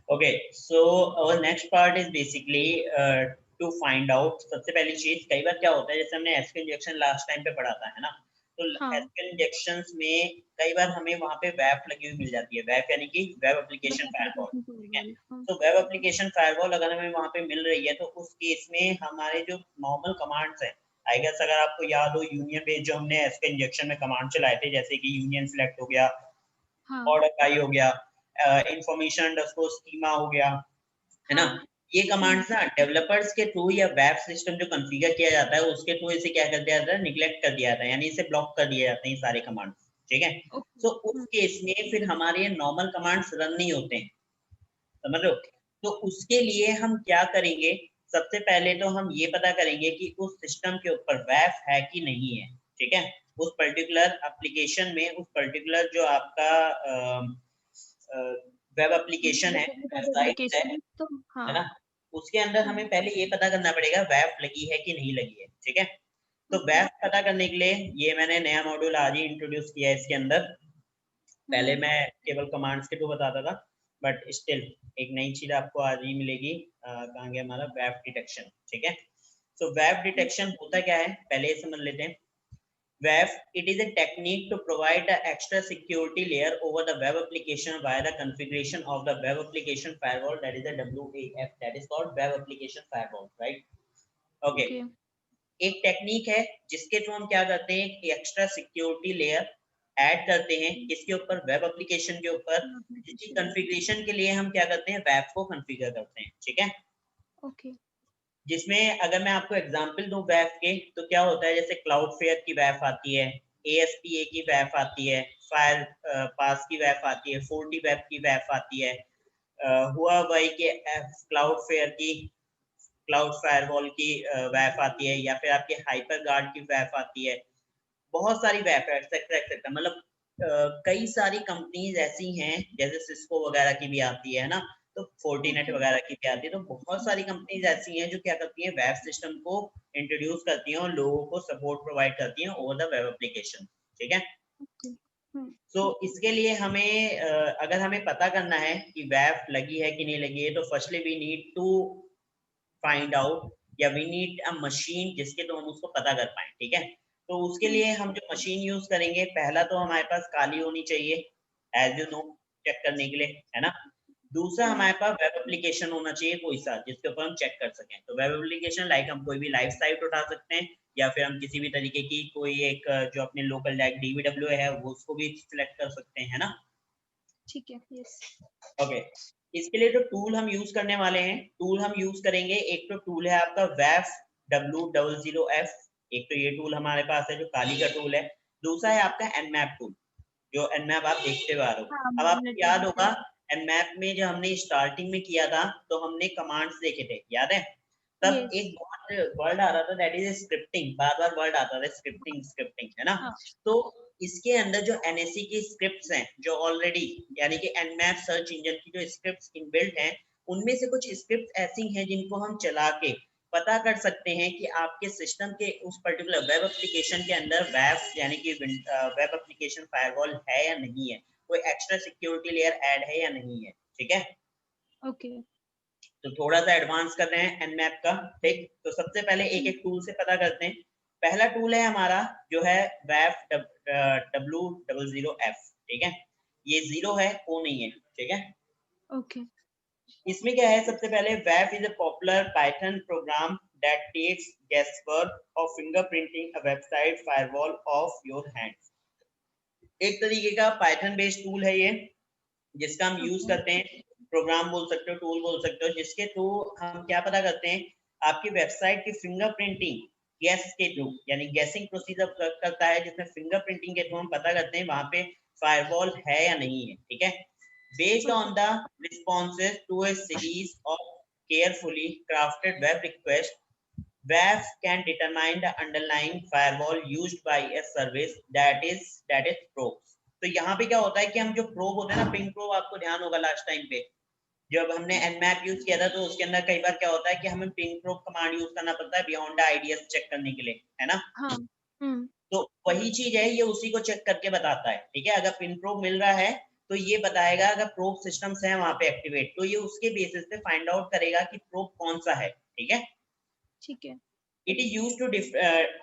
Okay, so our next part is basically to find out, सबसे पहली चीज, कई बार क्या होता है, जैसे हमने एसक्यूएल इंजेक्शन लास्ट टाइम पे पढ़ा था, है ना? तो हाँ। एसक्यूएल इंजेक्शंस में कई बार हमें वहां पे वेब लगी हुई मिल जाती है। वेब यानी कि web application web firewall, application ठीक है? फॉरवर्ड, हाँ। तो वेब एप्लीकेशन फायरवॉल अगर हमें वहां पे मिल रही है, तो उस केस में हमारे जो नॉर्मल कमांड्स हैं, आई गेस अगर आपको याद हो, यूनियन बेस्ड जो हमने एसक्यूएल इंजेक्शन में कमांड चलाए थे, जैसे कि यूनियन सेलेक्ट हो गया, हाँ। मॉडिफाई हो गया, इंफॉर्मेशन अंडरस्कोर स्कीमा हो गया, है ना? हाँ। ये कमांड्स ना डेवलपर्स के थ्रू या वेब सिस्टम जो कॉन्फ़िगर किया जाता है उसके थ्रू इसे क्या कर दिया जाता है, निग्लेक्ट कर दिया जाता है, यानी इसे ब्लॉक कर दिए जाते हैं ये सारे कमांड्स, ठीक है? ओके। तो उस केस में फिर हमारे नॉर्मल कमांड्स रन नहीं होते हैं, समझ रहे हो? तो उसके लिए हम क्या करेंगे, सबसे पहले तो हम ये पता करेंगे कि उस सिस्टम के ऊपर वेब है कि नहीं है, ठीक है? उस पर्टिकुलर एप्लीकेशन में, उस पर्टिकुलर जो आपका वेब एप्लीकेशन है, वेब वेबसाइट एप्लीकेशन है तो है हाँ। ना? उसके अंदर हाँ। हमें पहले ये पता करना पड़ेगा वेब लगी है कि नहीं लगी है, ठीक है? तो ओके। वेब पता करने के लिए ये मैंने नया मॉड्यूल आज ही इंट्रोड्यूस किया है इसके अंदर। पहले हम्म। मैं केवल कमांड्स के थ्रू बताता था, बट स्टिल एक नई चीज आपको आज ही मिलेगी। कहाँ गया हमारा वेब डिटेक्शन, ठीक है? तो वेब डिटेक्शन होता क्या है, पहले ये समझ लेते हैं। WAF, it is a technique to provide an extra security layer over the web application via the configuration of the web application firewall, that is a WAF, that is called web application firewall, right? Okay. Okay. एक technique है जिसके through हम क्या करते हैं, एक extra security layer add करते हैं किसके ऊपर, वेब एप्लीकेशन के ऊपर, जिसकी एप्लीकेशन। कॉन्फ़िगरेशन के लिए हम क्या करते हैं, वेब को कॉन्फ़िगर करते हैं, ठीक है? ओके। जिसमें अगर मैं आपको एग्जांपल दूं वेब के, तो क्या होता है, जैसे क्लाउडफेयर की वेब आती है, एएसपीए की वेब आती है, फायर पास की वेब आती है, फोर्टी वेब की वेब आती है, हुआवाई के क्लाउडफेयर की, क्लाउड फायरवॉल की वेब आती है, या फिर आपके हाइपर गार्ड की वेब आती है। बहुत सारी वेब है, एक्सेट्रा एक्सेट्रा, मतलब कई सारी कंपनीज ऐसी हैं, जैसे सिस्को वगैरह की भी आती है ना, तो फोर्टीनेट ओके। वगैरह की भी आती है। तो बहुत सारी कंपनीज ऐसी हैं जो क्या करती हैं, वेब सिस्टम को इंट्रोड्यूस करती हैं और लोगों को सपोर्ट प्रोवाइड करती हैं ओवर द वेब एप्लीकेशन, ठीक है? ओके। तो इसके लिए हमें अगर हमें पता करना है कि वेब लगी है कि नहीं लगी है, तो firstly we need to find out, या वी नीड अ मशीन जिसके तो हम उसको पता कर पाए, ठीक है? तो उसके लिए हम जो मशीन यूज करेंगे, पहला तो हमारे पास काली होनी चाहिए, एज यू नो, चेक करने के लिए, है ना? दूसरा हमारे पास वेब एप्लीकेशन होना चाहिए कोई सा, जिसके ऊपर हम चेक कर सकें। तो वेब एप्लीकेशन लाइक हम कोई भी लाइव साइट उठा सकते हैं, या फिर हम किसी भी तरीके की कोई एक जो अपने लोकल लाइक डीवीडब्ल्यू है वो उसको भी सिलेक्ट कर सकते हैं, है ना? ठीक है। यस। ओके, इसके लिए जो टूल हम यूज करने वाले हैं, टूल हम यूज करेंगे, एक तो टूल है आपका वेफ W00F, एक तो ये टूल हमारे पास है जो काली का टूल है। दूसरा है आपका एनमैप टूल, जो एनमैप आप देखते हुए आ रहे हो। हाँ, अब हमने आपको याद देखा है। होगा, एनमैप में जो हमने स्टार्टिंग में किया था, तो हमने कमांड्स देखे थे, याद है? तब यस। एक बहुत वर्ड आ रहा था, that is scripting, bar bar word आता था, स्क्रिप्टिंग स्क्रिप्टिंग, है ना? हाँ। तो इसके अंदर जो एनएससी की स्क्रिप्ट्स हैं, जो ऑलरेडी, यानी कि एनमैप सर्च इंजन की जो स्क्रिप्ट्स इनबिल्ट हैं, उनमें से कुछ स्क्रिप्ट ऐसी हैं जिनको हम चला के पता कर सकते हैं कि आपके सिस्टम के उस पर्टिकुलर वेब एप्लीकेशन के अंदर वेब यानी कि वेब एप्लीकेशन फायरवॉल है या नहीं है, कोई एक्स्ट्रा सिक्योरिटी लेयर ऐड है या नहीं है, ठीक है? ओके। तो थोड़ा सा एडवांस कर रहे हैं एनमैप का, ठीक? तो सबसे पहले एक एक टूल से पता करते हैं। पहला टूल है हमारा जो है वेब W00F, ठीक है? ये जीरो है, ओ नहीं है, ठीक है? ओके। इसमें क्या है, सबसे पहले वेब is a popular Python program that takes guesswork of fingerprinting a website firewall of your hands। एक तरीके का पाइथन बेस्ड टूल है ये, जिसका हम यूज ओके। करते हैं, प्रोग्राम बोल सकते हो, टूल बोल सकते हो, जिसके थ्रू हम क्या पता करते हैं, आपकी वेबसाइट की फिंगरप्रिंटिंग गैस के थ्रू, यानी गैसिंग प्रोसीजर करता है, जिसमें फिंगरप्रिंटिंग के थ्रू हम पता करते हैं वहां पे फायरवॉल है या नहीं है, ठीक है? Based okay. On the responses to a series of carefully crafted web request, WAF can determine the underlying firewall used by a service that is probes। तो यहाँ पे क्या होता है कि हम जो प्रोब होते हैं ना, पिंग प्रोब, आपको ध्यान होगा लास्ट टाइम पे जब हमने nmap यूज किया था, तो उसके अंदर कई बार क्या होता है कि हमें पिंग प्रोब कमांड यूज करना पड़ता है बियॉन्ड आईडीएस चेक करने के लिए, है ना? हाँ। तो वही चीज है, ये उसी को चेक करके बताता है, ठीक है? अगर पिन प्रोब मिल रहा है, तो ये बताएगा अगर प्रोब सिस्टम्स है वहां पे एक्टिवेट, तो ये उसके बेसिस पे फाइंड आउट करेगा कि प्रोब कौन सा है, ठीक है। ठीक है। It is use to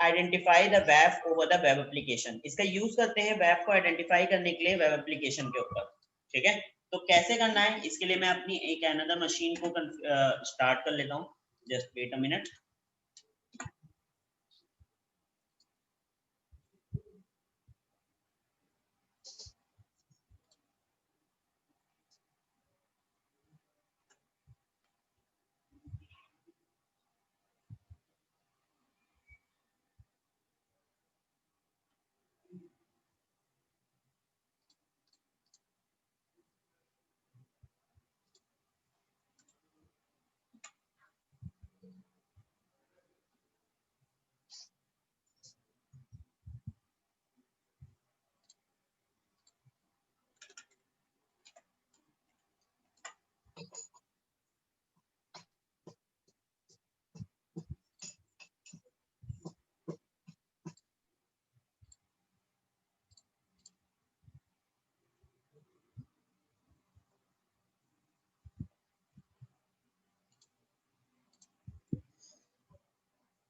identify the वेब ओवर द वेब एप्लीकेशन। इसका यूज करते हैं वेब को आइडेंटिफाई करने के लिए वेब एप्लीकेशन के ऊपर, ठीक है। तो कैसे करना है, इसके लिए मैं अपनी एक अनदर मशीन को स्टार्ट कर लेता हूँ। Just wait a minute.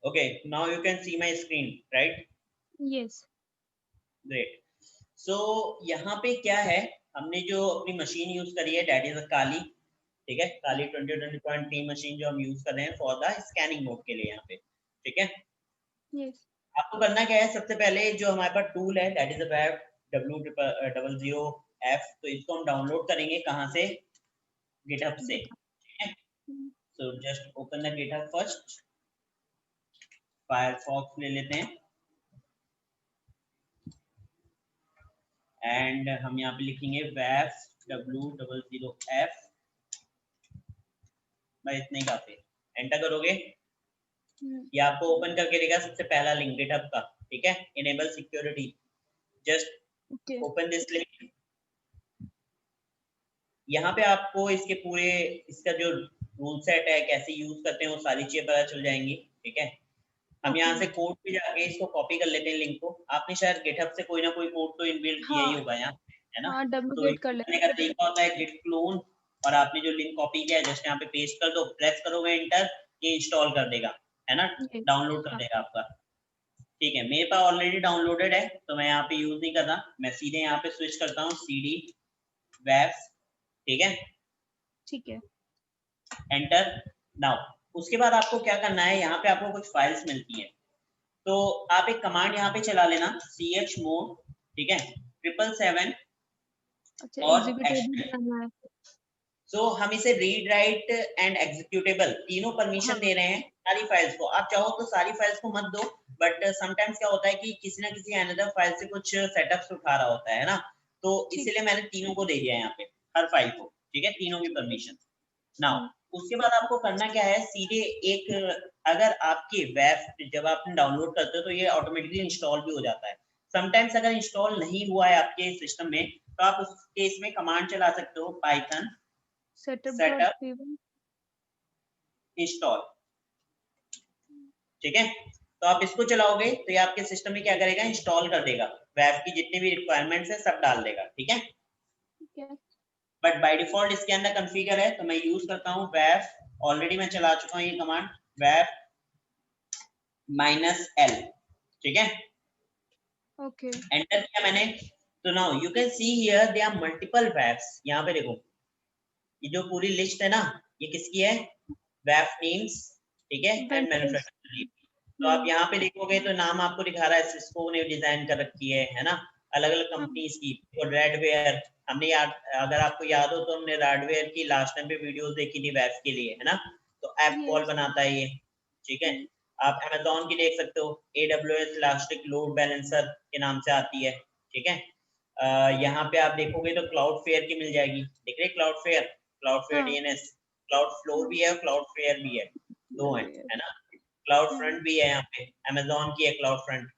Okay, now you can see my screen, right? Yes. Great. So यहाँ पे क्या है, हमने जो अपनी मशीन यूज करी है दैट इज काली, ठीक है। काली 2020.3 मशीन जो हम यूज कर रहे हैं फॉर द स्कैनिंग मोड के लिए यहाँ पे, ठीक है। Yes. आपको करना क्या है, सबसे पहले जो हमारे पास टूल है दैट इज वेब W00F, तो इसको हम डाउनलोड करेंगे कहाँ से, गिटहब से, GitHub. ठीक है। Hmm. So just open the GitHub first, Firefox ले लेते हैं एंड हम यहाँ पे लिखेंगे वेब W00F, मैं इतने ही काफी, एंटर करोगे, Hmm. ये आपको ओपन करके देगा सबसे पहला लिंक गिटहब का, ठीक है। Enable security, just Okay. Open this link. यहाँ पे आपको इसके पूरे, इसका जो रूल सेट है कैसे यूज करते हैं वो सारी चीजें पता चल जाएंगी, ठीक है। हम यहाँ Okay. से कोड पे जाके इसको कॉपी कर लेते हैं लिंक को। आपने शायद गिटहब से कोई ना कोई कोड तो इनबिल्ट किया ही हाँ होगा यहाँ, है ना। हाँ, तो डुप्लीकेट कर इनबिल्ट करने लेते का हैं। तरीका होता है गिट क्लोन, और आपने जो लिंक कॉपी किया है जस्ट यहाँ पे पेस्ट कर दो, प्रेस करोगे एंटर, ये इंस्टॉल कर देगा, है ना, Yes. डाउनलोड कर हाँ. देगा आपका, ठीक है। मेरे पास ऑलरेडी डाउनलोडेड है तो मैं यहाँ पे यूज नहीं कर रहा, मैं सीधे यहाँ पे स्विच करता हूँ CD वेब्स, ठीक है, ठीक है. एंटर। नाउ उसके बाद आपको क्या करना है, यहाँ पे आपको कुछ फाइल्स मिलती हैं, तो आप एक कमांड यहाँ पे चला लेना, chmod, ठीक है, 777 अच्छा, और एग्जीक्यूटेबल बनाना है. सो हम इसे रीड राइट एंड एग्जीक्यूटेबल तीनों परमिशन हाँ. दे रहे हैं सारी फाइल्स को। आप चाहो तो सारी फाइल्स को मत दो, बट समटाइम्स क्या होता है कि किसी ना किसी अनदर फाइल से कुछ सेटअप्स उठा रहा होता है ना, तो ठीक. इसीलिए मैंने तीनों को दे दिया है यहाँ पे, हर फाइल को, ठीक है, तीनों की ठीक है. परमिशन। नाउ हम्म. उसके बाद आपको करना क्या है, सीधे एक, अगर आपके वेब जब आप डाउनलोड करते हो तो ये ऑटोमेटिकली इंस्टॉल भी हो जाता है। समटाइम्स अगर इंस्टॉल नहीं हुआ है आपके सिस्टम में तो आप उस केस में कमांड चला सकते हो, पाइथन सेटअप डॉट सेटअप पी1. इंस्टॉल, ठीक है। तो आप इसको चलाओगे तो ये आपके सिस्टम में क्या करेगा, इंस्टॉल कर देगा, वेब की जितनी भी रिक्वायरमेंट्स है सब डाल देगा, ठीक है। ठीक है. बट बाय डिफॉल्ट इसके अंदर कॉन्फ़िगर है तो मैं यूज करता हूँ वेब, ऑलरेडी मैं चला चुका हूँ ये कमांड, वेब -l, ठीक है, ओके. एंटर किया मैंने। तो now you can see here there are multiple WAFs, यहाँ पे देखो ये जो पूरी लिस्ट है ना, ये किसकी है, वेब नेम्स, ठीक है, एंड वेंडर्स. मैन्युफैक्चरर। तो आप हम्म. यहाँ पे देखोगे तो नाम आपको दिखा रहा है, सिस्को ने डिजाइन कर रखी है ना, अलग अलग हाँ. कंपनीज की। और रेडवेयर, हमने याद, अगर आपको याद हो तो हमने रेडवेयर की लास्ट टाइम पे वीडियोस देखी थी वेब के लिए, है ना। तो ऐप कॉल यस. बनाता है ये, ठीक है। आप Amazon की देख सकते हो, AWS इलास्टिक लोड बैलेंसर के नाम से आती है, ठीक है। यहाँ पे आप देखोगे तो क्लाउड फेयर की मिल जाएगी, देख रहे क्लाउड फेयर, क्लाउड फेयर हाँ. DNS, क्लाउड फ्लोर हाँ. भी है, क्लाउड फेयर भी है, दो हैं, Yes. है ना। क्लाउड हम्म. फ्रंट भी है यहाँ पे, Amazon की है क्लाउड फ्रंट,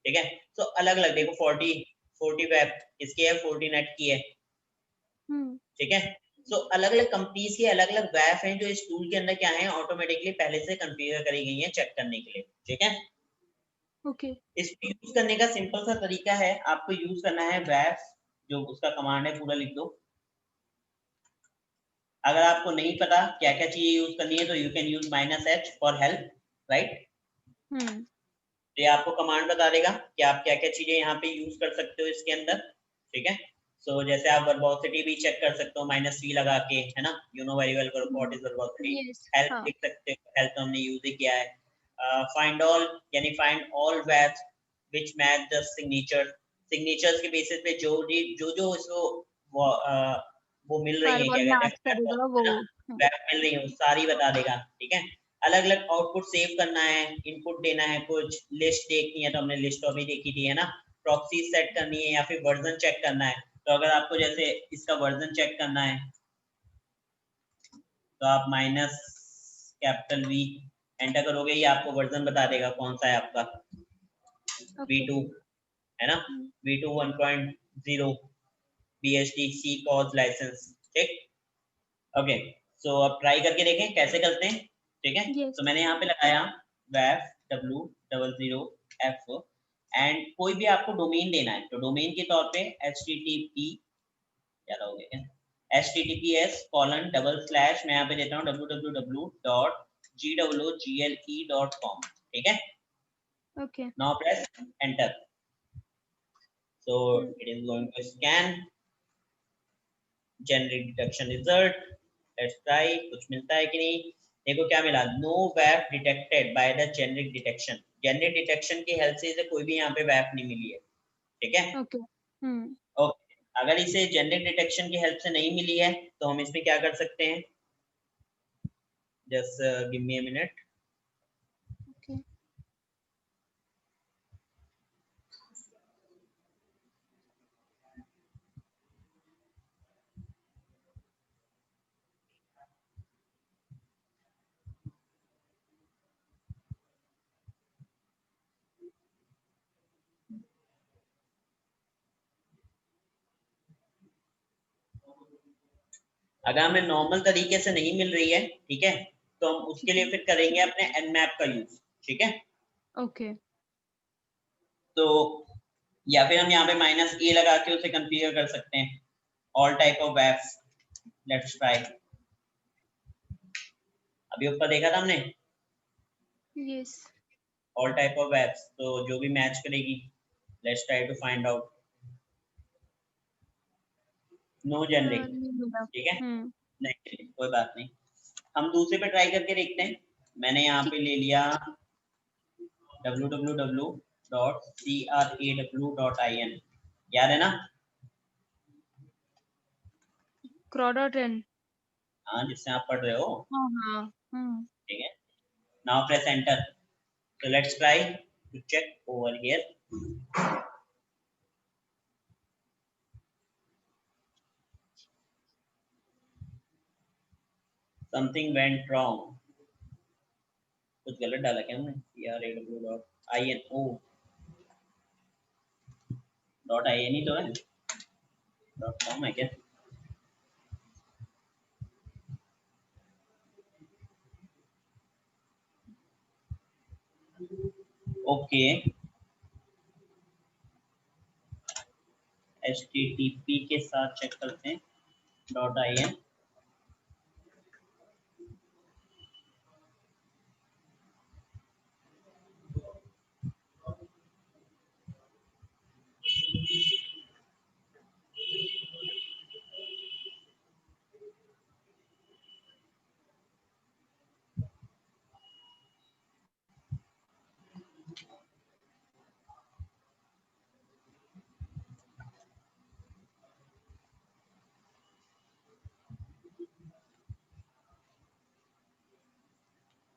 ठीक है। तो अलग अलग देखो, 40 वेब इसकी है, 40 नेट की है, हम्म. ठीक है। तो अलग अलग कंपनीज की अलग अलग वेब हैं जो इस टूल के अंदर क्या है, ऑटोमेटिकली पहले से कॉन्फ़िगर करी गई है चेक करने के लिए, ठीक है। ओके. इसको यूज करने का सिंपल सा तरीका है, आपको यूज करना है वेब जो उसका कमांड है पूरा लिख दो। अगर आपको नहीं पता क्या क्या चीजें यूज करनी है तो you can use -h for help, right. तो ये आपको कमांड बता देगा कि आप क्या क्या चीजें यहाँ पे यूज कर सकते हो इसके अंदर, ठीक है। सो जैसे आप वर्बोसिटी भी चेक कर सकते हो -v लगा के, है ना, you know very well what is verbosity. Help लिख सकते हो, हेल्प तो हमने यूज ही किया है। फाइंड ऑल यानी find all WAFs which match the signatures के बेसिस पे जो इसको वो मिल रही है, क्या कहते हैं, वेब मिल रही है, वो सारी बता देगा, ठीक है। अलग अलग आउटपुट सेव करना है, इनपुट देना है, कुछ लिस्ट देखनी है तो हमने लिस्ट अभी देखी थी, है ना। प्रॉक्सी सेट करनी है या फिर वर्जन चेक करना है, तो अगर आपको जैसे इसका वर्जन चेक करना है तो आप -V एंटर करोगे, ये आपको वर्जन बता देगा कौन सा है आपका। V2 है ना, V2 1.0 BSD COS लाइसेंस, ठीक। ओके, सो अब ट्राई करके देखें कैसे करते हैं, ठीक है। तो मैंने यहाँ पे लगाया wef w00f एंड कोई भी आपको डोमेन देना है, तो डोमेन के तौर पे http क्या लोगे क्या, https:// मैं यहाँ पे देता हूँ www.gwgle.com, ठीक है। Okay. Now press enter. So it is going to scan generate detection result. Let's try कुछ मिलता है कि नहीं। देखो क्या मिला, नो वैप detected by the generic detection. Generic detection की हेल्प से इसे कोई भी यहाँ पे वैप नहीं मिली है, ठीक है। ओके। ओके, अगर इसे जेनेरिक डिटेक्शन की हेल्प से नहीं मिली है तो हम इसमें क्या कर सकते हैं, just give me a minute. Okay. अगर हमें नॉर्मल तरीके से नहीं मिल रही है, ठीक है, तो हम उसके लिए फिर करेंगे अपने nmap का यूज, ठीक है। ओके। तो या फिर हम यहाँ पे -a लगा के उसे कॉन्फ़िगर कर सकते हैं, all type of WAFs. Let's try. अभी ऊपर देखा था हमने yes. All type of WAFs, तो जो भी मैच करेगी, let's try to find out. No generic, ठीक है, नहीं कोई बात नहीं, हम दूसरे पे ट्राई करके देखते हैं। मैंने यहाँ पे ले लिया www.craw.in, याद है ना, craw.in। हाँ, जिससे आप पढ़ रहे हो, हाँ। ठीक है। Now press enter. So let's try to check over here. Something went wrong. कुछ गलत डाला क्या हमने? .in ही तो है, .com है क्या? ओके, HTTP के साथ चेक करते हैं .in।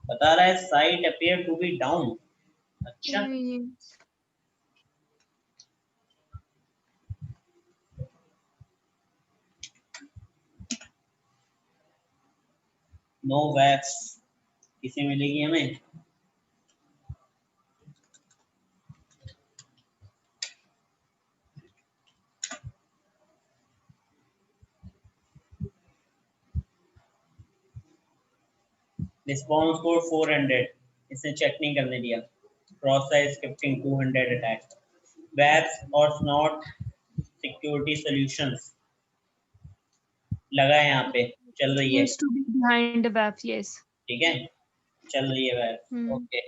बता रहा है site appear to be down. अच्छा, नो वैक्स किसे मिलेगी हमें? रिस्पॉन्स कोड 400, इसने चेक नहीं करने दिया। Cross site scripting 200 attack, WAFs और नॉट सिक्योरिटी सॉल्यूशंस लगा है यहाँ पे, चल रही है। Used to be behind the web, yes. ठीक है, चल रही है वेब। Hmm. ओके,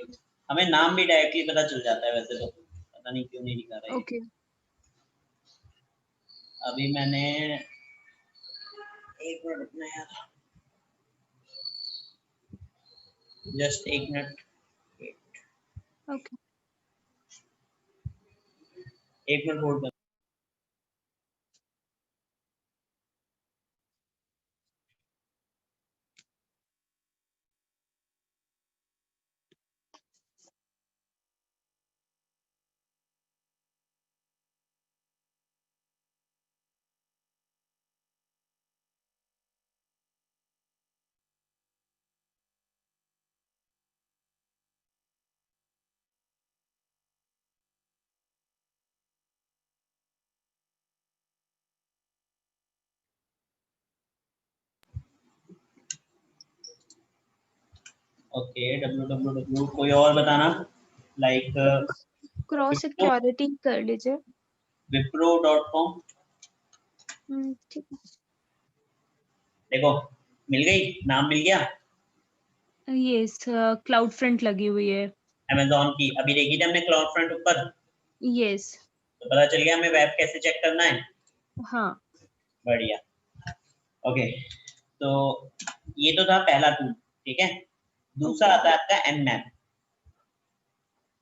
हमें नाम भी डायरेक्टली पता चल जाता है वैसे तो, पता नहीं क्यों नहीं दिखा रहा है। Okay. अभी मैंने एक मिनट रुकना यार, जस्ट एक मिनट, Okay. एक मिनट होल्ड कर। ओके, www कोई और बताना, लाइक क्रॉस सिक्योरिटी कर लीजिए। wipro.com। ठीक है। देखो मिल गई, नाम मिल गया। यस, क्लाउड फ्रंट लगी हुई है। अमेज़न की अभी देखी थी हमने क्लाउड फ्रंट ऊपर, यस। तो पता चल गया हमें वेब कैसे चेक करना है। हाँ। बढ़िया। ओके, तो ये तो था पहला टूल, ठीक है। दूसरा आता है आपका nmap।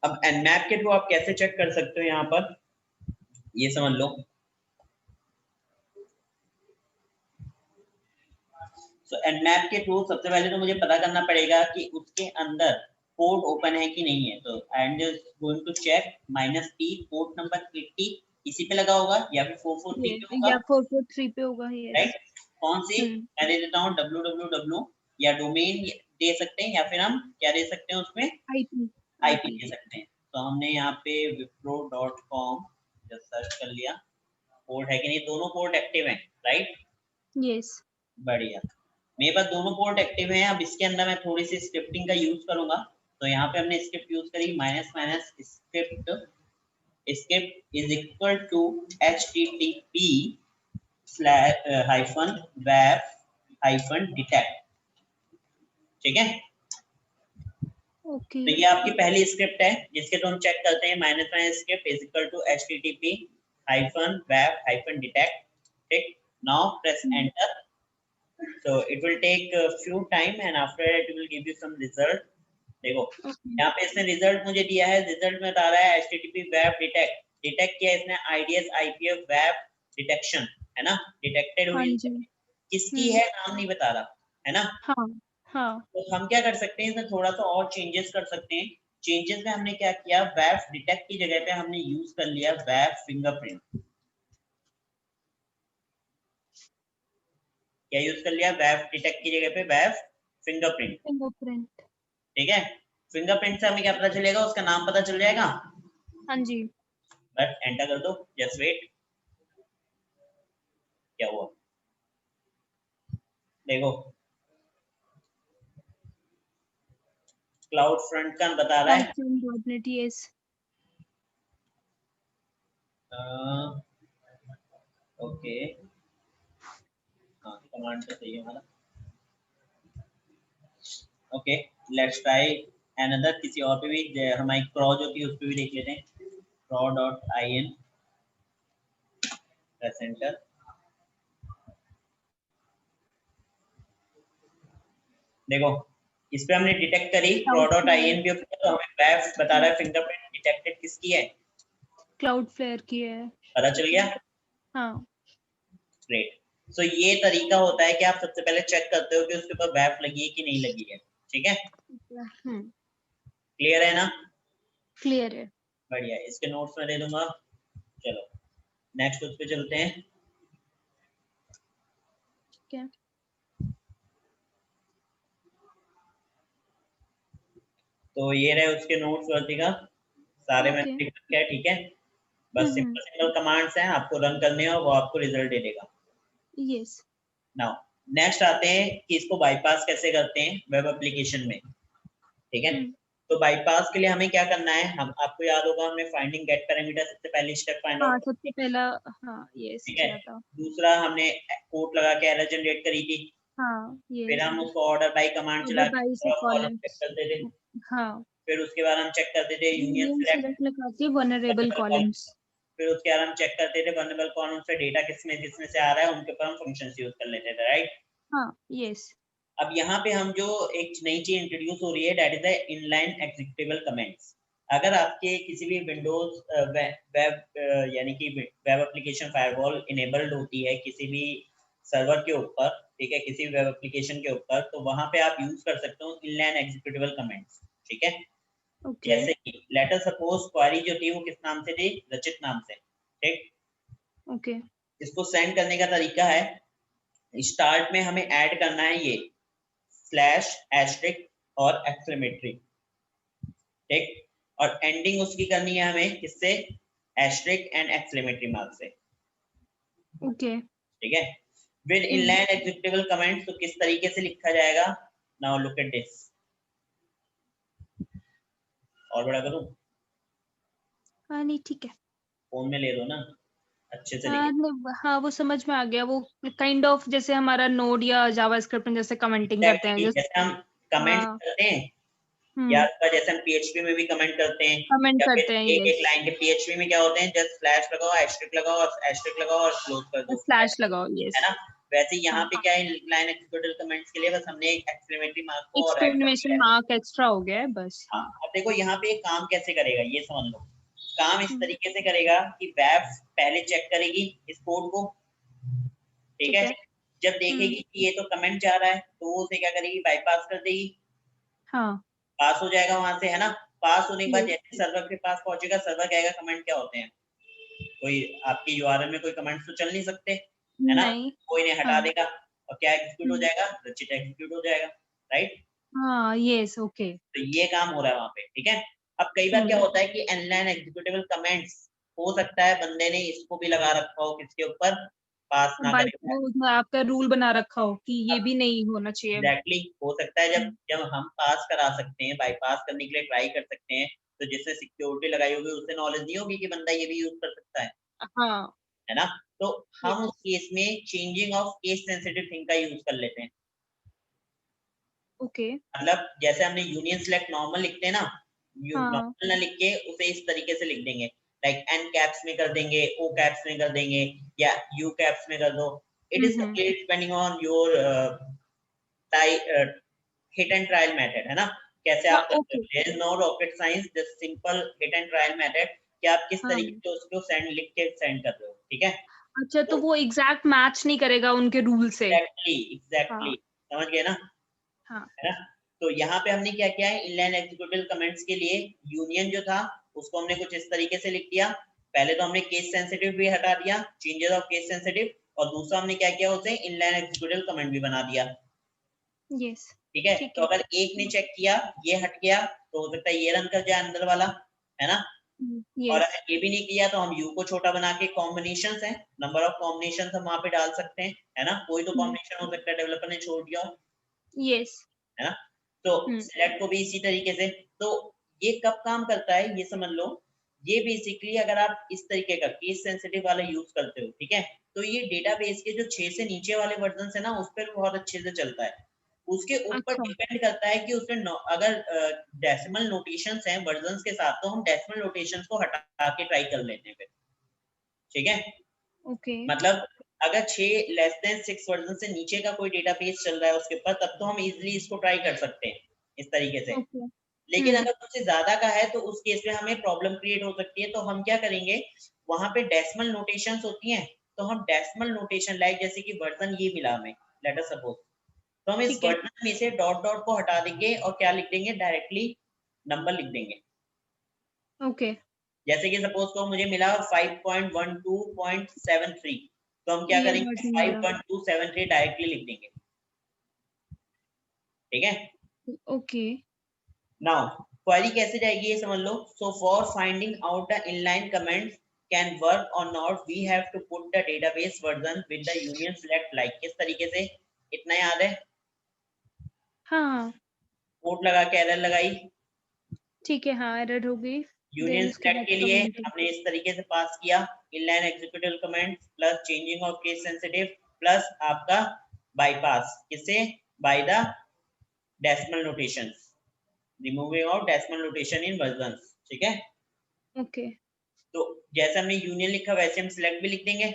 अब nmap के थ्रू आप कैसे चेक कर सकते हो यहाँ पर, ये समझ लो। तो nmap के थ्रू सबसे पहले तो मुझे पता करना पड़ेगा कि उसके अंदर पोर्ट ओपन है कि नहीं है। तो I am just going to check -p port number 80 इसी पे लगा होगा या फिर 443 पे होगा, या 443 पे होगा। यस। राइट। कौन सी, मैं दे देता हूँ www, या डोमेन दे सकते हैं, या फिर हम क्या दे सकते हैं उसमें, आईपी दे सकते हैं। तो हमने यहाँ पे wipro.com जब सर्च कर लिया, पोर्ट है कि नहीं, दोनों पोर्ट एक्टिव हैं, राइट। यस। बढ़िया, मेरे पास दोनों पोर्ट एक्टिव हैं। अब इसके अंदर मैं थोड़ी सी स्क्रिप्टिंग का यूज करूंगा। तो यहाँ पे हमने स्क्रिप्ट यूज करी, -script is equal to http/web-detect, ठीक है। ओके। तो ये आपकी पहली स्क्रिप्ट है जिसके तो हम चेक करते हैं, -script is equal to http-web-detect, ठीक। Now press enter. So it will take a few time and after it will give you some result। देखो यहाँ पे इसने रिजल्ट मुझे दिया है, रिजल्ट में बता रहा है HTTP वेब डिटेक्ट किया इसने, IDS IPF वेब डिटेक्शन, है ना, डिटेक्टेड हुई। किसकी है नाम नहीं बता रहा, है ना। हाँ हाँ। तो हम क्या कर सकते हैं, इसमें थोड़ा सा और चेंजेस कर सकते हैं। चेंजेस में हमने क्या किया, वेब डिटेक्ट की जगह पे हमने यूज कर लिया वेब फिंगरप्रिंट। क्या यूज कर लिया, वेब डिटेक्ट की जगह पे वेब फिंगरप्रिंट, ठीक है। फिंगरप्रिंट से हमें क्या पता चलेगा, उसका नाम पता चल जाएगा। हाँ जी। बस एंटर कर दो, जस्ट वेट। क्या हुआ देखो, क्लाउड फ्रंट का बता रहा है। yes। ओके, हाँ कमांड तो सही है हमारा। ओके, लेट्स ट्राई अनदर, किसी और पे भी हमारी क्रॉ जो थी उस पे भी देख लेते हैं, craw.in, प्रेस एंटर। देखो इस पे हमने डिटेक्ट करी craw.in भी, तो हमें वेब बता रहा है फिंगरप्रिंट डिटेक्टेड किसकी है, क्लाउडफ्लेयर की है। पता चल गया। हाँ। ग्रेट। सो ये तरीका होता है कि आप सबसे पहले चेक करते हो कि उसके ऊपर वेब लगी है कि नहीं लगी है, ठीक है। क्लियर है ना, क्लियर है। बढ़िया, इसके नोट्स में दे दूंगा। चलो नेक्स्ट उस पे चलते हैं। क्या? तो ये रहे उसके नोट्स वर्तिका, सारे मैंने लिख रखे हैं, ठीक है। बस सिंपल सिंपल कमांड्स हैं, आपको रन करने हैं और वो आपको रिजल्ट दे देगा। यस। नाउ नेक्स्ट आते हैं कि इसको बाईपास कैसे करते हैं वेब एप्लीकेशन में, ठीक है। तो बाईपास के लिए हमें क्या करना है, हम आपको याद होगा हमने फाइंडिंग गेट पैरामीटर सबसे पहले स्टेप फाइंड हाँ, आउट, सबसे पहला हाँ, यस ठीक है। किया था। दूसरा हमने कोट लगा के एरर जनरेट करी थी, हाँ, फिर यस हम उसको ऑर्डर बाय कमांड ऑर्डर चला के बाय से कॉलम चेक कॉलम्स। करते थे, हाँ, फिर उसके बाद हम चेक करते थे यूनियन यूनियन सिलेक्ट सेलेक्ट लगा के वल्नरेबल कॉलम्स। फिर उसके बाद हम चेक करते थे वल्नरेबल कॉलम से डेटा किसमें किसमें से आ रहा है, उनके ऊपर हम फंक्शंस यूज कर लेते थे, राइट। हाँ, यस। अब यहाँ पे हम जो एक नई चीज इंट्रोड्यूस हो रही है that is the inline executable comments. अगर आपके किसी भी विंडोज वेब यानी कि वेब एप्लीकेशन फायरवॉल इनेबल्ड होती है किसी भी सर्वर के ऊपर, ठीक है, किसी वेब एप्लीकेशन के ऊपर, तो वहां पे आप यूज कर सकते हो इनलाइन एग्जीक्यूटेबल कमेंट्स, ठीक है। ओके, जैसे कि लेटर सपोज क्वेरी जो थी वो किस नाम से थी, रचित नाम से, ठीक। ओके, इसको सेंड करने का तरीका है, स्टार्ट में हमें ऐड करना है ये स्लैश एस्ट्रिक और एक्सक्लेमेटरी, ठीक। और एंडिंग उसकी करनी है हमें किससे, एस्ट्रिक एंड एक्सक्लेमेटरी मार्क से, ओके। ठीक है। विद इनलाइन एग्जीक्यूटेबल कमेंट तो किस तरीके से लिखा जाएगा, नाउ लुक एट दिस, और बड़ा करूं, हाँ, नहीं ठीक है। फोन में ले लो ना, अच्छे से हाँ, लिखे। हाँ, वो समझ में आ गया। वो काइंड ऑफ जैसे हमारा नोड या जावास्क्रिप्ट में जैसे कमेंटिंग करते हैं एग्जैक्टली जैसे। जैसे हम कमेंट हाँ, करते हैं, या हुँ, जैसे हम पीएचपी में भी कमेंट करते हैं, कमेंट या फिर करते हैं, एक एक यस। लाइन के पीएचपी में क्या होते हैं, जस्ट स्लैश लगाओ, एस्ट्रिक लगाओ और एस्ट्रिक लगाओ और क्लोज कर दो, स्लैश लगाओ, है यस। ना। वैसे यहाँ हाँ, पे क्या है, लाइन एक्जीक्यूटिव कमेंट्स के लिए बस हमने एक एक्सक्लेमेटरी मार्क को और ऐड कर एक्सक्लेमेशन दिया है। मार्क एक्स्ट्रा हो गया है बस, हाँ, हाँ। अब देखो यहाँ पे काम कैसे करेगा ये समझ लो। काम इस हुँ, तरीके से करेगा कि वेब पहले चेक करेगी इस कोड को, ठीक ठीक है। है। जब हुँ, देखेगी कि ये तो कमेंट जा रहा है तो वो उसे क्या करेगी, बाईपास कर देगी, हाँ, पास हो जाएगा वहां से, है ना। पास होने के बाद यस। जैसे सर्वर के पास पहुंचेगा, सर्वर कहेगा कमेंट क्या होते हैं, कोई आपके यूआरएल में कोई कमेंट्स तो चल नहीं सकते, है ना, नहीं, कोई ने हटा हाँ, देगा और क्या एग्जीक्यूट हो हुँ, जाएगा, रचित एग्जीक्यूट हो जाएगा, राइट। हाँ, यस, ओके। तो ये काम हो रहा है वहां पे, ठीक है। अब कई बार क्या हुँ, होता है कि इनलाइन एग्जीक्यूटेबल कमेंट्स, हो सकता है बंदे ने इसको भी लगा रखा हो किसके ऊपर, पास ना बाय करे। वो उसमें आपका रूल बना रखा हो कि ये भी नहीं होना चाहिए। एग्जैक्टली हो सकता है जब हुँ, जब हम पास करा सकते हैं, बाईपास करने के लिए ट्राई कर सकते हैं, तो जिसने सिक्योरिटी लगाई होगी उसे नॉलेज नहीं होगी कि बंदा ये भी यूज कर सकता हाँ, है ना। तो हम उस यस, केस में changing of case sensitive thing का यूज कर लेते हैं। ओके, मतलब जैसे हमने यूनियन सेलेक्ट नॉर्मल लिखते हैं ना, हाँ, नॉर्मल ना लिख के उसे इस तरीके से लिख देंगे, लाइक एन कैप्स में कर देंगे, ओ कैप्स में कर देंगे, या यू कैप्स में कर दो। इट हुँ, इज हुँ, complete depending on your hit and trial method, है ना, कैसे हाँ, आप करते हो। Okay, there is no rocket science, just simple hit and trial method कि आप किस हाँ। तरीके से उसको सेंड लिख के सेंड कर रहे हो, ठीक है। अच्छा, तो तो वो एग्ज़ैक्ट मैच नहीं करेगा उनके रूल से। एग्जैक्टली हाँ, एग्जैक्टली समझ गए ना, हाँ, है ना। तो यहाँ पे हमने क्या किया है, इनलाइन एग्जीक्यूटिव कमेंट्स के लिए यूनियन जो था उसको हमने कुछ इस तरीके से लिख दिया। पहले तो हमने केस सेंसिटिव भी हटा दिया, चेंजेस ऑफ केस सेंसिटिव, और दूसरा हमने क्या किया, उसे इनलाइन एग्जीक्यूटिव कमेंट भी बना दिया, यस, ठीक है। ठीक तो है। अगर एक ने हुँ, चेक किया, ये हट गया, तो हो सकता है ये रन कर जाए अंदर वाला, है ना। हुँ, और यस, अगर ये भी नहीं किया तो हम यू को छोटा बना के कॉम्बिनेशन है, नंबर ऑफ कॉम्बिनेशन हम वहां पे डाल सकते हैं, है ना, कोई तो हुँ, कॉम्बिनेशन हो सकता है डेवलपर ने छोड़ दिया हो, यस, है ना। तो हुँ, सिलेक्ट को भी इसी तरीके से। तो ये कब काम करता है ये समझ लो, ये बेसिकली अगर आप इस तरीके का केस सेंसिटिव वाला यूज करते हो, ठीक है, तो ये डेटाबेस के जो 6 से नीचे वाले वर्जन है ना उस पर बहुत अच्छे से चलता है। उसके ऊपर अच्छा, डिपेंड करता है कि उसमें अगर डेसिमल नोटेशंस हैं वर्जन्स के साथ, तो हम डेसिमल नोटेशंस को हटा के ट्राई कर लेते हैं फिर, ठीक है। ओके, मतलब अगर 6 लेस देन 6 वर्जन से नीचे का कोई डेटाबेस चल रहा है उसके ऊपर, तब तो हम इजीली इसको ट्राई कर सकते हैं इस तरीके से। ओके, लेकिन हुँ, अगर उससे ज्यादा का है तो उस केस में हमें प्रॉब्लम क्रिएट हो सकती है, तो हम क्या करेंगे, वहां पे डेसिमल नोटेशंस होती हैं, तो हम डेसिमल नोटेशन लाइक जैसे कि वर्जन ये मिला हमें, लेट अस सपोज, तो हम इस ठीक है, वर्जन में से डॉट डॉट को हटा देंगे और क्या लिख देंगे, डायरेक्टली नंबर लिख देंगे। ओके, जैसे कि सपोज को मुझे मिला 5.12.73, तो हम क्या ये करेंगे, वर्ज़न मिला, 5.273 डायरेक्टली लिख देंगे, ठीक है। ओके, नाउ क्वेरी कैसे जाएगी ये समझ लो। So for finding out the inline comments can work और not, we have to put the database version with the union select, like किस तरीके से, इतना याद है, हाँ, कोट लगा के एरर लगाई, ठीक है, हाँ एरर हो गई। यूनियन देन उसके सेलेक्ट बाद के लिए कमेंटिंग। हमने इस तरीके से पास किया, inline executive comment plus changing of case sensitive plus आपका बाईपास, किसे, by the decimal notation, removing of decimal notation in versions, ठीक है। ओके। तो जैसे हमने यूनियन लिखा वैसे हम सिलेक्ट भी लिख देंगे,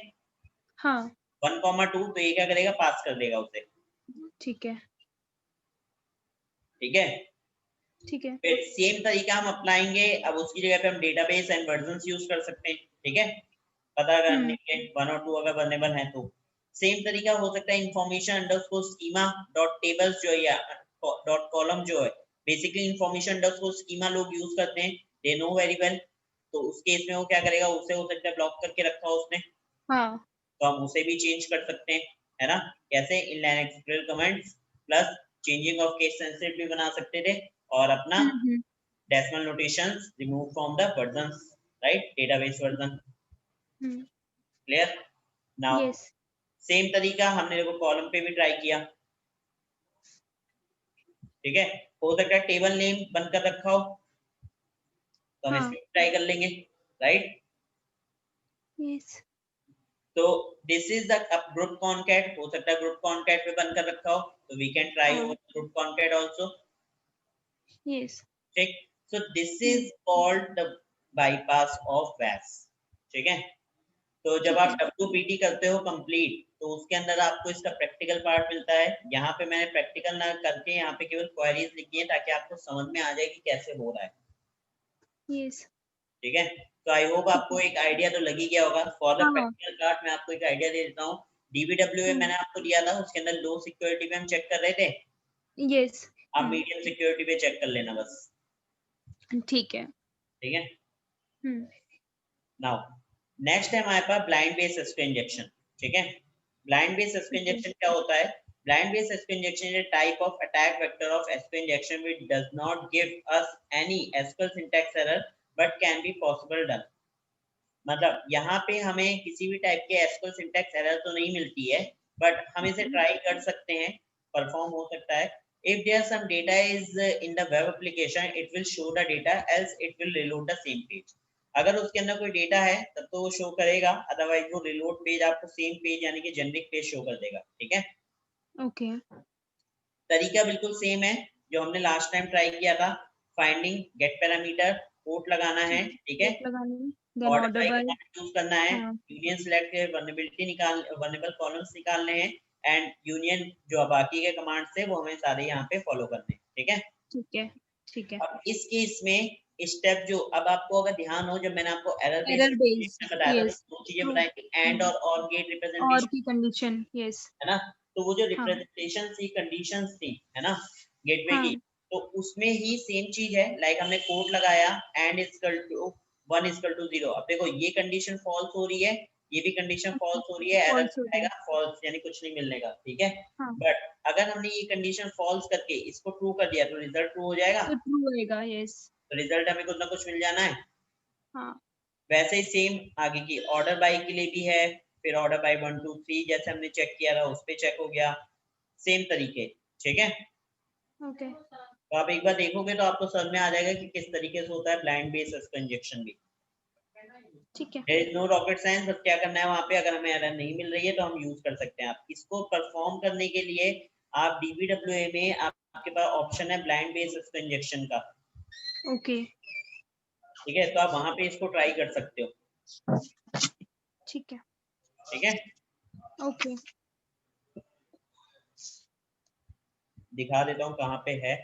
हाँ 1,2 तो ये क्या करेगा, पास कर देगा उसे, ठीक है। ठीक है। ठीक है। फिर सेम तरीका हम अपनाएंगे, अब उसकी जगह पे हम डेटाबेस एंड वर्जन्स यूज कर सकते हैं, ठीक है, पता करने के 1 और 2 अगर वर्नेबल है तो। सेम तरीका हो सकता है information underscore schema dot tables जो है या डॉट कॉलम जो है, बेसिकली इंफॉर्मेशन अंडरस्कोर स्कीमा लोग यूज करते हैं, दे नो वेरी वेल। तो उस केस में वो क्या करेगा, उसे हो सकता है ब्लॉक करके रखा हो उसने, हाँ तो हम उसे भी चेंज कर सकते हैं, है ना। कैसे, inline executive commands plus changing of case sensitive भी बना सकते थे, और अपना हम्म। decimal notations removed from the versions, right, database version, clear now। Yes. Same तरीका हमने देखो कॉलम पे भी ट्राई किया, ठीक है, हो सकता है टेबल नेम बनकर रखा हो, तो हम हाँ इसमें ट्राई कर लेंगे, राइट। यस। तो this is the group concat, हो सकता है ग्रुप कॉन्कैट पे बनकर रखा हो, तो वी कैन ट्राई हाँ over group concat also, yes. ठीक। So this is called the bypass of WAFs, ठीक है। तो जब ठीक आप है। WPT करते हो कंप्लीट, तो उसके अंदर आपको इसका प्रैक्टिकल पार्ट मिलता है। यहाँ पे मैंने प्रैक्टिकल ना करके यहाँ पे केवल क्वेरीज लिखी है, ताकि आपको समझ में आ जाए कि कैसे हो रहा है, यस। ठीक है। तो आई होप ठीक आपको है। एक आइडिया तो लग ही गया होगा। फॉर द हाँ। प्रैक्टिकल पार्ट मैं आपको एक आइडिया दे देता हूँ। DBWA मैंने आपको दिया था, उसके अंदर लो सिक्योरिटी पे हम चेक कर रहे थे, यस। आप मीडियम सिक्योरिटी पे चेक कर लेना बस, ठीक है। ठीक है। हम्म। नाउ नेक्स्ट है हमारे पास ब्लाइंड बेस एसक्यू इंजेक्शन, ठीक है। ब्लाइंड बेस एसक्यू ठीक है। इंजेक्शन क्या होता है? Blind base SQ injection is a type of attack vector of SQL injection which does not give us any SQL syntax error but can be possible done। मतलब यहाँ पे हमें किसी भी टाइप के SQL syntax error तो नहीं मिलती है, बट हम इसे ट्राई कर सकते हैं, परफॉर्म हो सकता है। If there some data is in the web application, it will show the data, else it will reload the same page। अगर उसके अंदर कोई डेटा है तब तो वो शो करेगा, अदरवाइज वो रिलोड पेज आपको सेम पेज यानी कि जेनरिक पेज शो कर देगा, ठीक है। ओके। तरीका बिल्कुल सेम है जो हमने लास्ट टाइम ट्राई किया था, फाइंडिंग गेट पैरामीटर, कोट लगाना है, ठीक है, कोट लगाने में then order order by by. Command use करना है, हाँ यूनियन सिलेक्ट के वल्नरेबिलिटी निकाल, वल्नरेबल कॉलम्स निकालने हैं, एंड यूनियन जो बाकी के कमांड्स थे वो हमें सारे यहाँ पे फॉलो करने हैं, ठीक है। ठीक है। ठीक है। अब इस केस में स्टेप जो, अब आपको अगर ध्यान हो, जब मैंने आपको एरर एरर बेस्ड बेस्ड। बताया था, तो यस। दो चीजें ट्रू। बताई थी, एंड और गेट और रिप्रेजेंटेशन, की कंडीशन। यस। है ना। तो वो जो हाँ रिप्रेजेंटेशन थी, कंडीशंस थी, है ना, गेटवे की, हाँ। तो उसमें ही सेम चीज है, लाइक हमने कोड लगाया and equal to 1 equal to 0। अब देखो ये कंडीशन फॉल्स हो रही है, ये भी कंडीशन फॉल्स हो रही है, एरर फॉल्स हो रहा है। आएगा फॉल्स, यानी कुछ नहीं मिलने का, ठीक है। हाँ बट अगर हमने ये कंडीशन फॉल्स करके इसको ट्रू कर दिया, तो रिजल्ट ट्रू हो जाएगा, तो ट्रू आएगा। यस। तो रिजल्ट हमें कुछ ना कुछ मिल जाना है। हाँ वैसे ही सेम आगे की ऑर्डर बाय के लिए भी है, फिर ऑर्डर बाय 1 2 3 जैसे हमने चेक किया था उस पे चेक हो गया, सेम तरीके, ठीक है। ओके। तो आप एक बार देखोगे तो आपको समझ में आ जाएगा कि किस तरीके से होता है ब्लाइंड बेस इंजेक्शन भी। ठीक है। There is no rocket science, बस क्या करना है वहां पे, अगर हमें एरर नहीं मिल रही है तो हम यूज कर सकते हैं। आप इसको परफॉर्म करने के लिए आप DBWA में आपके पास ऑप्शन है ब्लाइंड बेस इंजेक्शन का, ओके। ठीक है, तो आप वहां पे इसको ट्राई कर सकते हो, ठीक है। ठीक है। ओके। दिखा देता हूँ कहाँ पे है।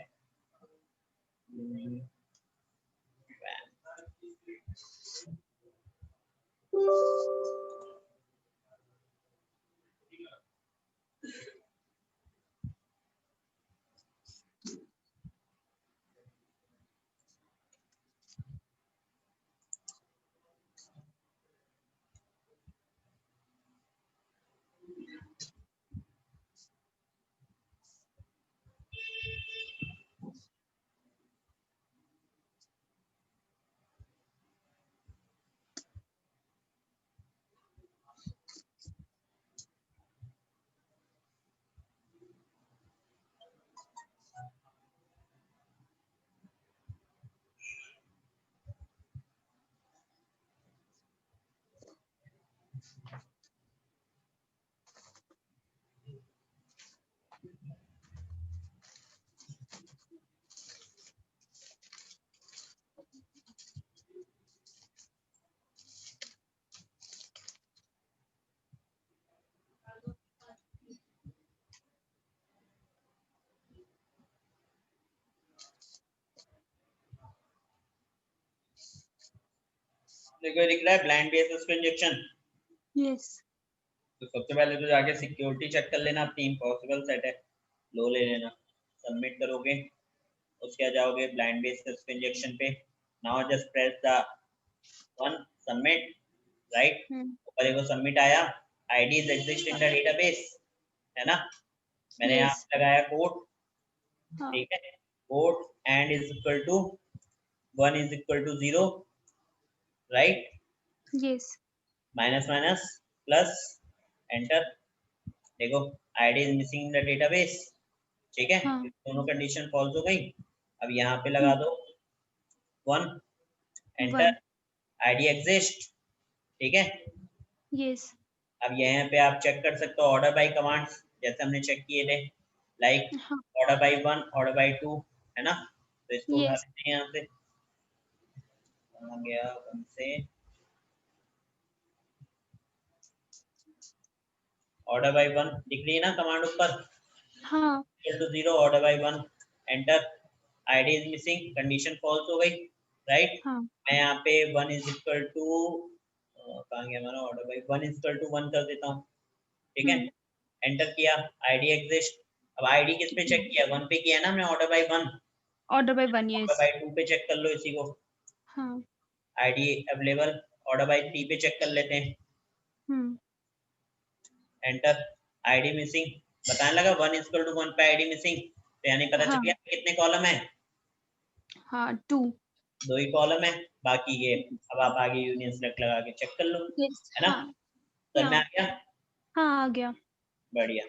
देखो दिख रहा है ब्लाइंड बेस इंजेक्शन। यस। तो सबसे पहले तो जाके सिक्योरिटी चेक कर लेना, अपनी इम्पॉसिबल सेट है, लो ले लेना, सबमिट करोगे, उसके बाद जाओगे ब्लाइंड बेस इंजेक्शन पे। Now just press the one submit, right. ऊपर देखो सबमिट आया, ID is exist in the database, है ना। मैंने यहाँ यस। पे लगाया कोड, हाँ। ठीक है, code and is equal to 1 is equal to 0, right, yes. Minus minus plus enter. देखो ID is missing in the database, ठीक है, हाँ। दोनों कंडीशन फॉल्स हो गई। अब यहाँ पे लगा दो 1 एंटर, 1। आईडी एग्जिस्ट, ठीक है। यस। अब यहाँ पे आप चेक कर सकते हो ऑर्डर बाय कमांड्स, जैसे हमने चेक किए थे, लाइक हाँ। ऑर्डर बाय 1, ऑर्डर बाय 2, है ना। तो इसको उठा यस। लेते हैं यहाँ से, आ गया 1 से ऑर्डर बाय 1, दिख रही है ना कमांड ऊपर, हाँ। Equal to 0 order by 1 enter, ID is missing, condition false हो गई, राइट। हाँ। मैं यहाँ पे 1 इज इक्वल टू, कहाँ गया हमारा order by 1 is equal to 1 कर देता हूँ, ठीक है, एंटर किया, आईडी एग्जिस्ट। अब आईडी किस पे चेक किया, 1 पे किया ना हमने, order by 1, order by 1। Order yes. By 2 पे चेक कर लो इसी को, हाँ। आईडी अवेलेबल, ऑर्डर बाय 3 पे चेक कर लेते हैं, एंटर, आईडी मिसिंग, बताने लगा 1 इक्वल टू 1 पे आईडी मिसिंग, तो यानी पता चल हाँ। गया कितने कॉलम है, हाँ 2। 2 ही कॉलम है, बाकी ये अब आप आगे यूनियन सेलेक्ट लगा के चेक कर लो, यस। है ना। हाँ। समझ में आ हाँ। गया, हाँ आ गया। बढ़िया।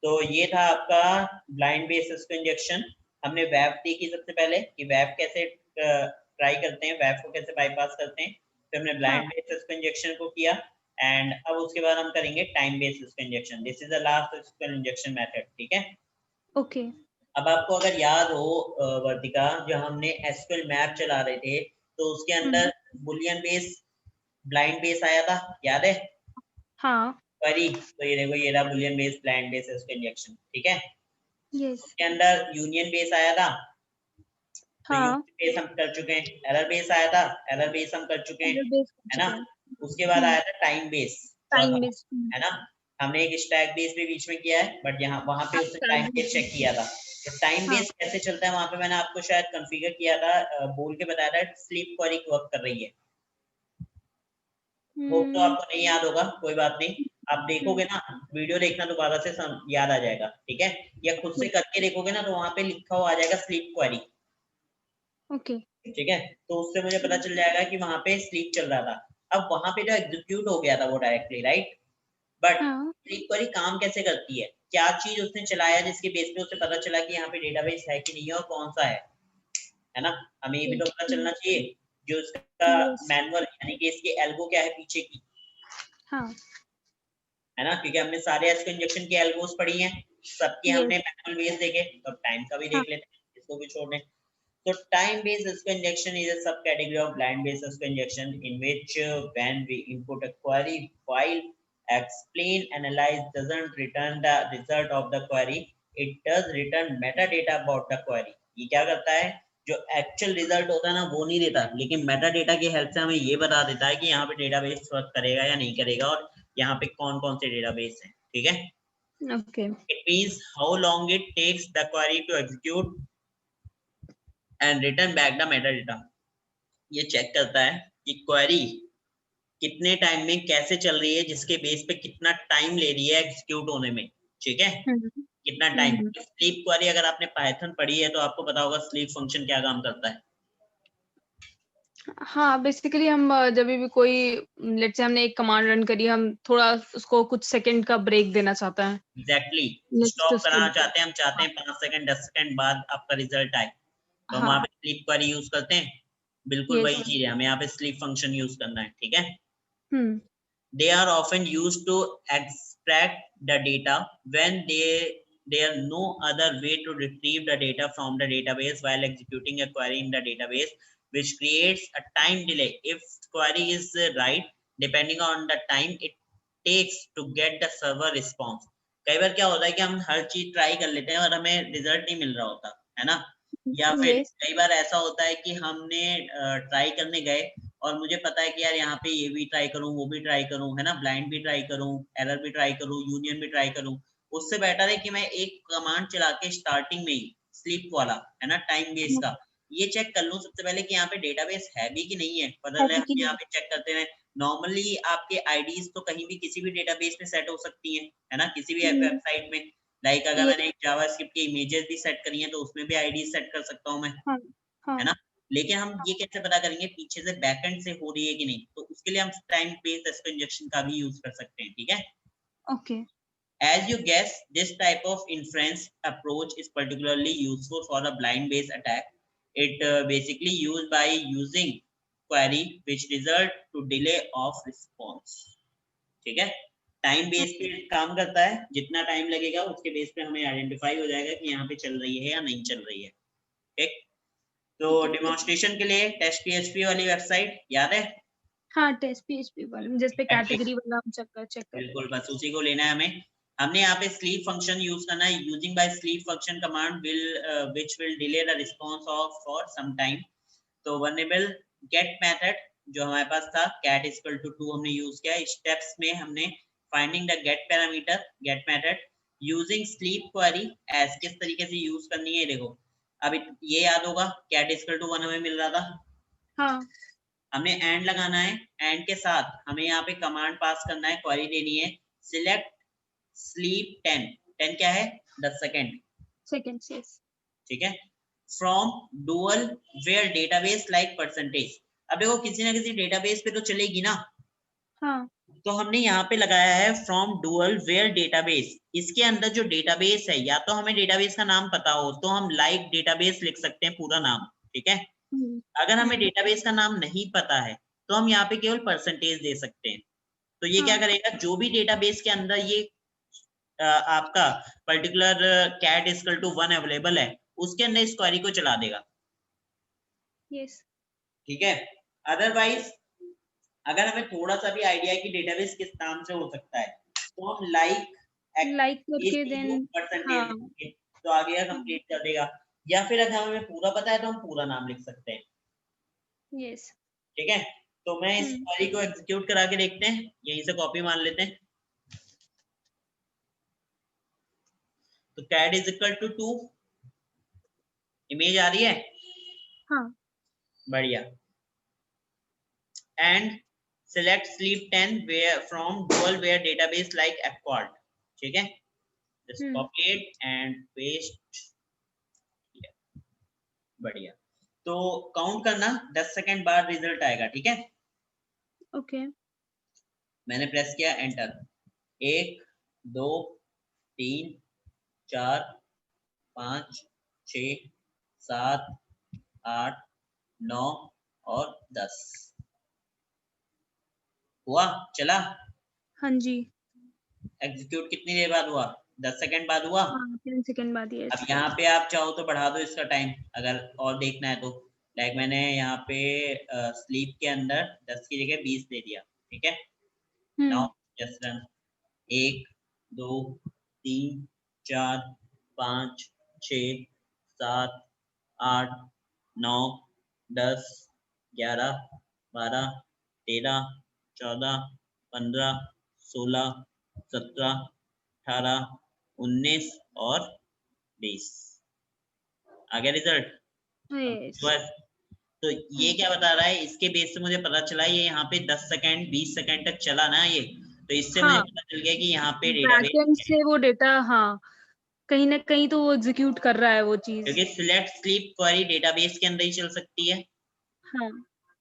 तो ये था आपका ब्लाइंड बेसिस इंजेक्शन। हमने वेब देखी सबसे पहले कि वेब कैसे ट्राई करते हैं, वेब को कैसे बाईपास करते हैं, फिर हमने हाँ। ब्लाइंड बेसिस इंजेक्शन को किया, एंड अब उसके बाद हम करेंगे time basis injection. This is the last injection method, ठीक है। ओके। अब आपको अगर याद हो वर्तिका, जब हमने एसक्यूएल मैप चला रहे थे तो उसके अंदर बुलियन बेस ब्लाइंड बेस आया था, याद है। हाँ। क्वेरी, तो ये देखो ये रहा Boolean base blind base injection, ठीक है। यस। उसके अंदर यूनियन बेस आया था, तो हाँ। यूनियन बेस हम कर चुके हैं, एरर बेस आया था, एरर बेस हम कर चुके हैं, एरर बेस कर है ना। चुके हैं। उसके बाद आया था टाइम बेस, टाइम चौथा, बेस। है ना। हमने एक स्टैक बेस भी बीच में किया है, बट यहाँ वहां पे उसने टाइम बेस चेक किया था। तो टाइम हाँ। बेस कैसे चलता है वहां पे मैंने आपको शायद कॉन्फ़िगर किया था, बोल के बताया था, स्लीप क्वेरी वर्क कर रही है। होप तो आपको नहीं याद होगा, कोई बात नहीं, आप देखोगे ना, वीडियो देखना दोबारा से याद आ जाएगा, ठीक है, या खुद से करके देखोगे ना तो वहां पे लिखा हुआ आ जाएगा स्लीप क्वेरी, ओके। ठीक है। तो उससे मुझे पता चल जाएगा कि वहां पे स्लीप चल रहा था। अब वहां पे जो एग्जीक्यूट हो गया था वो डायरेक्टली, राइट, बट हाँ। स्लीप क्वेरी काम कैसे करती है, क्या चीज उसने चलाया जिसके बेस पे उसे पता चला कि यहाँ पे डेटाबेस है कि नहीं है और कौन सा है ना। हमें ये भी तो पता चलना चाहिए जो उसका यस। मैनुअल, यानी कि इसके एल्गो क्या है पीछे की, हाँ। है ना, क्योंकि हमने सारे एसक्यूएल इंजेक्शन की एल्गोस पढ़ी हैं, सबके यस। हमने मैनुअल बेस देखे, तो टाइम का भी हाँ। देख लेते हैं, इसको भी छोड़ दें। So time-based SQL injection is a subcategory of line-based SQL injection in which when we input a query file, explain, analyze doesn't return the result of the query. It does return metadata about the query. ये क्या करता है, जो actual result होता है ना वो नहीं देता, लेकिन मेटा डेटा की हेल्प से हमें ये बता देता है कि यहाँ पे डेटाबेस वर्क करेगा या नहीं करेगा और यहाँ पे कौन कौन से डेटाबेस हैं, ठीक है। Okay. It means how long it takes the query to execute and return back the metadata. ये चेक करता है कि क्वेरी कितने टाइम में कैसे चल रही है, जिसके बेस पे कितना टाइम ले रही है एग्जीक्यूट होने में, ठीक है, कितना टाइम। स्लीप क्वेरी अगर आपने पाइथन पढ़ी है तो आपको पता होगा स्लीप फंक्शन क्या काम करता है। हाँ बेसिकली हम जब भी कोई लेट्स से हमने एक कमांड रन करी, हम थोड़ा उसको कुछ सेकंड का ब्रेक देना चाहते हैं, एग्जैक्टली, नेक्स्ट स्टॉप उसके कराना लिए। चाहते हैं, हम चाहते हैं 5 सेकंड 10 सेकंड बाद आपका रिजल्ट आए, तो हम वहां हाँ। पे स्लीप क्वेरी यूज करते हैं। बिल्कुल यस। वही चीज है, हमें यहाँ पे स्लीप फंक्शन यूज करना है, ठीक है। हम्म। They are often used to extract the data when there are no other way to retrieve the data from the database while executing a query in the database, which creates a time delay if query is right, depending on the time it takes to get the server response. कई बार क्या होता है कि हम हर चीज try कर लेते हैं और हमें रिजल्ट नहीं मिल रहा होता, है ना। या फिर Yes. कई बार ऐसा होता है कि हमने ट्राई करने गए और मुझे पता है कि यार यहाँ पे ये भी ट्राई करूं, वो भी ट्राई करूं, है ना, ब्लाइंड भी ट्राई करूं, एरर भी ट्राई करूं, यूनियन भी ट्राई करूं। उससे बेटर है कि मैं एक कमांड चला के स्टार्टिंग में ही स्लीप वाला, है ना, टाइम बेस का, ये चेक कर लूं सबसे पहले कि यहाँ पे डेटाबेस है भी कि नहीं है। पता चले हम यहाँ पे चेक करते हैं, नॉर्मली आपके आईडीज तो कहीं भी किसी भी डेटाबेस में सेट हो सकती है ना, किसी भी वेबसाइट में। लाइक अगर मैंने एक जावास्क्रिप्ट की इमेजेस भी सेट करी हैं तो उसमें भी आईडी सेट कर सकता हूँ मैं, है ना। लेकिन हम ये कैसे पता करेंगे पीछे से बैकएंड से हो रही है कि नहीं, तो उसके लिए हम टाइम बेस्ड एसक्यूएल इंजेक्शन का भी यूज कर सकते हैं, ठीक है। Okay. As you guess, this type of inference approach is particularly useful for a blind based attack. It basically used by using query which result to delay of response, ठीक है। Time base पे काम करता है, जितना time लगेगा उसके base पे हमें आइडेंटिफाई हो जाएगा कि यहाँ पे चल रही है या नहीं चल रही है, ठीक। तो डेमोन्स्ट्रेशन के लिए टेस्ट पीएचपी वाली वेबसाइट याद है? हाँ, टेस्ट पीएचपी वाले जिस पे कैटेगरी वाला हम चेक कर बिल्कुल, बस उसी को लेना है हमें। हमने यहाँ पे स्लीप फंक्शन यूज करना है। Using by sleep function command will which will delay the response of for some time. तो वनेबल गेट मेथड जो हमारे पास था, कैट इक्वल टू 2 हमने यूज किया। स्टेप्स में हमने finding the get parameter, get method, using sleep query as किस तरीके से यूज करनी है देखो। अब ये याद होगा, कैट इक्वल टू 1 हमें मिल रहा था। हाँ, हमने एंड लगाना है, एंड के साथ हमें यहाँ पे कमांड पास करना है, क्वेरी देनी है, सिलेक्ट स्लीप 10, 10 क्या है 10 सेकेंड, सेकंड्स, यस। ठीक है, from dual where database like percentage. अब देखो किसी ना किसी डेटाबेस पे तो चलेगी ना, हाँ, तो हमने यहाँ पे लगाया है फ्रॉम डुअल वेयर डेटाबेस। इसके अंदर जो डेटाबेस है, या तो हमें डेटाबेस का नाम पता हो तो हम लाइक डेटाबेस लिख सकते हैं पूरा नाम, ठीक है। अगर हमें डेटाबेस का नाम नहीं पता है तो हम यहाँ पे केवल परसेंटेज दे सकते हैं। तो ये क्या करेगा, जो भी डेटाबेस के अंदर ये आपका particular cat equal to 1 available है, उसके अंदर इस क्वेरी को चला देगा, यस। ठीक है। अदरवाइज अगर हमें थोड़ा सा भी आइडिया है कि डेटाबेस किस नाम से हो सकता है, तो हम लाइक करके देन परसेंटेज हाँ, लिखेंगे तो आगे कंप्लीट कर देगा। या फिर अगर हमें पूरा पता है तो हम पूरा नाम लिख सकते हैं, यस। ठीक है। तो मैं इस क्वेरी को एग्जीक्यूट करा के देखते हैं, यहीं से कॉपी मान लेते हैं। तो cat is equal to 2, image आ रही है, हाँ, बढ़िया। And select sleep 10 where from dual where database like fquad, ठीक है। just copy it and paste here, बढ़िया। तो काउंट करना 10 सेकंड बाद रिजल्ट आएगा, ठीक है। ओके। मैंने प्रेस किया एंटर, 1 2 3 4 5 6 7 8 9 और 10 हुआ, चला। हाँ जी। एग्जीक्यूट कितनी देर बाद हुआ, 10 सेकंड बाद हुआ। हाँ, 10 सेकंड बाद ही। अब यहाँ पे आप चाहो तो बढ़ा दो इसका टाइम, अगर और देखना है तो। लाइक मैंने यहाँ पे स्लीप के अंदर 10 की जगह 20 दे दिया, ठीक है। नाउ जस्ट रन, 1 2 3 4 5 6 7 8 9 10 11 12 13 14 15 16 17 18 19 और 20 आ गया रिजल्ट। यस। तो ये क्या बता रहा है, इसके बेस से मुझे पता चला ये यहाँ पे 10 सेकंड 20 सेकंड तक चला ना ये, तो इससे मुझे पता चल गया कि यहाँ पे बैकएंड डेटाबेस से वो डेटा, हाँ, कहीं ना कहीं तो वो एग्जीक्यूट कर रहा है वो चीज, क्योंकि सिलेक्ट स्लीप क्वेरी डेटाबेस के अंदर ही चल सकती हाँ,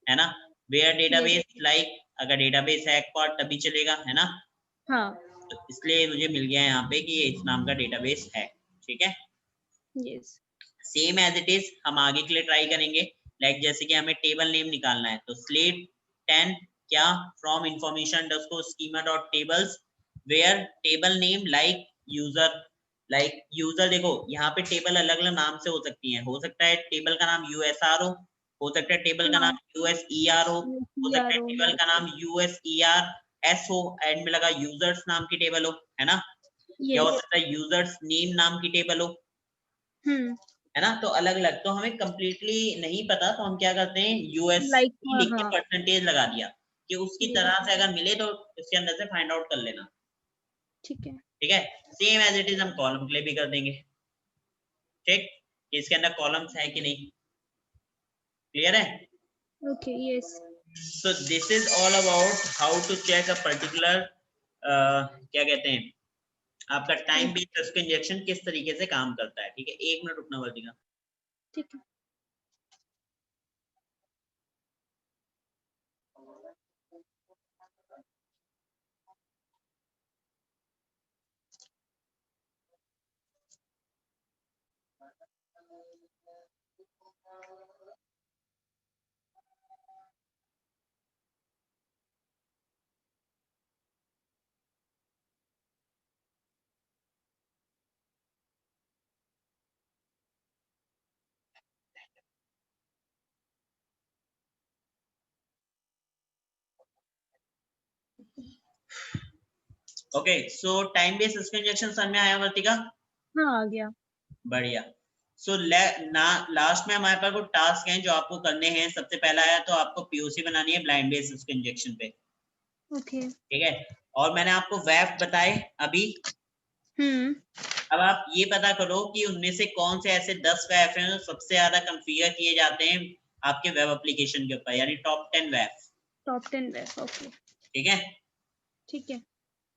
है ना। वेयर डेटाबेस लाइक अगर डेटाबेस है क्वाड तभी चलेगा, है ना। हाँ, तो इसलिए मुझे मिल गया यहाँ पे कि ये इस नाम का डेटाबेस है, ठीक है। Yes. Same as it is हम आगे के लिए ट्राई करेंगे। लाइक जैसे कि हमें टेबल नेम निकालना है, तो स्लेट 10 क्या, from information dot schema dot tables where table name like user. Like user देखो यहाँ पे टेबल अलग अलग नाम से हो सकती है, हो सकता है टेबल का नाम यूएसआर हो सकता है टेबल का नाम यूएसईआर हो सकता है टेबल का नाम यूएसईआर एस हो, एंड में लगा यूजर्स नाम की टेबल हो, है ना। या हो सकता है यूजर्स नेम नाम की टेबल हो, है ना, तो अलग अलग, तो हमें कंप्लीटली नहीं पता तो हम क्या करते हैं यूएस लाइक लिख के हाँ परसेंटेज लगा दिया कि उसकी ये तरह से अगर मिले तो इसके अंदर से फाइंड आउट कर लेना। ठीक है। ठीक है, सेम एज इट इज हम कॉलम के लिए भी कर देंगे। ठीक, इसके अंदर कॉलम्स है कि नहीं, क्लियर है? Okay yes. So this is all about how to check a particular क्या कहते हैं आपका टाइम बेस्ड इंजेक्शन किस तरीके से काम करता है। ठीक है, एक मिनट रुकना वर्तिका। ठीक है। ओके, सो टाइम बेस्ड इंजेक्शन समझ में आया वर्तिका? हाँ आ गया। बढ़िया। सो लास्ट में हमारे पास कुछ टास्क हैं जो आपको करने हैं। सबसे पहला है तो आपको पीओसी बनानी है ब्लाइंड बेस्ड इंजेक्शन पे। ओके। ठीक है, और मैंने आपको वेब बताए अभी। अब आप ये पता करो कि उनमें से कौन से ऐसे 10 वेब हैं जो सबसे ज्यादा कॉन्फ़िगर किए जाते हैं आपके वेब एप्लीकेशन के ऊपर, यानी top 10 web. Top 10 web. Okay ठीक है, ठीक है।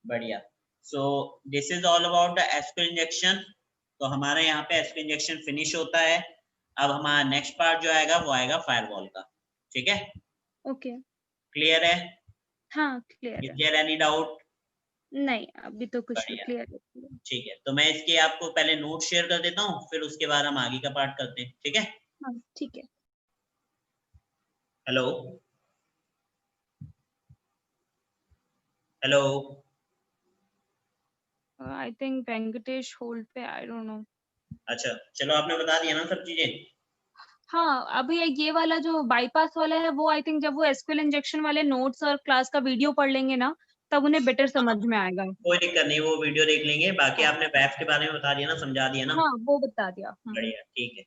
बढ़िया। सो this is all about the SQL injection. तो हमारे यहाँ पे एसक्यूएल इंजेक्शन फिनिश होता है। अब हमारा नेक्स्ट पार्ट जो आएगा वो आएगा फायरवॉल का। ठीक है, ओके क्लियर है? हाँ क्लियर इज है। There any doubt? नहीं अभी तो कुछ बढ़िया, क्लियर है। ठीक है, तो मैं इसके आपको पहले नोट शेयर कर देता हूँ, फिर उसके बाद हम आगे का पार्ट करते हैं। ठीक है, हाँ ठीक है। Hello hello. I think Venkatesh hold पे, आई डोंट नो। अच्छा चलो, आपने बता दिया ना सब चीजें। हाँ अभी ये वाला जो बाईपास वाला है वो आई थिंक जब वो एसक्यूएल इंजेक्शन वाले नोट्स और क्लास का वीडियो पढ़ लेंगे ना तब उन्हें बेटर समझ में आएगा। कोई दिक्कत नहीं, वो वीडियो देख लेंगे। बाकी हाँ आपने वेब के बारे में बता दिया ना, समझा दिया ना। हाँ वो बता दिया। बढ़िया, ठीक है।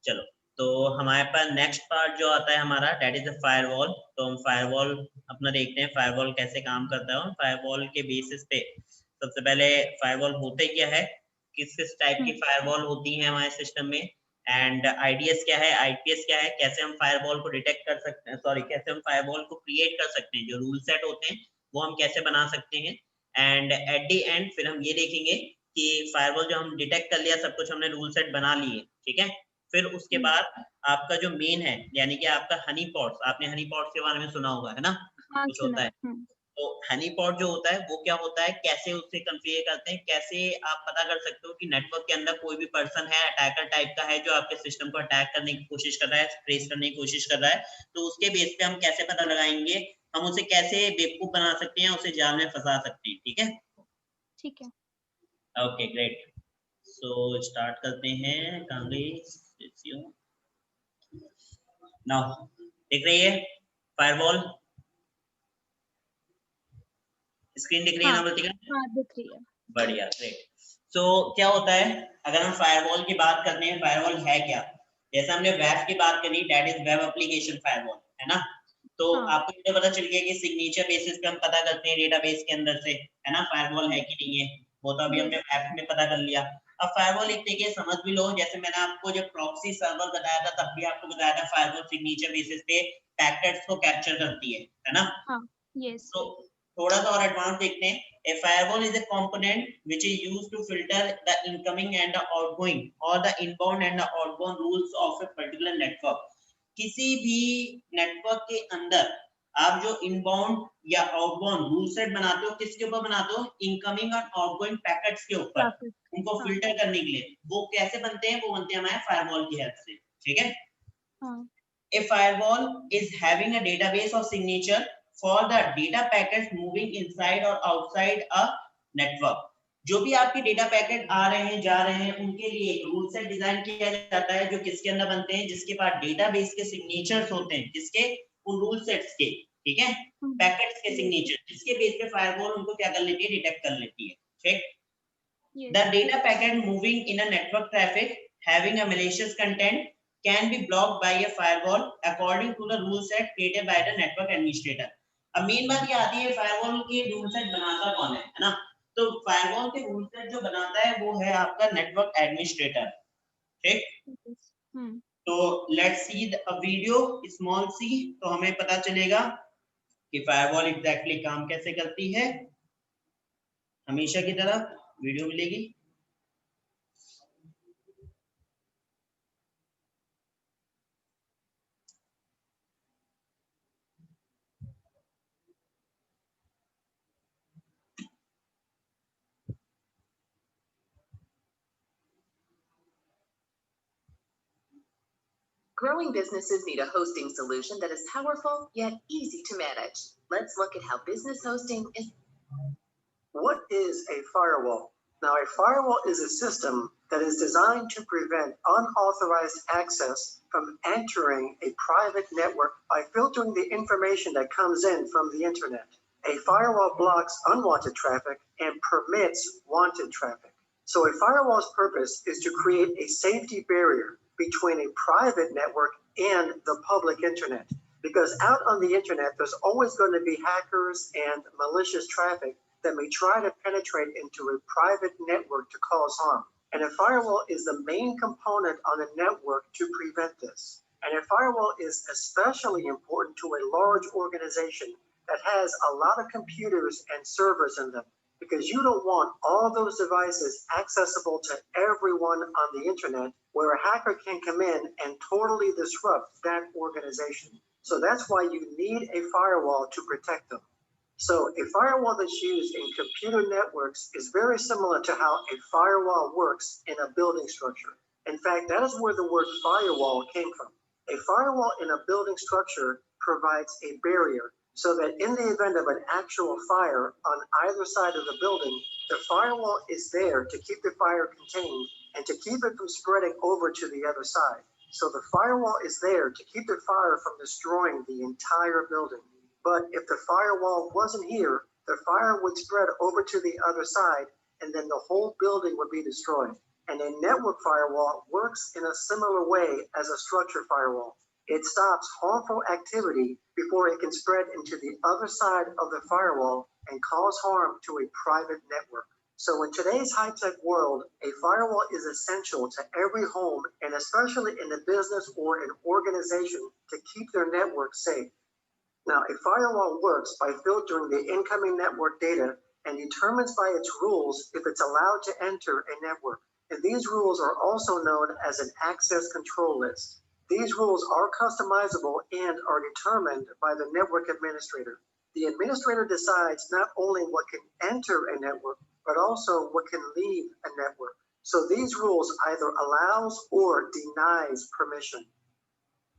चलो, तो हमारे पास नेक्स्ट पार्ट जो आता है हमारा, दैट इज द फायरवॉल। तो हम फायरवॉल अपना देखते हैं, फायरवॉल कैसे काम करता है। फायरवॉल के बेसिस पे सबसे पहले फायरवॉल होते क्या है, किस किस टाइप की फायरवॉल होती है हमारे सिस्टम में, एंड आईडीएस क्या है, आईपीएस क्या है, कैसे हम फायरवॉल को डिटेक्ट कर सकते हैं, सॉरी कैसे हम फायरवॉल को क्रिएट कर सकते हैं, जो रूल सेट होते हैं वो हम कैसे बना सकते हैं। एंड एट द एंड फिर हम ये देखेंगे कि फायरवॉल जो हम डिटेक्ट कर लिया, सब कुछ हमने रूल सेट बना लिए। ठीक है, फिर उसके बाद आपका जो मेन है, यानी कि आपका हनी पॉट्स, आपने हनी पॉट्स के बारे में सुना होगा, है ना, हाँ कुछ सुना होता है। है। तो हनी पॉट जो होता है वो क्या होता है, कैसे उससे कॉन्फ़िगर करते हैं, कैसे आप पता कर सकते हो कि नेटवर्क के अंदर कोई भी पर्सन है, अटैकर टाइप का है, जो आपके सिस्टम को अटैक करने की कोशिश कर रहा है, ट्रेस करने की कोशिश कर रहा है। तो उसके बेस पे हम कैसे पता लगाएंगे, हम उसे कैसे बेवकूफ बना सकते हैं, उसे जाल में फंसा सकते हैं। ठीक है, ठीक है। Okay great. सो स्टार्ट करते हैं। कांगड़ी नाउ, दिख रही है फायरवॉल, स्क्रीन दिख रही है हाँ ना बोलती? हाँ दिख रही है। बढ़िया, ग्रेट। सो क्या होता है, अगर हम फायरवॉल की बात करते हैं, फायरवॉल है क्या? जैसे हमने वेब की बात करी, that is web application firewall, है ना। तो हाँ आपको ये पता चल गया कि सिग्नेचर बेसिस पे हम पता करते हैं डेटाबेस के अंदर से, है ना, फायरवॉल है कि नहीं है। वो तो अभी हमने यस वेब में पता कर लिया। अब फायरवॉल एक तरीके समझ भी लो, जैसे मैंने आपको जब प्रॉक्सी सर्वर बताया था तब भी आपको बताया था फायरवॉल सिग्नेचर बेसिस पे पैकेट्स को कैप्चर करती है ना। हाँ यस। तो थोड़ा सा और एडवांस देखते हैं। A firewall is a component which is used to filter the incoming and the outgoing or the inbound and the outbound rules of a particular network. किसी भी नेटवर्क के अंदर आप जो इनबाउंड या आउटबाउंड रूल सेट बनाते हो, किसके ऊपर बनाते हो, इनकमिंग और आउटगोइंग पैकेट्स के ऊपर, ट्रैफिक। उनको हाँ फिल्टर करने के लिए। वो कैसे बनते हैं, वो बनते हैं हमारे फायरवॉल की हेल्प से। ठीक है, हाँ A firewall is having a database of signature for the data packets moving inside or outside a network. जो भी आपके डेटा पैकेट आ रहे हैं जा रहे हैं, उनके लिए एक रूल सेट डिजाइन किया जाता है, जो किसके अंदर बनते हैं, जिसके पास डेटाबेस के सिग्नेचर्स होते हैं, किसके, उन रूल सेट्स के। ठीक है, पैकेट्स के सिग्नेचर, जिसके बेस पे फायरवॉल उनको क्या कर लेती है, डिटेक्ट कर लेती है। ठीक, yes. the data packet moving in a network traffic having a malicious content can be blocked by a firewall according to the rule set created by the network administrator. अब मेन बात ये आती है firewall के rule set बनाता कौन है ना? तो फायरवॉल के रूल सेट जो बनाता है वो है आपका नेटवर्क एडमिनिस्ट्रेटर, ठीक? तो let's see a video small सी, तो हमें पता चलेगा कि फायरवॉल एग्जैक्टली काम कैसे करती है। हमेशा की तरह वीडियो मिलेगी। Growing businesses need a hosting solution that is powerful yet easy to manage. Let's look at how business hosting is. What is a firewall? Now, a firewall is a system that is designed to prevent unauthorized access from entering a private network by filtering the information that comes in from the internet. A firewall blocks unwanted traffic and permits wanted traffic. So a firewall's purpose is to create a safety barrier between a private network and the public internet. Because out on the internet, there's always going to be hackers and malicious traffic that may try to penetrate into a private network to cause harm. And a firewall is the main component on a network to prevent this. And a firewall is especially important to a large organization that has a lot of computers and servers in them, because you don't want all those devices accessible to everyone on the internet where a hacker can come in and totally disrupt that organization. So that's why you need a firewall to protect them. So a firewall that's used in computer networks is very similar to how a firewall works in a building structure. In fact, that is where the word firewall came from. A firewall in a building structure provides a barrier so that in the event of an actual fire on either side of the building, the firewall is there to keep the fire contained and to keep it from spreading over to the other side. So the firewall is there to keep the fire from destroying the entire building. But if the firewall wasn't here, the fire would spread over to the other side, and then the whole building would be destroyed. And a network firewall works in a similar way as a structure firewall. It stops harmful activity before it can spread into the other side of the firewall and cause harm to a private network. So in today's high-tech world, a firewall is essential to every home, and especially in a business or an organization, to keep their network safe. Now, a firewall works by filtering the incoming network data and determines by its rules if it's allowed to enter a network. And these rules are also known as an access control list. These rules are customizable and are determined by the network administrator. The administrator decides not only what can enter a network, but also what can leave a network. So these rules either allows or denies permission.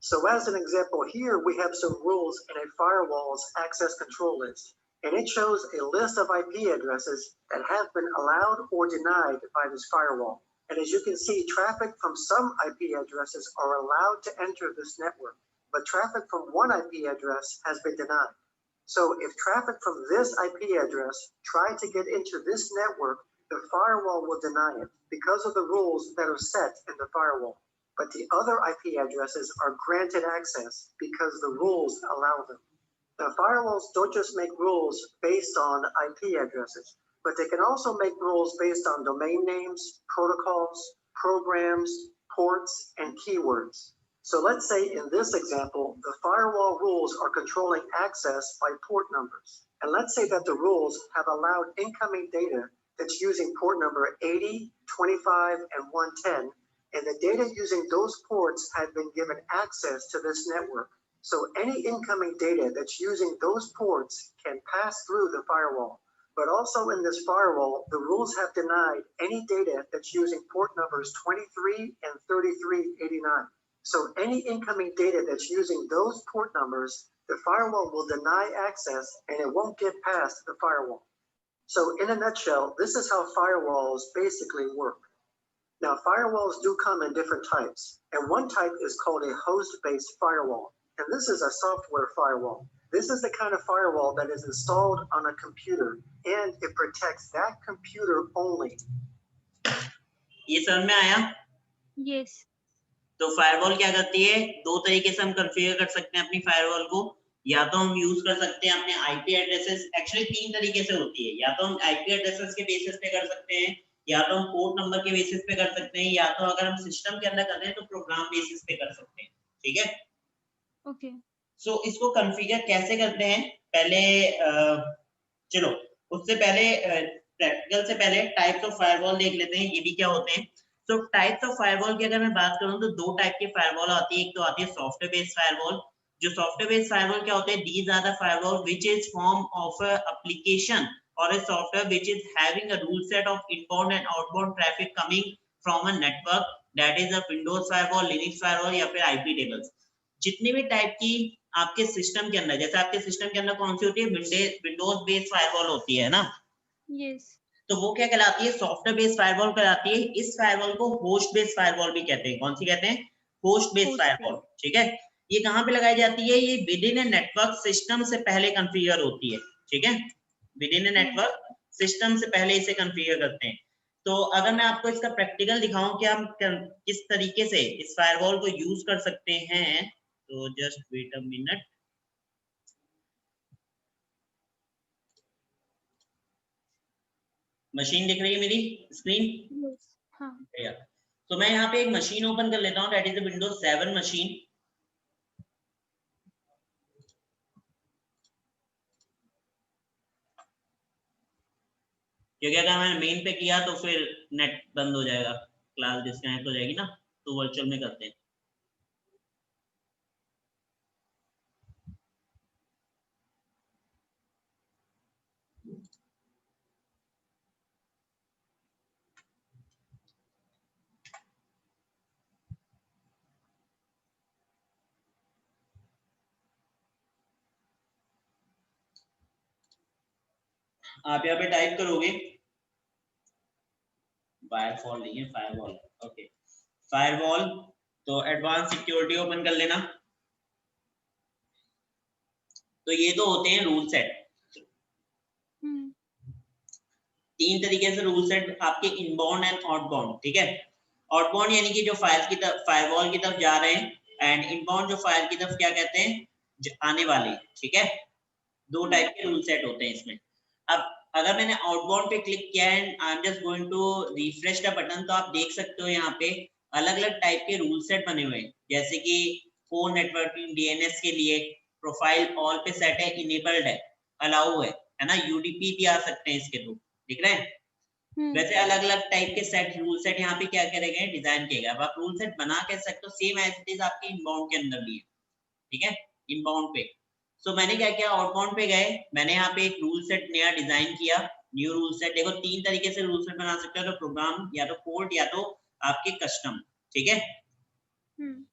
So as an example here, we have some rules in a firewall's access control list, and it shows a list of IP addresses that have been allowed or denied by this firewall. And as you can see, traffic from some IP addresses are allowed to enter this network, but traffic from one IP address has been denied. So if traffic from this IP address tried to get into this network, the firewall will deny it because of the rules that are set in the firewall. But the other IP addresses are granted access because the rules allow them. Now, firewalls don't just make rules based on IP addresses, but they can also make rules based on domain names, protocols, programs, ports, and keywords. So let's say in this example, the firewall rules are controlling access by port numbers. And let's say that the rules have allowed incoming data that's using port number 80, 25, and 110, and the data using those ports had been given access to this network. So any incoming data that's using those ports can pass through the firewall. But also in this firewall, the rules have denied any data that's using port numbers 23 and 3389. So any incoming data that's using those port numbers, the firewall will deny access and it won't get past the firewall. So in a nutshell, this is how firewalls basically work. Now, firewalls do come in different types, and one type is called a host-based firewall, and this is a software firewall. This is the kind of firewall that is installed on a computer, and it protects that computer only. ये समझ में आया? Yes. तो firewall क्या करती है, दो तरीके से हम कॉन्फ़िगर कर सकते हैं अपनी फायरवॉल को। या तो हम यूज कर सकते हैं अपने आईपी एड्रेसेस, एक्चुअली तीन तरीके से होती है, या तो हम आईपी एड्रेसेस के बेसिस पे कर सकते हैं, या तो हम पोर्ट नंबर के बेसिस पे कर सकते हैं, या तो अगर हम सिस्टम के अंदर कर रहे हैं तो प्रोग्राम बेसिस पे कर सकते हैं। ठीक है, ओके। सो इसको कॉन्फ़िगर कैसे करते हैं, पहले चलो उससे पहले प्रैक्टिकल से पहले टाइप्स ऑफ फायरवॉल देख लेते हैं, ये भी क्या होते हैं। तो टाइप्स ऑफ फायरवॉल की अगर मैं बात करूं तो दो टाइप की फायरवॉल आती है, एक तो आती है सॉफ्टवेयर बेस्ड फायरवॉल। जो सॉफ्टवेयर बेस्ड फायरवॉल क्या होते हैं, these are the firewall which is form of a application or a software which is having a rule set of inbound and outbound traffic coming from a network, that is a Windows firewall, Linux firewall या फिर IP tables। जितनी भी type की आपके system के अंदर, जैसे आपके सिस्टम के अंदर कौन सी होती है, विंडोज बेस्ड फायरवॉल होती है ना, यस। तो वो क्या कहलाती है, सॉफ्टवेयर बेस्ड फायरवॉल कहलाती है। इस फायरवॉल को होस्ट बेस्ड फायरवॉल भी कहते हैं। कौन सी कहते हैं, होस्ट बेस्ड फायरवॉल। ठीक है, ये कहाँ पे लगाई जाती है, ये with in a network system से पहले कॉन्फ़िगर होती है। ठीक है, with in a network system से पहले इसे कॉन्फ़िगर करते हैं। तो अगर मैं आपको इसका प्रैक्टिकल दिखाऊं कि हम किस तरीके से इस फायरवॉल को यूज कर सकते हैं, तो just wait a minute. Machine दिख रही है मेरी स्क्रीन? यस। हाँ। तो मैं यहाँ पे एक मशीन ओपन कर लेता हूँ, दैट इज विंडोज 7 मशीन। क्योंकि अगर मैंने मेन पे किया तो फिर नेट बंद हो जाएगा, क्लास डिस्कनेक्ट हो जाएगी ना, तो वर्चुअल में करते हैं। आप यहाँ पे टाइप करोगे, फायरवॉल नहीं है, फायरवॉल। ओके, फायरवॉल, तो एडवांस सिक्योरिटी ओपन कर लेना। तो ये तो होते हैं रूल सेट। तीन तरीके से रूल सेट आपके इनबाउंड एंड आउटबाउंड। ठीक है, आउटबाउंड यानी कि जो फाइल की तरफ, फायरवॉल की तरफ जा रहे हैं, एंड इनबाउंड जो फाइल की तरफ क्या कहते हैं, आने वाले। ठीक है, दो टाइप के रूल सेट होते हैं इसमें। अब अगर मैंने आउटबाउंड पे क्लिक किया and I am just going to refresh the button, तो आप देख सकते हो यहाँ पे अलग अलग टाइप के रूल सेट बने हुए हैं। जैसे कि फोन नेटवर्किंग डीएनएस के लिए प्रोफाइल ऑल पे सेट है, इनेबल्ड है, अलाउ है ना, यूडीपी भी आ सकते हैं इसके थ्रू, दिख रहे हैं। वैसे अलग अलग टाइप के सेट, रूल सेट यहाँ पे क्या करे गए, डिजाइन किए गए। अब आप रूल सेट बना के सकते हो, सेम एज इट इज आपके इनबाउंड के अंदर भी है। ठीक है, इनबाउंड पे सो मैंने क्या किया, आउटबाउंड पे गए, मैंने यहाँ पे एक रूल सेट नया डिजाइन किया, न्यू रूल सेट। देखो तीन तरीके से रूल सेट बना सकते हो, तो प्रोग्राम, या तो पोर्ट, या तो आपके कस्टम। ठीक है,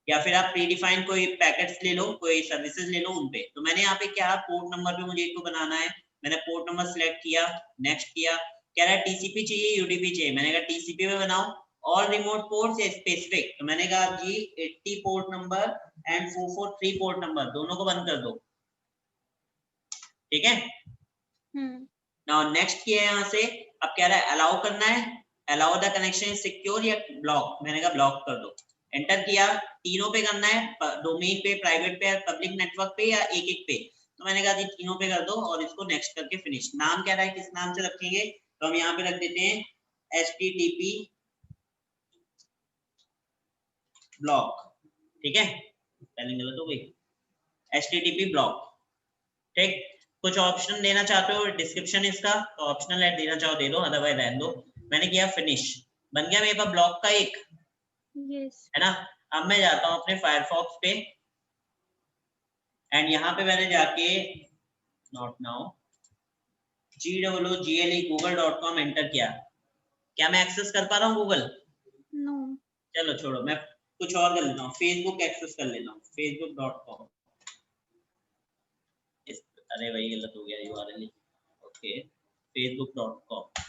या फिर आप प्रीडिफाइन कोई पैकेट्स ले लो, कोई सर्विसेज ले लो उनपे। तो मैंने यहाँ पे क्या, पोर्ट नंबर पे मुझे इसको बनाना है, मैंने पोर्ट नंबर सिलेक्ट किया, नेक्स्ट किया, कह रहा है टीसीपी चाहिए, यूडीपी चाहिए, मैंने कहा टीसीपी में बनाओ। और रिमोट पोर्ट से स्पेसिफिक, तो मैंने कहा जी 80 port number and 443 port number दोनों को बंद कर दो। ठीक है, नाउ नेक्स्ट किया यहाँ से। अब कह रहा है अलाउ करना है, अलाउ द कनेक्शन सिक्योर या ब्लॉक, मैंने कहा ब्लॉक कर दो। एंटर किया, तीनों पे करना है, डोमेन पे, प्राइवेट पे, पब्लिक नेटवर्क पे, या एक एक पे। तो मैंने कहा जी तीनों पे कर दो, और इसको नेक्स्ट करके फिनिश। नाम कह रहा है किस नाम से रखेंगे, तो हम यहाँ पे रख देते हैं HTTP ब्लॉक। ठीक है, स्पेलिंग गलत हो गई, HTTP ब्लॉक। ठीक, कुछ ऑप्शन देना चाहते हो डिस्क्रिप्शन इसका, तो ऑप्शनल ऐड देना चाहो दे दो, अदरवाइज रहने दो। मैंने किया फिनिश, बन गया मेरे पास ब्लॉक का एक। है ना, अब मैं जाता हूँ अपने फायरफॉक्स पे, एंड यहाँ पे मैंने जाके नॉट नाउ google.com एंटर किया। क्या मैं एक्सेस कर पा रहा हूँ गूगल? नो। चलो छोड़ो, मैं कुछ और कर लेता हूँ, फेसबुक एक्सेस कर लेता हूँ, facebook.com। अरे वही गलत हो गया URL। Okay, facebook.com।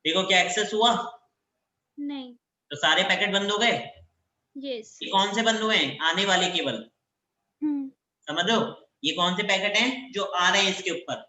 देखो क्या एक्सेस हुआ? नहीं। तो सारे पैकेट बंद हो गए। यस। ये कौन से बंद हुए हैं? आने वाले केवल। समझ लो, ये कौन से पैकेट हैं जो आ रहे हैं इसके ऊपर।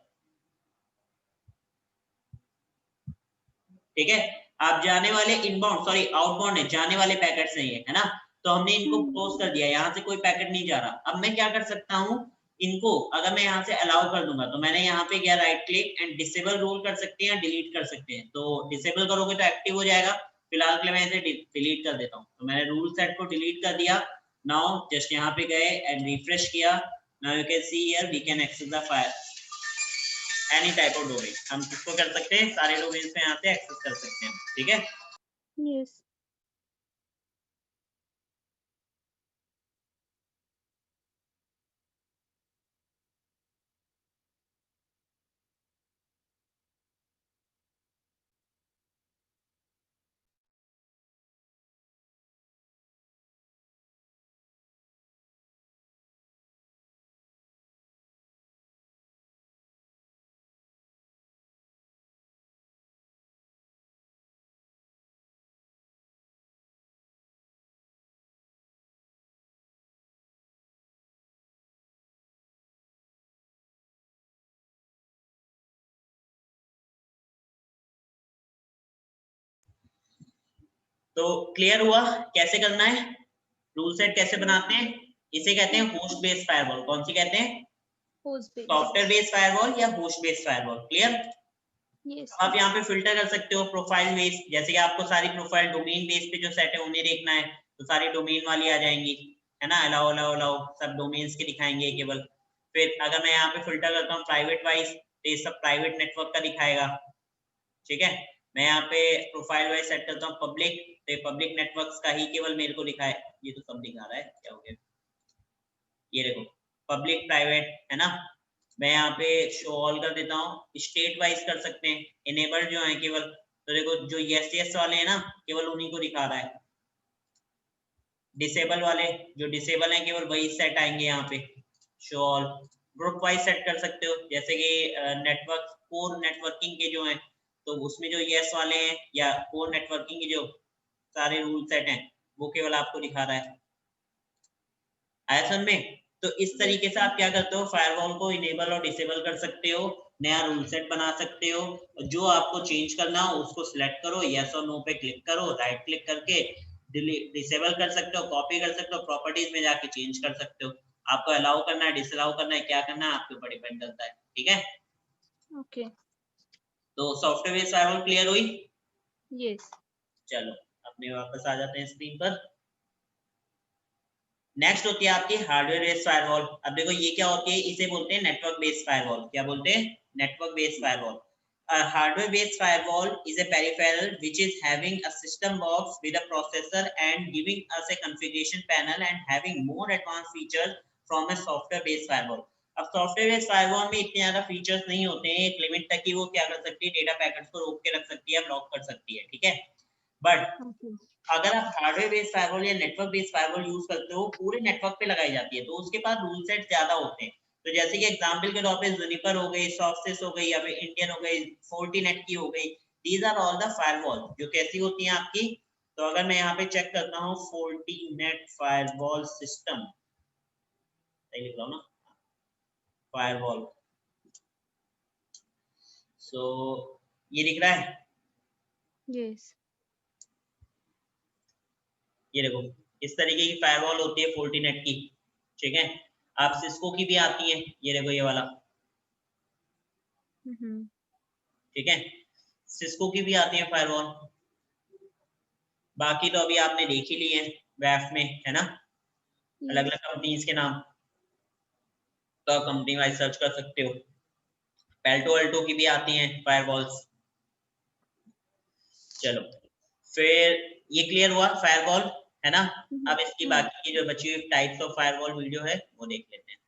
ठीक है, आप जाने वाले इनबाउंड सॉरी आउटबाउंड है, जाने वाले पैकेट्स नहीं है ना, तो हमने इनको क्लोज कर दिया, यहाँ से कोई पैकेट नहीं जा रहा। अब मैं क्या कर सकता हूँ, इनको अगर मैं यहाँ से अलाउ कर दूंगा तो मैंने यहाँ पे गया right click and disable rule कर सकते हैं, डिलीट कर सकते हैं। तो डिसेबल करोगे तो एक्टिव हो जाएगा, फिलहाल के लिए मैं इसे डिलीट कर देता हूँ। तो मैंने रूल सेट को डिलीट कर दिया। नाउ जस्ट यहाँ पे गए एंड रिफ्रेश किया, now you can see here we can access the fire any type of domain. हम किसको कर सकते हैं, सारे डोमेन पे यहाँ से एक्सेस कर सकते हैं, ठीक है। यस तो क्लियर हुआ कैसे करना है, रूल सेट कैसे बनाते हैं। इसे कहते हैं होस्ट बेस्ड फायरवॉल। कौन सी कहते हैं, host based software based firewall या host based firewall. Clear. Yes आप यहाँ पे फिल्टर कर सकते हो प्रोफाइल बेस्ड, जैसे कि आपको सारी प्रोफाइल डोमेन बेस पे जो सेट है उन्हें देखना है तो सारी डोमेन वाली आ जाएंगी, है ना। अलाउ अलाउ अलाउ सब डोमेन्स के दिखाएंगे केवल। फिर अगर मैं यहाँ पे फिल्टर करता हूँ प्राइवेट वाइज तो ये सब प्राइवेट नेटवर्क का दिखाएगा, ठीक है। मैं यहाँ पे प्रोफाइल वाइज सेट करता हूँ पब्लिक, तो पब्लिक नेटवर्क्स का ही केवल मेरे को दिखाए। ये तो सब दिखा रहा है, क्या हो गया, ये देखो पब्लिक प्राइवेट, है ना। मैं यहाँ पे शो ऑल कर देता हूँ, स्टेट वाइज कर सकते हैं, इनेबल जो है केवल, तो देखो जो यस यस वाले हैं ना केवल उन्हीं को दिखा रहा है। डिसेबल वाले जो डिसेबल हैं केवल वही सेट आएंगे यहाँ पे, show all. Group wise set कर सकते हो, जैसे कि नेटवर्क कोर नेटवर्किंग के जो हैं तो उसमें जो यस वाले हैं या कोर नेटवर्किंग के जो सारे रूल सेट हैं वो केवल आपको दिखा रहा है। आया समझ में। तो इस तरीके से आप क्या करते हो, फायरवॉल को इनेबल और डिसेबल कर सकते हो, नया रूल सेट बना सकते हो। जो आपको चेंज करना हो उसको सिलेक्ट करो, यस और नो पे क्लिक करो, राइट क्लिक करके डिसेबल कर सकते हो, कॉपी कर सकते हो, प्रॉपर्टीज में जाके चेंज कर सकते हो। आपको अलाउ करना है, डिसअलाउ करना है, क्या करना है आपके ऊपर डिपेंड करता है, ठीक है। ओके तो सॉफ्टवेयर बेस्ड फायरवॉल क्लियर हुई। यस चलो अपने वापस आ जाते हैं स्क्रीन पर। नेक्स्ट होती है आपकी हार्डवेयर बेस्ड फायरवॉल। अब देखो ये क्या होती है, इसे बोलते हैं नेटवर्क बेस्ड फायरवॉल। क्या बोलते हैं, network based firewall. A hardware based firewall is a peripheral which is having a system box with a processor and giving us a configuration panel and having more advanced features from a software based firewall. अब software based firewall में इतने ज्यादा features नहीं होते हैं, एक limit तक ही वो क्या कर सकती है, डेटा पैकेट्स को रोक के रख सकती है, ब्लॉक कर सकती है, ठीक है। बट अगर आप हार्डवेयर बेस्ड फायरवॉल या नेटवर्क बेस्ड फायरवॉल यूज करते हो, पूरे नेटवर्क पे लगाई जाती है, तो उसके पास रूल सेट ज्यादा होते हैं। तो जैसे कि एग्जांपल के तौर पे जुनिपर हो गई, सॉफ्टसिस हो गई, या फिर इंडियन हो गई, फोर्टिनेट की हो गई, these are all the firewall जो कैसी होती हैं आपकी। तो अगर मैं यहाँ पे चेक करता हूँ फोर्टिनेट फायरवॉल सिस्टम, सही लिख रहा हूँ ना, फायरवॉल, सो ये दिख रहा है, यस ये देखो इस तरीके की फायरवॉल होती है फोर्टिनेट की, ठीक है। आप सिस्को की भी आती है, ये देखो ये वाला, ठीक है, सिस्को की भी आती है फायरवॉल। बाकी तो अभी आपने देख ही ली है वैफ में, है ना, अलग अलग कंपनीज के नाम, तो आप कंपनी वाइज सर्च कर सकते हो। पेल्टो अल्टो की भी आती हैं फायरवॉल्स। चलो फिर ये क्लियर हुआ फायरवॉल, है ना। अब इसकी बाकी की जो बची हुई टाइप्स ऑफ फायरवॉल वीडियो है वो देख लेते हैं।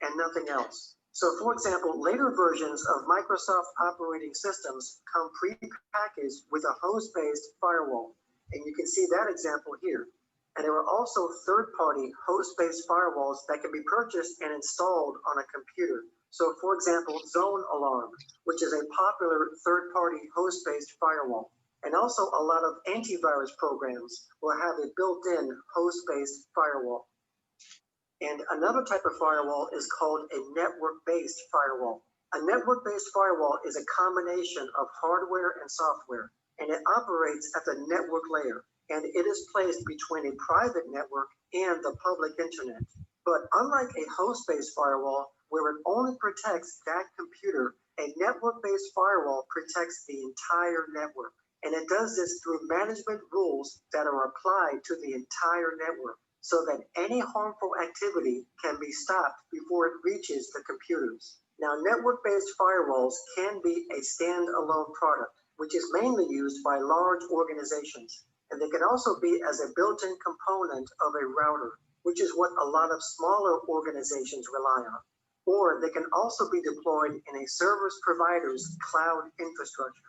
And nothing else. So for example, later versions of Microsoft operating systems come pre-packaged with a host-based firewall. And you can see that example here. And there are also third-party host-based firewalls that can be purchased and installed on a computer. So for example, Zone Alarm, which is a popular third-party host-based firewall. And also a lot of antivirus programs will have a built-in host-based firewall. And another type of firewall is called a network-based firewall. A network-based firewall is a combination of hardware and software, and it operates at the network layer, and it is placed between a private network and the public internet. But unlike a host-based firewall, where it only protects that computer, a network-based firewall protects the entire network. And it does this through management rules that are applied to the entire network so that any harmful activity can be stopped before it reaches the computers. Now, network-based firewalls can be a standalone product, which is mainly used by large organizations. And they can also be as a built-in component of a router, which is what a lot of smaller organizations rely on. Or they can also be deployed in a service provider's cloud infrastructure.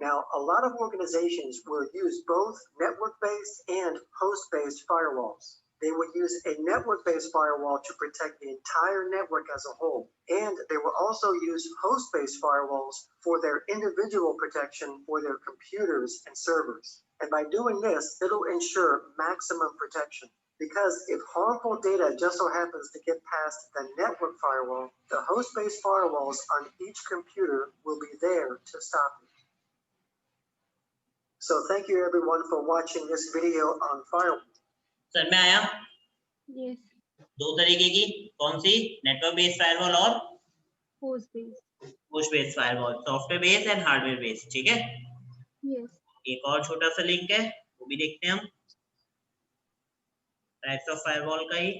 Now, a lot of organizations will use both network-based and host-based firewalls. They would use a network-based firewall to protect the entire network as a whole. And they will also use host-based firewalls for their individual protection for their computers and servers. And by doing this, it'll ensure maximum protection. Because if harmful data just so happens to get past the network firewall, the host-based firewalls on each computer will be there to stop it. So thank you everyone for watching this video on firewall. Sir में आया Yes. दो तरीके की कौन सी network based firewall और Host based. Host based firewall software based and hardware based ठीक है Yes. एक और छोटा सा लिंक है वो भी देखते हैं हम टाइप्स ऑफ फायरवॉल का ही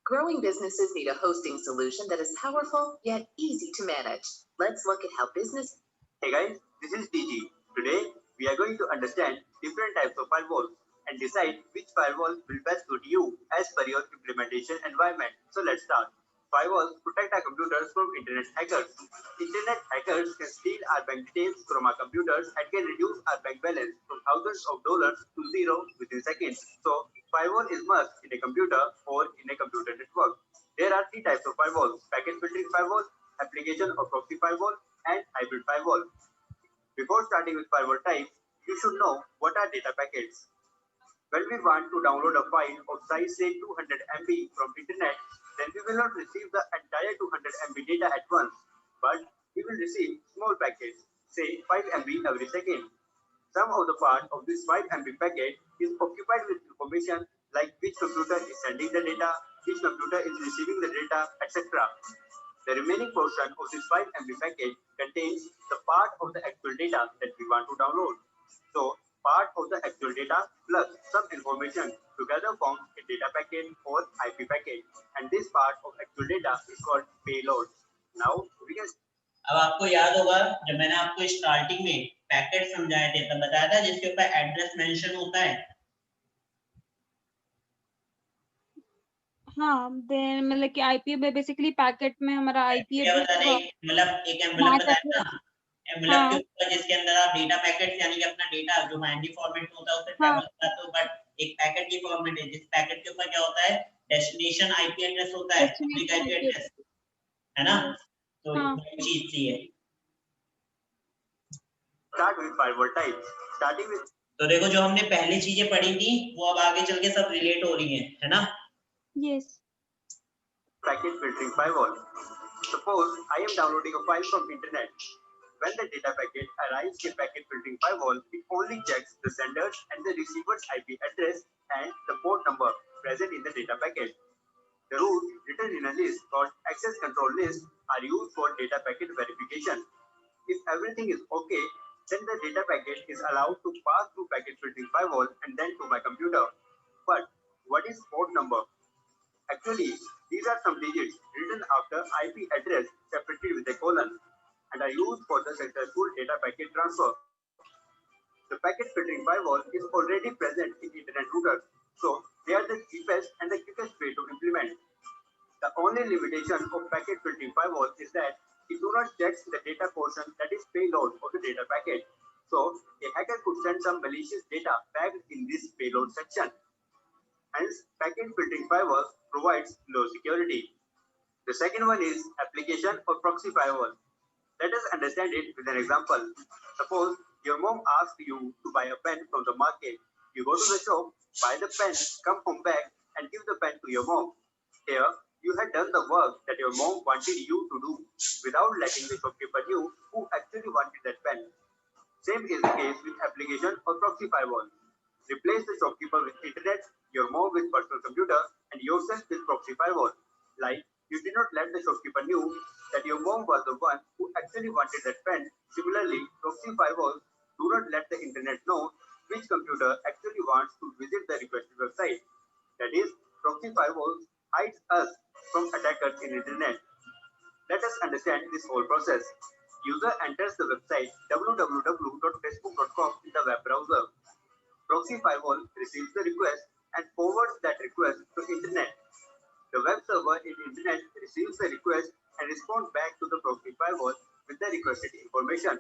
Growing businesses need a hosting solution that is powerful yet easy to manage. Let's look at how business. Hey guys, this is TG. Today we are going to understand different types of firewalls and decide which firewall will best suit you as per your implementation environment. So let's start. Firewalls protect our computers from internet hackers. Internet hackers can steal our bank details from our computers and can reduce our bank balance from thousands of dollars to zero within seconds. So firewall is must in a computer or in a computer network. There are three types of firewalls: packet filtering firewall, application or proxy firewall, and hybrid firewall. Before starting with firewall types, you should know what are data packets. When we want to download a file of size say 200 MB from internet, then we will not receive the entire 200 MB data at once, but we will receive small packets, say 5 MB every second. Some of the part of this 5 MB packet is occupied with information like which computer is sending the data, which computer is receiving the data, etc. The remaining portion of this 5 MB packet contains the part of the actual data that we want to download. So, part of the actual data plus some information together forms a data packet or IP packet, and this part of actual data is called payload. Now, we can. अब आपको याद होगा जब मैंने आपको starting में packet समझाए थे तब बताया था जिसके ऊपर एड्रेस मेंशन होता है हाँ, then मतलब कि आईपी में बेसिकली पैकेट में हमारा आईपी क्या एड्रेस बता रहे मतलब एक एनवेलप बताया था एनवेलप के ऊपर जिसके अंदर आप डेटा पैकेट यानी कि अपना डेटा जो बाइनरी फॉर्मेट में होता है उसे ट्रैवल कराते हो बट एक पैकेट की फॉर्मेट है जिस पैकेट के ऊपर क्या होता है डेस्टिनेशन आईपी एड्रेस होता है पब्लिक आईपी एड्रेस है ना तो ये चीज थी है Start with firewall types. Starting with. तो देखो जो हमने पहले चीजें पढ़ी थी वो अब आगे चल के सब रिलेट हो रही हैं है ना Yes. Packet filtering firewall. Suppose I am downloading a file from internet. When the data packet arrives in packet filtering firewall, it only checks the sender's and the receiver's IP address and the port number present in the data packet. The rules written in a list called access control list are used for data packet verification. If everything is okay, then the data packet is allowed to pass through packet filtering firewall and then to my computer. But what is port number? Actually, these are some digits written after IP address separated with a colon and are used for the successful data packet transfer. The packet filtering firewall is already present in internet routers, so they are the cheapest and the quickest way to implement. The only limitation of packet filtering firewall is that it do not check the data portion that is payload of the data packet. So a hacker could send some malicious data packed in this payload section. Hence, packet filtering firewall provides low security. The second one is application or proxy firewall. Let us understand it with an example. Suppose Your mom asked you to buy a pen from the market. You go to the shop, buy the pen, come home back, and give the pen to your mom. Here, you had done the work that your mom wanted you to do without letting the shopkeeper know who actually wanted that pen. Same is the case with application or proxy firewall. Replace the shopkeeper with internet, your mom with personal computer, and yourself with proxy firewall. Like, you did not let the shopkeeper know that your mom was the one who actually wanted that pen. Similarly, proxy firewalls do not let the internet know which computer actually wants to visit the requested website. That is, proxy firewalls hides us from attackers in internet. Let us understand this whole process. User enters the website www.facebook.com in the web browser. Proxy firewall receives the request and forwards that request to internet. The web server in internet receives the request and responds back to the proxy firewall with the requested information.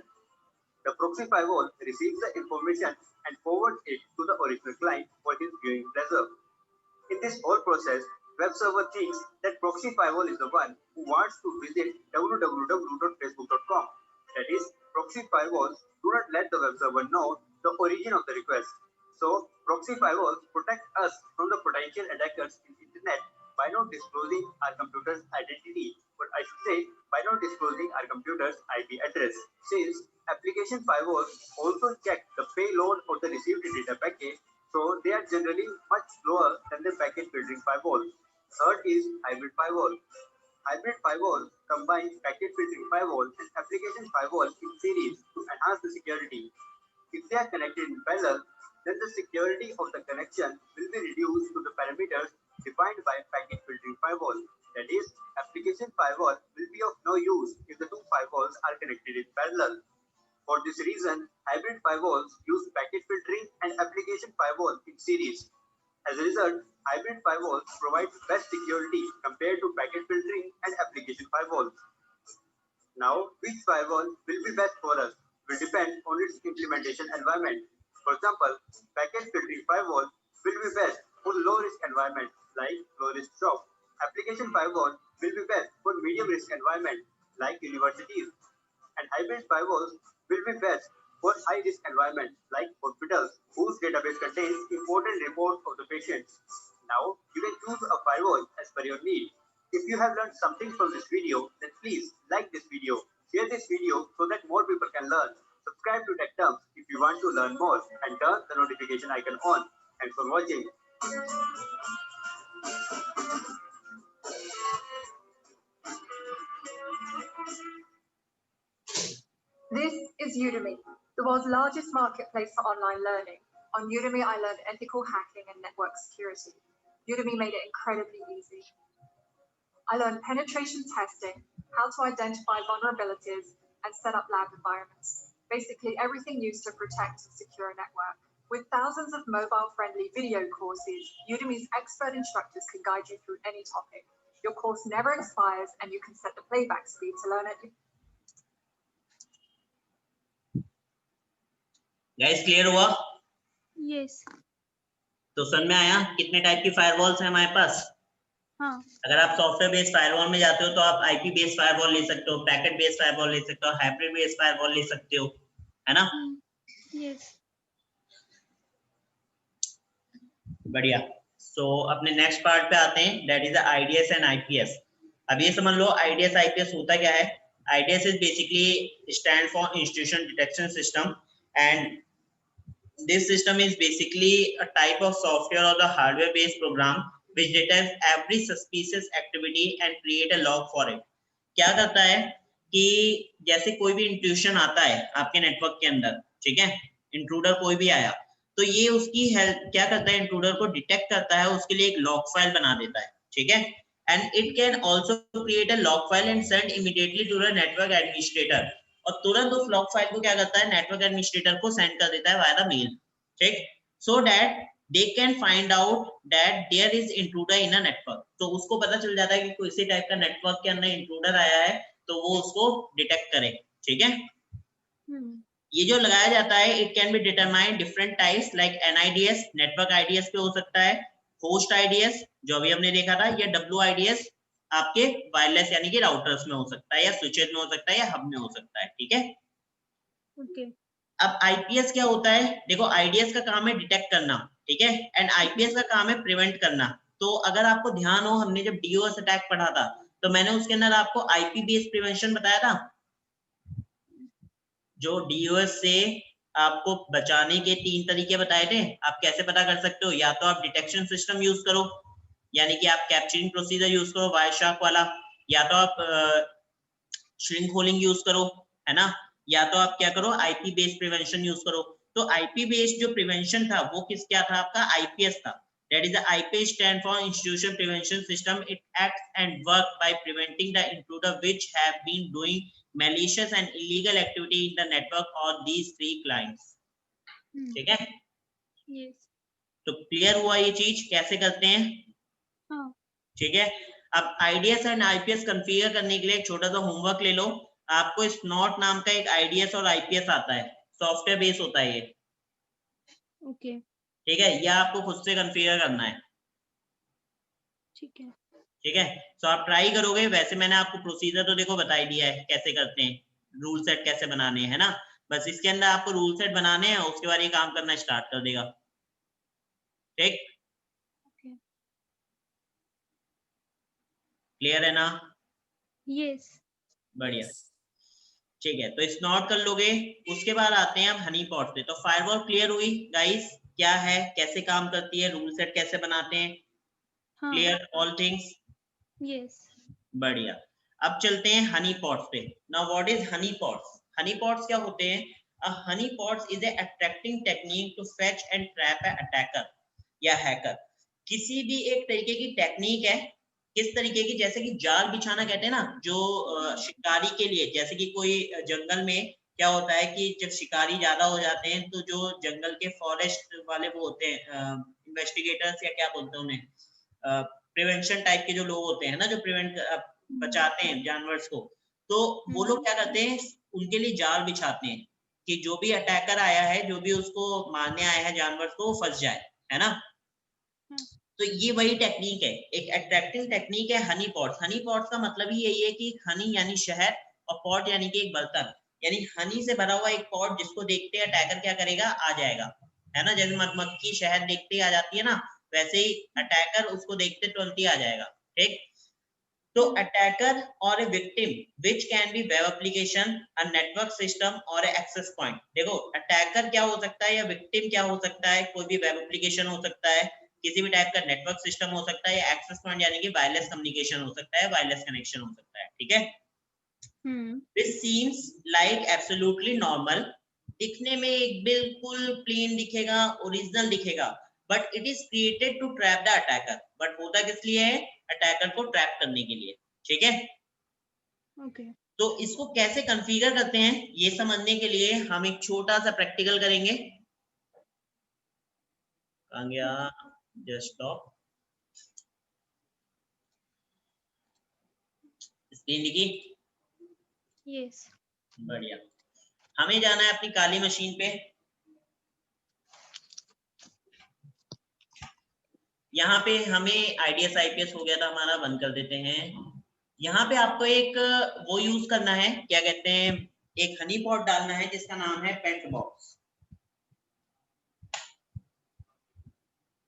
The proxy firewall receives the information and forwards it to the original client for his viewing pleasure. In this whole process, web server thinks that proxy firewall is the one who wants to visit www.facebook.com. That is, proxy firewalls do not let the web server know the origin of the request. So, proxy firewalls protect us from the potential attackers in internet by not disclosing our computer's identity, but I should say by not disclosing our computer's IP address. Since application firewalls also check the payload of the received data packet, so they are generally much slower than the packet filtering firewall. Third is hybrid firewall. Hybrid firewall combines packet filtering firewall and application firewall in series to enhance the security. If they are connected in parallel, then the security of the connection will be reduced to the parameters defined by packet filtering firewall. That is, application firewall will be of no use if the two firewalls are connected in parallel. For this reason, hybrid firewalls use packet filtering and application firewall in series. As a result, hybrid firewalls provide best security compared to packet filtering and application firewalls. Now, which firewall will be best for us will depend on its implementation environment. For example, packet filtering firewall will be best for low-risk environment like low-risk shop. Application firewall will be best for medium-risk environment like universities. And hybrid firewalls will be best for high-risk environment like hospitals whose database contains important reports of the patients. Now, you can choose a firewall as per your need. If you have learned something from this video, then please like this video, share this video so that more people can learn. Subscribe to Tech Terms if you want to learn more and turn the notification icon on. Thanks for watching. This is Udemy, the world's largest marketplace for online learning. On Udemy, I learned ethical hacking and network security. Udemy made it incredibly easy. I learned penetration testing, how to identify vulnerabilities, and set up lab environments. Basically, everything used to protect and secure a network. With thousands of mobile-friendly video courses, Udemy's expert instructors can guide you through any topic. Your course never expires, and you can set the playback speed to learn it. Guys clear हुआ? Yes. तो समझ में आया कितने type की firewalls हैं हमारे पास? हाँ। अगर आप सॉफ्टवेयर बेस्ड फायरवॉल में जाते हो तो आप आईपी बेस्ड फायरवॉल ले सकते हो, पैकेट बेस्ड फायरवॉल ले सकते हो, हाइब्रिड बेस्ड फायरवॉल ले सकते हो, है ना? यस। बढ़िया। सो अपने नेक्स्ट पार्ट पे आते हैं, that is the IDs and IPS. अब ये समझ लो आईडीएस आईपीएस होता क्या है। IDs is basically stand for institution detection system, and this system is basically a type of software or the hardware based program which detects every suspicious activity and create a log for it. क्या करता है कि जैसे कोई भी intrusion आता है आपके नेटवर्क के अंदर, ठीक है, इंट्रूडर कोई भी आया तो ये उसकी हेल्प क्या करता है, इंट्रूडर को डिटेक्ट करता है, उसके लिए एक लॉग फाइल बना देता है, ठीक है, and it can also create a log file and send immediately to the network administrator, और तुरंत उस लॉग फाइल को क्या करता है, नेटवर्क एडमिनिस्ट्रेटर को सेंड कर देता है वाया द मेल, ठीक, so that they can find out that there is intruder in a network. तो उसको पता चल जाता है कि किसी टाइप का नेटवर्क के अंदर इंट्रूडर आया है तो वो उसको डिटेक्ट करे, ठीक है। ये जो लगाया जाता है it can be determine different types like NIDS, network IDs पे हो सकता है, होस्ट आईडीएस जो अभी हमने देखा था, या डब्ल्यूआईडीएस आपके वायरलेस यानी कि राउटर्स में हो सकता है, या स्विचेस में हो सकता है, या हब में हो सकता है, ठीक है। ओके। अब आईपीएस क्या होता है, देखो आईडीएस का काम है डिटेक्ट करना, ठीक है, एंड आईपीएस का काम है प्रिवेंट करना। तो अगर आपको ध्यान हो, हमने जब डीओएस अटैक पढ़ा था तो मैंने उसके अंदर आपको आईपी बेस्ड प्रिवेंशन बताया था। जो डीओएस से आपको बचाने के 3 तरीके बताए थे, आप कैसे पता कर सकते हो, या तो आप डिटेक्शन सिस्टम यूज करो, यानी कि आप कैप्चरिंग प्रोसीजर यूज करो वायरशार्क वाला, या तो आप श्रिंक होलिंग यूज करो, है ना, या तो आप क्या करो आईपी बेस्ड प्रिवेंशन यूज करो। तो आईपी बेस्ड जो प्रिवेंशन था वो किस क्या था आपका, आईपीएस था। That is the IP stand for Institution Prevention System. It acts and work by preventing the intruder which have been doing malicious and illegal activity in the network or these 3 clients. ठीक है? Yes. तो clear हुआ ये चीज कैसे करते हैं? हाँ. ठीक है। अब आईडीएस एंड आईपीएस कॉन्फ़िगर करने के लिए एक छोटा सा होमवर्क ले लो। आपको स्नॉट नाम का एक आईडीएस और आईपीएस आता है, सॉफ्टवेयर बेस होता है ये। ओके। ठीक है, यह आपको खुद से कॉन्फ़िगर करना है। ठीक है। ठीक है, तो आप ट्राई करोगे। वैसे मैंने आपको प्रोसीजर तो देखो बता ही दिया है कैसे करते हैं, रूल सेट कैसे बनाने हैं, है ना। बस इसके अंदर आपको रूल सेट बनाने हैं, उसके बाद ये काम करना स्टार्ट कर देगा। ठीक, क्लियर है ना? यस। बढ़िया, ठीक है। तो स्नॉट कर लोगे, उसके बाद आते हैं हम हनी पॉट पे। तो फायरवॉल क्लियर हुई गाइस, क्या है, कैसे काम करती है, रूल सेट कैसे बनाते हैं, क्लियर ऑल थिंग्स? यस। बढ़िया। अब चलते हैं हनी पॉट्स पे। Now what is honey pots? Honey pots क्या होते हैं? A honey pots is a attracting technique to fetch and trap a attacker या हैकर। किसी भी एक तरीके की टेक्निक है, किस तरीके की, जैसे कि जाल बिछाना कहते हैं ना, जो शिकारी के लिए, जैसे कि कोई जंगल में क्या होता है कि जब शिकारी ज्यादा हो जाते हैं तो जो जंगल के फॉरेस्ट वाले वो होते हैं, इन्वेस्टिगेटर्स या क्या बोलते हैं उन्हें, प्रिवेंशन टाइप के जो लोग होते हैं ना, जो प्रिवेंट बचाते हैं जानवर्स को, तो वो लोग क्या करते हैं, उनके लिए जाल बिछाते हैं कि जो भी अटैकर आया है, जो भी उसको मारने आया है जानवर को, वो फंस जाए, है ना। तो ये वही टेक्निक है, एक अट्रैक्टिंग टेक्निक है हनी पॉट्स। हनी पॉट्स का मतलब ही यही है कि हनी यानी शहद और पॉट यानी कि एक बर्तन, यानी हनी से भरा हुआ एक पॉट जिसको देखते हैं अटैकर क्या करेगा, आ जाएगा, है ना। जैसे मधुमक्खी शहद देखते ही आ जाती है ना, वैसे ही अटैकर उसको देखते तुरंत ही आ जाएगा। ठीक, तो अटैकर और a victim which can be web application, a network system और एक्सेस पॉइंट। देखो अटैकर क्या हो सकता है या विक्टिम क्या हो सकता है, कोई भी वेब एप्लीकेशन हो सकता है, किसी भी टाइप का नेटवर्क सिस्टम हो सकता है, या एक्सेस पॉइंट यानी कि वायरलेस कम्युनिकेशन हो सकता है, वायरलेस कनेक्शन हो सकता है। ठीक है, this seems like absolutely normal, दिखने में एक बिल्कुल प्लेन दिखेगा, ओरिजिनल दिखेगा, but it is created to trap the attacker. But होता किस लिए है, अटैकर को ट्रैप करने के लिए। ठीक है, ओके। तो इसको कैसे कॉन्फ़िगर करते हैं ये समझने के लिए हम एक छोटा सा प्रैक्टिकल करेंगे। कहाँ गया, जस्ट स्टॉप, स्क्रीन दिखी? यस। बढ़िया। हमें जाना है अपनी काली मशीन पे। यहाँ पे हमें आईडीएस आईपीएस हो गया था हमारा, बंद कर देते हैं। यहाँ पे आपको एक वो यूज करना है, क्या कहते हैं, एक हनी पॉट डालना है जिसका नाम है पेंट बॉक्स।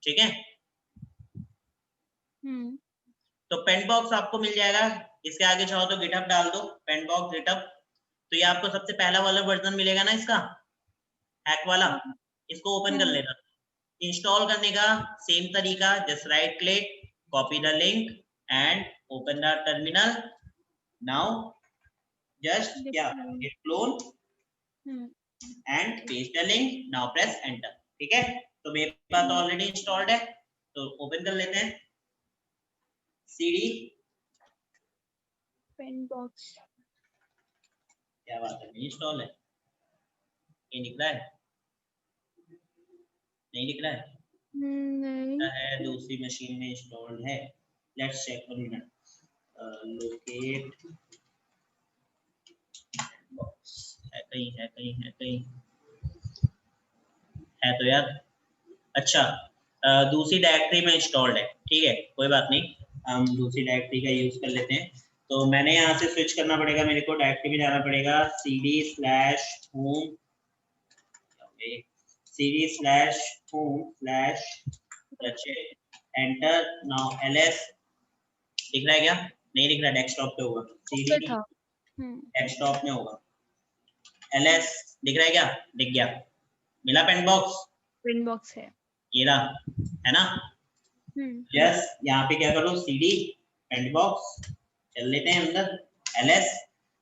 ठीक है, तो पेंट बॉक्स आपको मिल जाएगा, इसके आगे चाहो तो गिटहब डाल दो, पेंट बॉक्स गिटहब। तो ये आपको सबसे पहला वाला वर्जन मिलेगा ना इसका, हैक वाला, इसको ओपन कर लेना। इंस्टॉल करने का सेम तरीका, just right click, copy the link and open the terminal. Now just क्या, git clone and paste the link, now press enter. ठीक है, तो मेरे पास ऑलरेडी इंस्टॉल्ड है, तो ओपन कर लेते हैं। सीडी पेन बॉक्स, क्या बात है, इंस्टॉल है, ये दिख रहा है, नहीं दिख रहा है? नहीं है, दूसरी मशीन में इंस्टॉल्ड है। Let's check for minute, locate box है कहीं, है कहीं, है कहीं, है तो यार। अच्छा, दूसरी डायरेक्टरी में इंस्टॉल्ड है, ठीक है, कोई बात नहीं, हम दूसरी डायरेक्टरी का यूज कर लेते हैं। तो मैंने यहाँ से स्विच करना पड़ेगा, मेरे को डायरेक्टरी में जाना पड़ेगा, cd/home cd/home/enter now ls दिख रहा है क्या? नहीं दिख रहा, डेस्कटॉप पे होगा, cd डेस्कटॉप में होगा, ls दिख रहा है क्या? दिख गया, मिला पेंट बॉक्स है, ये रहा, है ना? यस, यहाँ पे क्या करो, cd पेंट बॉक्स, चल लेते हैं अंदर, ls,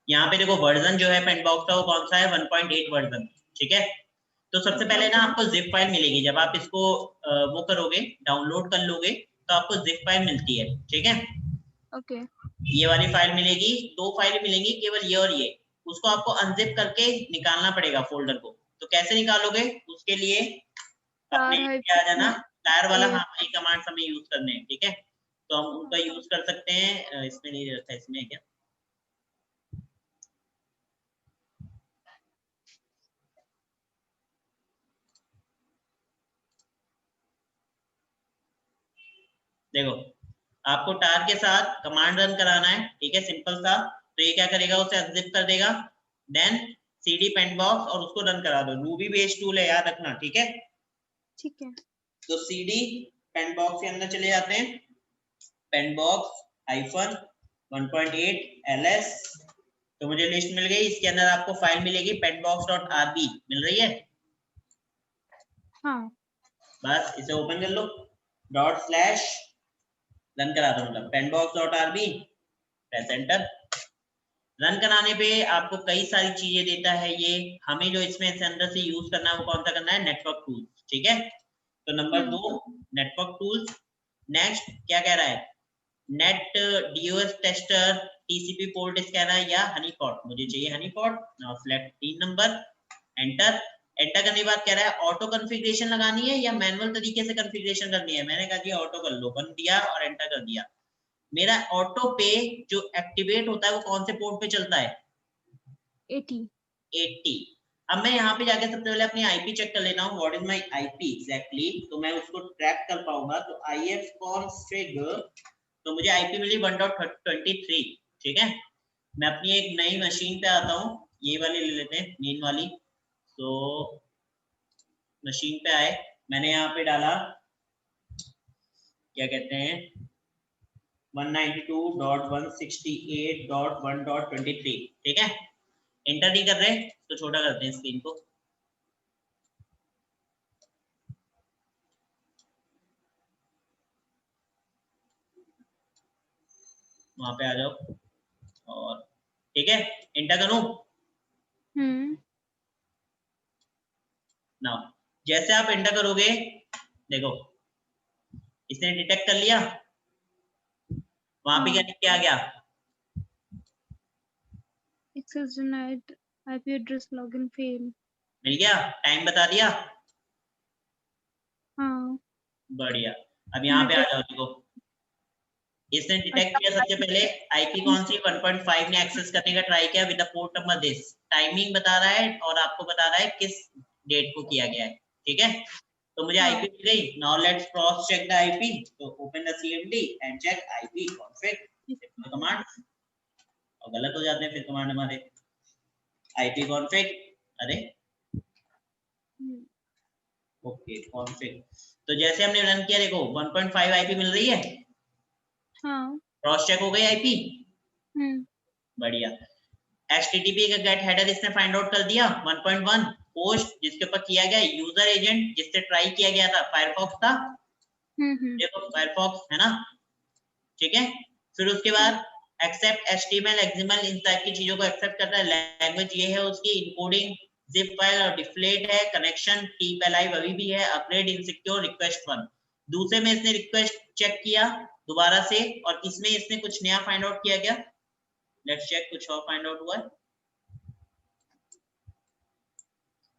यहाँ पे देखो वर्जन जो है पेंट बॉक्स का वो कौन सा है, 1.8 वर्जन, ठीक है? तो सबसे पहले ना आपको जिप फाइल मिलेगी, जब आप इसको वो करोगे, डाउनलोड कर लोगे तो आपको जिप फाइल मिलती है, ठीक है? ओके। ये वाली फाइल मिलेगी, 2 फाइल मिलेंगी केवल, ये और ये, उसको आपको अनजिप करके निकालना पड़ेगा फोल्डर को। तो कैसे निकालोगे, उसके लिए अपने क्या जाना, टायर वाला, हाँ वही कमांड हमें यूज करने हैं, ठीक है? तो हम उनका यूज कर सकते हैं, इसमें नहीं रहता, इसमें है क्या? देखो, आपको टार के साथ कमांड रन कराना है, ठीक है, सिंपल सा। तो ये क्या करेगा, उसे अनजिप कर देगा, देन cd पेंट बॉक्स और उसको रन करा दो। रूबी बेस्ड टूल है, याद रखना, ठीक है? ठीक है। तो cd पेंट बॉक्स के अंदर चले जाते हैं, पेंट बॉक्स -1.8 ls, तो मुझे लिस्ट मिल गई, इसके अंदर आपको फाइल मिलेगी pentbox.rb, मिल रही है? हाँ। बस इसे ओपन कर लो, /, रन करा दो, मतलब pentbox.rb, प्रेस एंटर। रन कराने पे आपको कई सारी चीजें देता है ये, हमें जो इसमें से अंदर से यूज करना है वो कौन सा करना है, नेटवर्क टूल्स, ठीक है? तो नंबर 2 नेटवर्क टूल्स। नेक्स्ट क्या कह रहा है, net DOS tester, TCP port scanner या हनीपॉट, मुझे चाहिए honeypot. Now select 3 number, enter. Enter करने के बाद कह रहा है ऑटो कॉन्फ़िगरेशन लगानी है या मैनुअल तरीके से कॉन्फ़िगरेशन करनी है। मैंने कहा जी ऑटो कर लो, बन दिया और एंटर कर दिया। मेरा ऑटो पे जो एक्टिवेट होता है वो कौन से पोर्ट पे चलता है, 80। अब मैं यहाँ पे जाके सबसे पहले अपनी आईपी चेक कर लेता हूँ, what is my IP exactly, तो मैं उसको ट्रैक कर पाऊंगा। तो ifconfig, तो मुझे आईपी मिली 1.23, ठीक है? मैं अपनी एक नई मशीन पे आता हूँ, ये वाली ले लेते हैं, मेन वाली। तो मशीन पे आए, मैंने यहाँ पे डाला क्या कहते हैं 192.168.1.23, ठीक है? एंटर नहीं कर रहे तो छोटा करते हैं स्क्रीन को, वहां पे आ जाओ, और ठीक है, एंटर करूं ना? जैसे आप एंटर करोगे, देखो इसने डिटेक्ट कर लिया, वहां पे क्या लिख के आ गया, Access denied, IP address login fail। मिल गया, टाइम बता दिया। हाँ। बढ़िया। अब यहाँ पे आ जाओ, देखो इसने डिटेक्ट किया सबसे पहले आईपी कौन सी 1.5 ने एक्सेस करने का ट्राई किया with the port number this, timing बता रहा है और आपको बता रहा है किस डेट को किया गया है, ठीक है? तो मुझे आईपी मिल गई। Now let's cross check the IP, तो open the CMD and check IP config, command, और गलत हो जाते हैं फिर कमांड हमारे, आईपी कॉन्फिग, अरे ओके कॉन्फिग। तो जैसे हमने रन किया, देखो 1.5 आईपी मिल रही है, हाँ। क्रॉस चेक हो गई आईपी, बढ़िया। HTTP का गेट हेडर इसने फाइंड आउट कर दिया, 1.1 पोस्ट जिसके ऊपर किया गया, यूजर एजेंट जिससे ट्राई किया गया था फायरफॉक्स था, देखो फायरफॉक्स है ना, ठीक है? फिर उसके बाद एक्सेप्ट HTML, XML, इन टाइप की चीजों को एक्सेप्ट करता है, लैंग्वेज ये है उसकी, इनकोडिंग जिप फाइल और डिफ्लेट है, कनेक्शन कीप अलाइव अभी भी है, अपग्रेड इनसिक्योर, रिक्वेस्ट 1। दूसरे में इसने रिक्वेस्ट चेक किया दोबारा से, और इसमें इसने कुछ नया फाइंड आउट किया क्या, लेट्स चेक, कुछ और फाइंड आउट हुआ है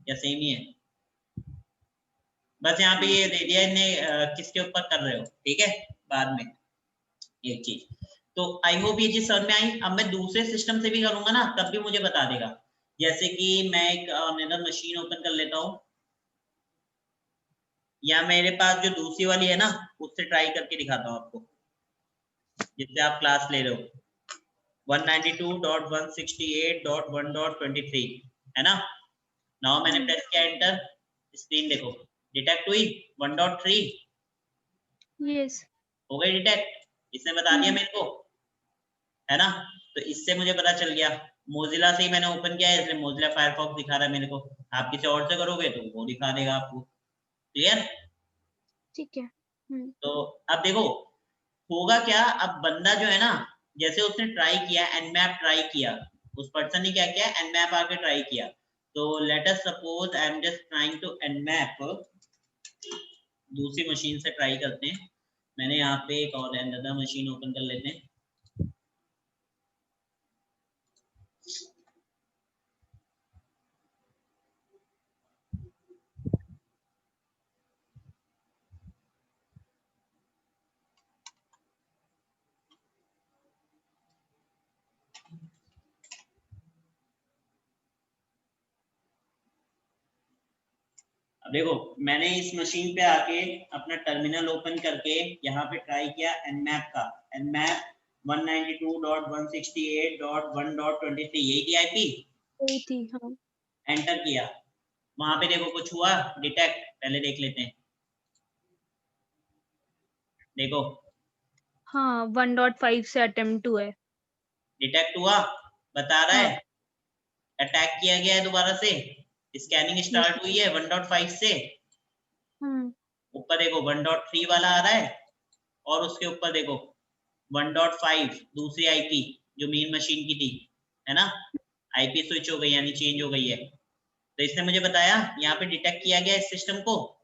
या सेम ही है? बस यहाँ पे ये दे दिया इन्हें किसके ऊपर कर रहे हो, ठीक है? बाद में एक चीज, तो आई होप ये चीज समझ में आई। अब मैं दूसरे सिस्टम से भी करूंगा ना, तब भी मुझे बता देगा। जैसे कि मैं एक अनदर मशीन ओपन कर लेता हूँ, या मेरे पास जो दूसरी वाली है ना, उससे ट्राई करके दिखाता हूँ आपको, जिससे आप क्लास ले रहे हो, 192.168.1.23 है ना? नाउ मैंने प्रेस किया एंटर, स्क्रीन देखो, डिटेक्ट हुई 1.3 यस। हो गई डिटेक्ट, इसने बता दिया मेरे को, है ना। तो इससे मुझे पता चल गया, मोजिला से ही मैंने ओपन किया है इसलिए मोजिला फायरफॉक्स दिखा रहा है मेरे को। आप किसी और से करोगे तो वो दिखा देगा आपको। क्लियर? ठीक है। तो अब देखो होगा क्या, अब बंदा जो है ना, जैसे उसने ट्राई किया एनमैप ट्राई किया, उस पर्सन ने क्या किया एनमैप आके ट्राई किया। तो let us suppose I am just trying to Nmap, दूसरी मशीन से ट्राई करते हैं। मैंने यहाँ पे एक और अनदर मशीन ओपन कर लेते हैं। अब देखो मैंने इस मशीन पे आके अपना टर्मिनल ओपन करके यहाँ पे ट्राई किया एनमैप का, एनमैप 192.168.1.23 यही थी आईपी, वही थी। हाँ एंटर किया, वहां पे देखो कुछ हुआ डिटेक्ट, पहले देख लेते हैं। देखो हाँ 1.5 से अटेम्प्ट हुआ है। डिटेक्ट हुआ, बता रहा हाँ। है अटैक किया गया है दोबारा से, स्कैनिंग स्टार्ट हुई है 1.5 से। ऊपर देखो 1.3 वाला आ रहा है और उसके ऊपर देखो 1.5 दूसरी आईपी जो मेन मशीन की थी, है ना। आईपी स्विच हो गई यानी चेंज हो गई है। तो इसने मुझे बताया यहाँ पे डिटेक्ट किया गया इस सिस्टम को,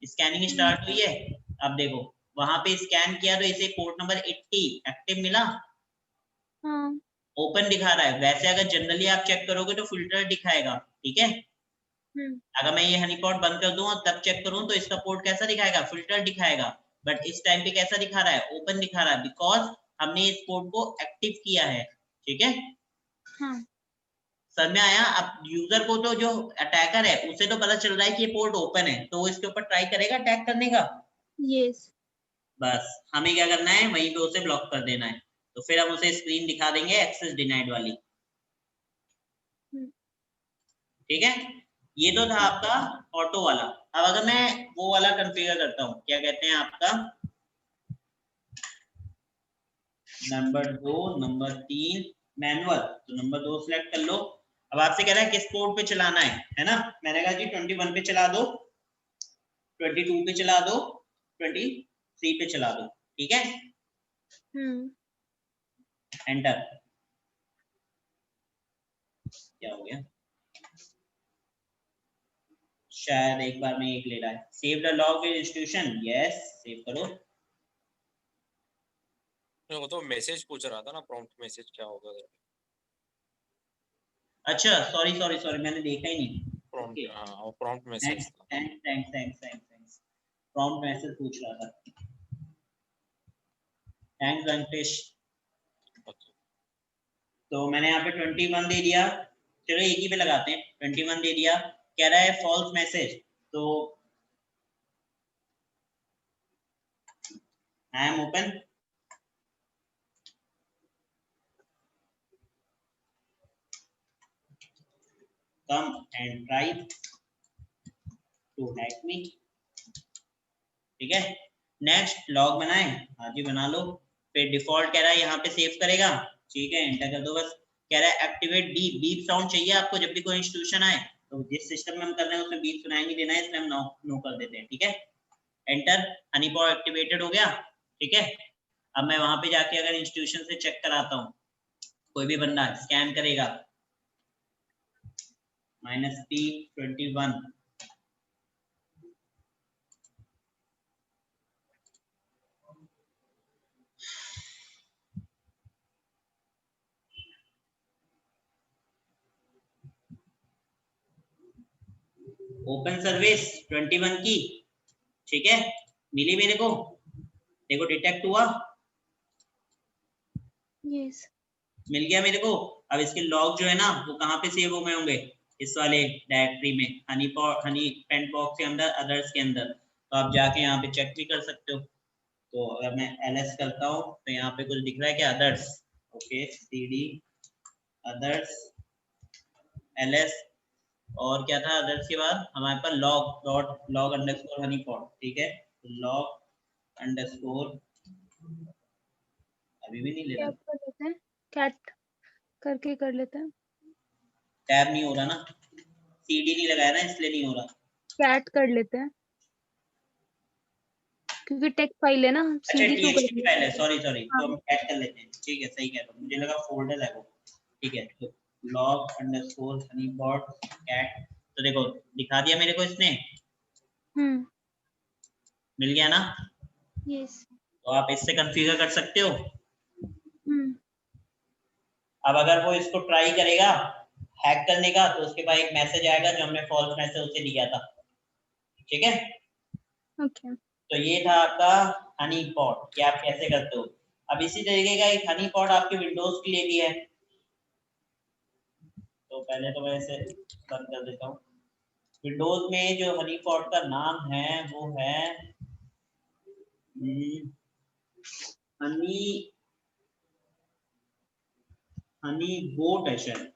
स्कैनिंग स्टार्ट हुई है। अब देखो वहां पे स्कैन किया तो इसे पोर्ट नंबर 80 एक्टिव मिला, ओपन दिखा रहा है। वैसे अगर जनरली आप चेक करोगे तो फिल्टर दिखाएगा, ठीक है। अगर मैं ये हनीपॉट बंद कर दूं और तब चेक करूं तो इसका पोर्ट कैसा दिखाएगा, फिल्टर दिखाएगा। बट इस टाइम पे कैसा दिखा रहा है, ओपन दिखा रहा है, बिकॉज हमने इस पोर्ट को एक्टिव किया है, ठीक है। समझ में आया? अब यूजर को तो जो अटैकर है उसे तो पता चल रहा है कि ये पोर्ट ओपन है, तो वो इसके ऊपर ट्राई करेगा अटैक करने का। यस। बस हमें क्या करना है, वहीं पे उसे ब्लॉक कर देना है। तो फिर हम उसे स्क्रीन दिखा देंगे एक्सेस डिनाइड वाली, ठीक है। ये तो था आपका ऑटो वाला। अब अगर मैं वो वाला कॉन्फ़िगर करता हूँ, क्या कहते हैं आपका नंबर 2 नंबर 3 मैनुअल, तो नंबर 2 सिलेक्ट कर लो। अब आपसे कह रहा है किस पोर्ट पे चलाना है ना। मैंने कहा जी 21 पे चला दो, 22 पे चला दो, 23 पे चला दो, ठीक है। एंटर। क्या हो गया, शायद एक बार में एक ले रहा है। Save the log with institution, yes save करो। वो तो मैसेज पूछ रहा था ना, प्रॉम्प्ट मैसेज क्या होगा। अच्छा सॉरी सॉरी सॉरी, मैंने देखा ही नहीं। प्रॉम्प्ट, हां वो प्रॉम्प्ट मैसेज था। थैंक्स प्रॉम्प्ट मैसेज पूछ रहा था। थैंक्स वेंकटेश। तो मैंने यहाँ पे 21 दे दिया, चलो एक ही पे लगाते हैं, 21 दे दिया। कह रहा है फॉल्स मैसेज, तो I am open, come and try to hack me, ठीक है। नेक्स्ट लॉग बनाए, हाँ जी बना लो। फिर डिफॉल्ट कह रहा है यहाँ पे सेव करेगा, ठीक है एंटर कर दो बस। कह रहा है एक्टिवेट बीप, बीप साउंड चाहिए आपको जब भी कोई इंस्टीट्यूशन आए, तो जिस सिस्टम में हम कर रहे हैं उसमें बीप सुनाई नहीं देना है, इसलिए हम नो कर देते हैं, ठीक है। एंटर, हनीपॉट एक्टिवेटेड हो गया, ठीक है। अब मैं वहां पे जाके अगर इंस्टीट्यूशन से चेक कराता हूँ, कोई भी बंदा स्कैन करेगा -P21, ओपन सर्विस 21 की, ठीक है मिली मेरे को। देखो डिटेक्ट हुआ, यस मिल गया मेरे को। अब इसके लॉग जो है ना वो कहाँ पे सेव हो गए होंगे, इस वाले डायरेक्टरी में, हनी पेंट बॉक्स के अंदर, अदर्स के अंदर। तो आप जाके यहाँ पे चेक भी कर सकते हो। तो अगर मैं ls करता हूँ तो यहाँ पे कुछ दिख रहा है क्या, others, okay cd others ls और क्या था अदर्स के बाद हमारे पास log अंडरस्कोर हनी पॉट, ठीक है, log अंडरस्कोर अभी भी नहीं ले रहा, कर लेते हैं, कैट करके कर लेते हैं, टैब नहीं हो रहा ना, CD नहीं लगाया ना इसलिए नहीं हो रहा। कैट कर लेते हैं क्योंकि टेक्स्ट फाइल है ना, अच्छा सीडी टू कर TXT फाइल है, सॉरी तो हाँ। हम ऐड कर लेते हैं, ठीक है, सही कह रहा हूँ, मुझे लगा फोल्डर है वो, ठीक है, तो log अंडरस्कोर honeypot cat, तो देखो दिखा दिया मेरे को इसने, मिल गया ना, यस, तो आप इससे कॉन्फ़िगर कर सकते हो। अब अगर वो इसको ट्राई करेगा हैक करने का तो उसके पास एक मैसेज आएगा जो हमने फॉल्स मैसेज उसे दिया था, ठीक है। ओके, तो ये था आपका हनी पॉट कि आप कैसे करते हो। अब इसी तरीके का एक हनी पॉट आपके विंडोज के लिए भी है, तो पहले तो मैं इसे बंद कर देता हूँ। विंडोज में जो हनी पॉट का नाम है वो है हनी बोट है शायद,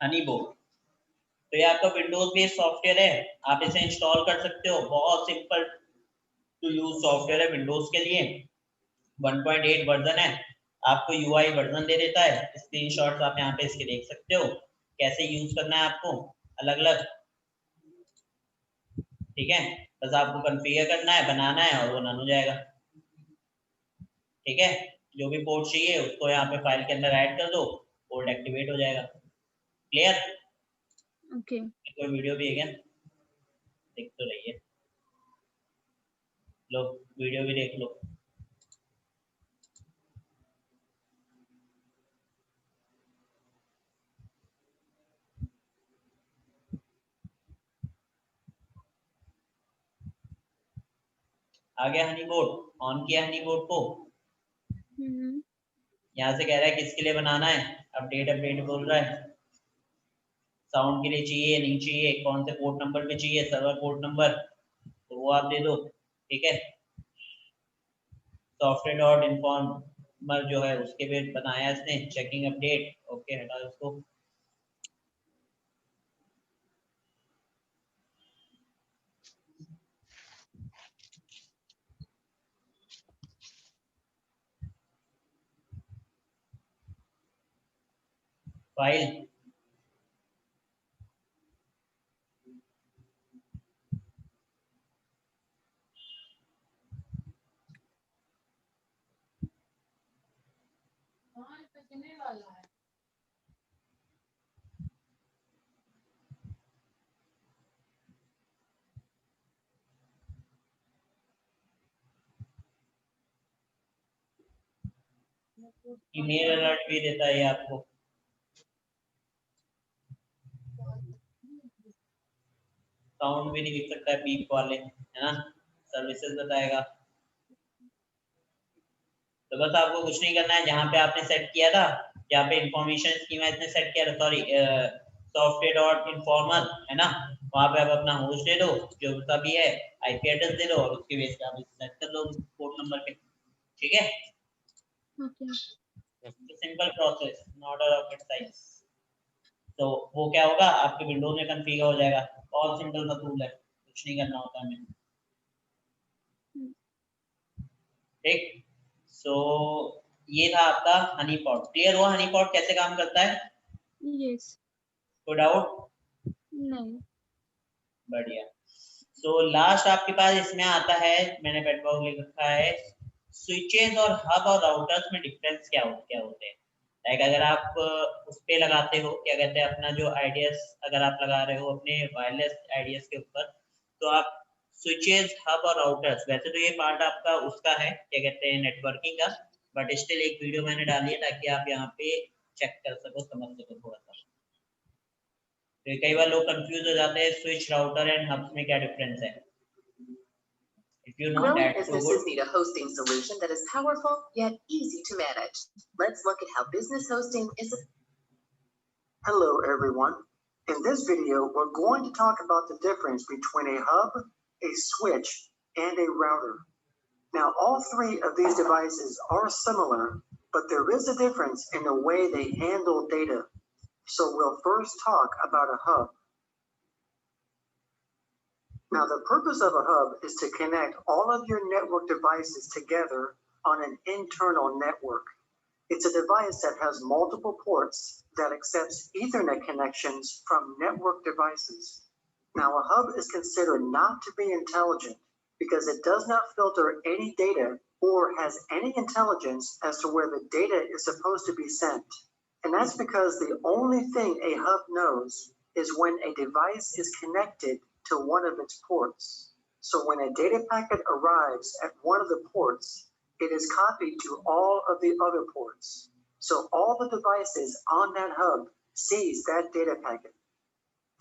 हनी बोट। तो ये आपका विंडोज बेस्ड सॉफ्टवेयर है, आप इसे इंस्टॉल कर सकते हो, बहुत सिंपल टू यूज सॉफ्टवेयर है विंडोज के लिए, 1.8 वर्जन है, आपको UI वर्जन दे देता है, स्क्रीनशॉट्स आप यहाँ पे इसके देख सकते हो, कैसे यूज करना है आपको अलग अलग, ठीक है, बस आपको कॉन्फ़िगर करना है, बनाना है और वो रन हो जाएगा, ठीक है। जो भी पोर्ट चाहिए उसको यहाँ पे फाइल के अंदर ऐड कर दो, पोर्ट एक्टिवेट हो जाएगा। क्लियर? ओके, कोई वीडियो भी है क्या? देख तो रही है, लो वीडियो भी देख लो। आ गया हनी बोट, ऑन किया हनी बोट को, यहाँ से कह रहा है किसके लिए बनाना है, अपडेट बोल रहा है, साउंड के लिए चाहिए नहीं चाहिए, कौन से पोर्ट नंबर पे चाहिए, सर्वर पोर्ट नंबर, तो वो आप दे दो, ठीक है। सॉफ्टवेयर डॉट इन्फॉर्मर जो है उसके पे बनाया इसने, चेकिंग अपडेट, ओके हटा उसको। फाइल ईमेल अलर्ट भी देता है ये आपको, साउंड भी नहीं दिख सकता है बीप वाले, है ना, सर्विसेज बताएगा। तो बस आपको कुछ नहीं करना है, जहाँ पे आपने सेट किया था, जहाँ पे इंफॉर्मेशन स्कीमा इसने सेट किया था, सॉरी सॉफ्टवेयर डॉट इन्फॉर्मर है ना, वहाँ पे आप अपना होस्ट दे दो जो सा भी है, IP एड्रेस दे दो और उसके बेस पे आप सेट कर दो पोर्ट नंबर पे, ठीक है। Simple process, not a rocket science. तो वो क्या होगा आपके विंडोज में कॉन्फ़िगर हो जाएगा, बहुत सिंपल सा टूल है, कुछ नहीं करना होता हमें, ठीक। सो ये था आपका हनी पॉट, क्लियर हुआ हनी पॉट कैसे काम करता है? यस, कोई डाउट? नहीं, बढ़िया। सो लास्ट आपके पास इसमें आता है, मैंने पेट बॉक्स लिख रखा है, स्विचेस और हब और राउटर्स में डिफरेंस क्या होते हैं। लाइक अगर आप उस पे लगाते हो, क्या कहते हैं, अपना जो आईडीएस अगर आप लगा रहे हो अपने वायरलेस आईडीएस के ऊपर, तो आप स्विचेस हब और राउटर्स, वैसे तो ये पार्ट आपका उसका है, क्या कहते हैं, नेटवर्किंग का, बट स्टिल एक वीडियो मैंने डाली है ताकि आप यहाँ पे चेक कर सको, समझ सको थोड़ा सा। तो कई बार लोग कंफ्यूज हो जाते हैं स्विच राउटर एंड हब्स में क्या डिफरेंस है। If You know Growing that businesses need a hosting solution that is powerful yet easy to manage. Let's look at how business hosting is. Hello, everyone. In this video, we're going to talk about the difference between a hub, a switch, and a router. Now, all three of these devices are similar, but there is a difference in the way they handle data. So we'll first talk about a hub. Now, the purpose of a hub is to connect all of your network devices together on an internal network. It's a device that has multiple ports that accepts Ethernet connections from network devices. Now, a hub is considered not to be intelligent because it does not filter any data or has any intelligence as to where the data is supposed to be sent. And that's because the only thing a hub knows is when a device is connected to one of its ports. So when a data packet arrives at one of the ports, it is copied to all of the other ports. So all the devices on that hub sees that data packet.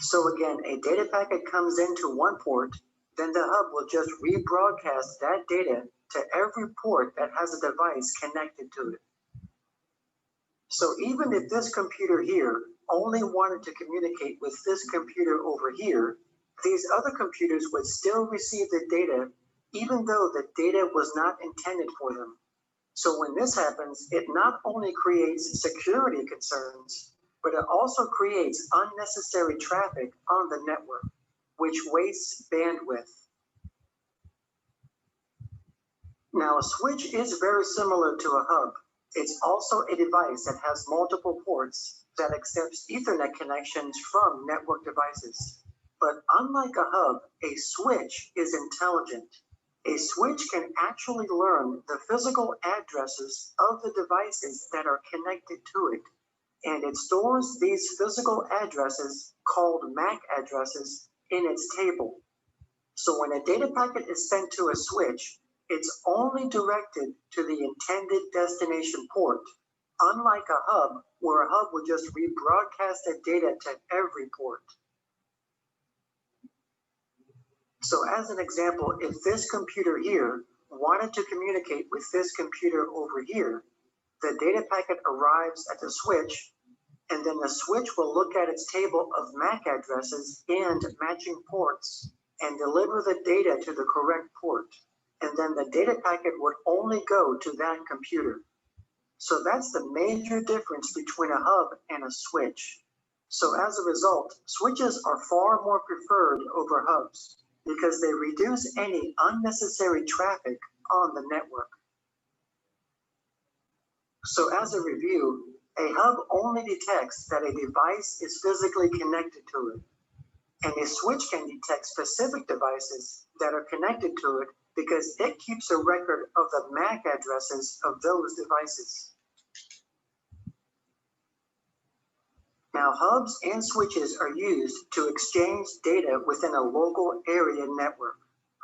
So again, a data packet comes into one port, then the hub will just rebroadcast that data to every port that has a device connected to it. So even if this computer here only wanted to communicate with this computer over here, these other computers would still receive the data even though the data was not intended for them. So when this happens, it not only creates security concerns, but it also creates unnecessary traffic on the network, which wastes bandwidth. Now, a switch is very similar to a hub. It's also a device that has multiple ports that accepts Ethernet connections from network devices. But unlike a hub, a switch is intelligent. A switch can actually learn the physical addresses of the devices that are connected to it, and it stores these physical addresses, called MAC addresses, in its table. So when a data packet is sent to a switch, it's only directed to the intended destination port, unlike a hub, where a hub will just rebroadcast that data to every port. So as an example, if this computer here wanted to communicate with this computer over here, the data packet arrives at the switch, and then the switch will look at its table of MAC addresses and matching ports and deliver the data to the correct port. And then the data packet would only go to that computer. So that's the major difference between a hub and a switch. So as a result, switches are far more preferred over hubs because they reduce any unnecessary traffic on the network. So as a review, a hub only detects that a device is physically connected to it, and a switch can detect specific devices that are connected to it because it keeps a record of the MAC addresses of those devices. Now, hubs and switches are used to exchange data within a local area network.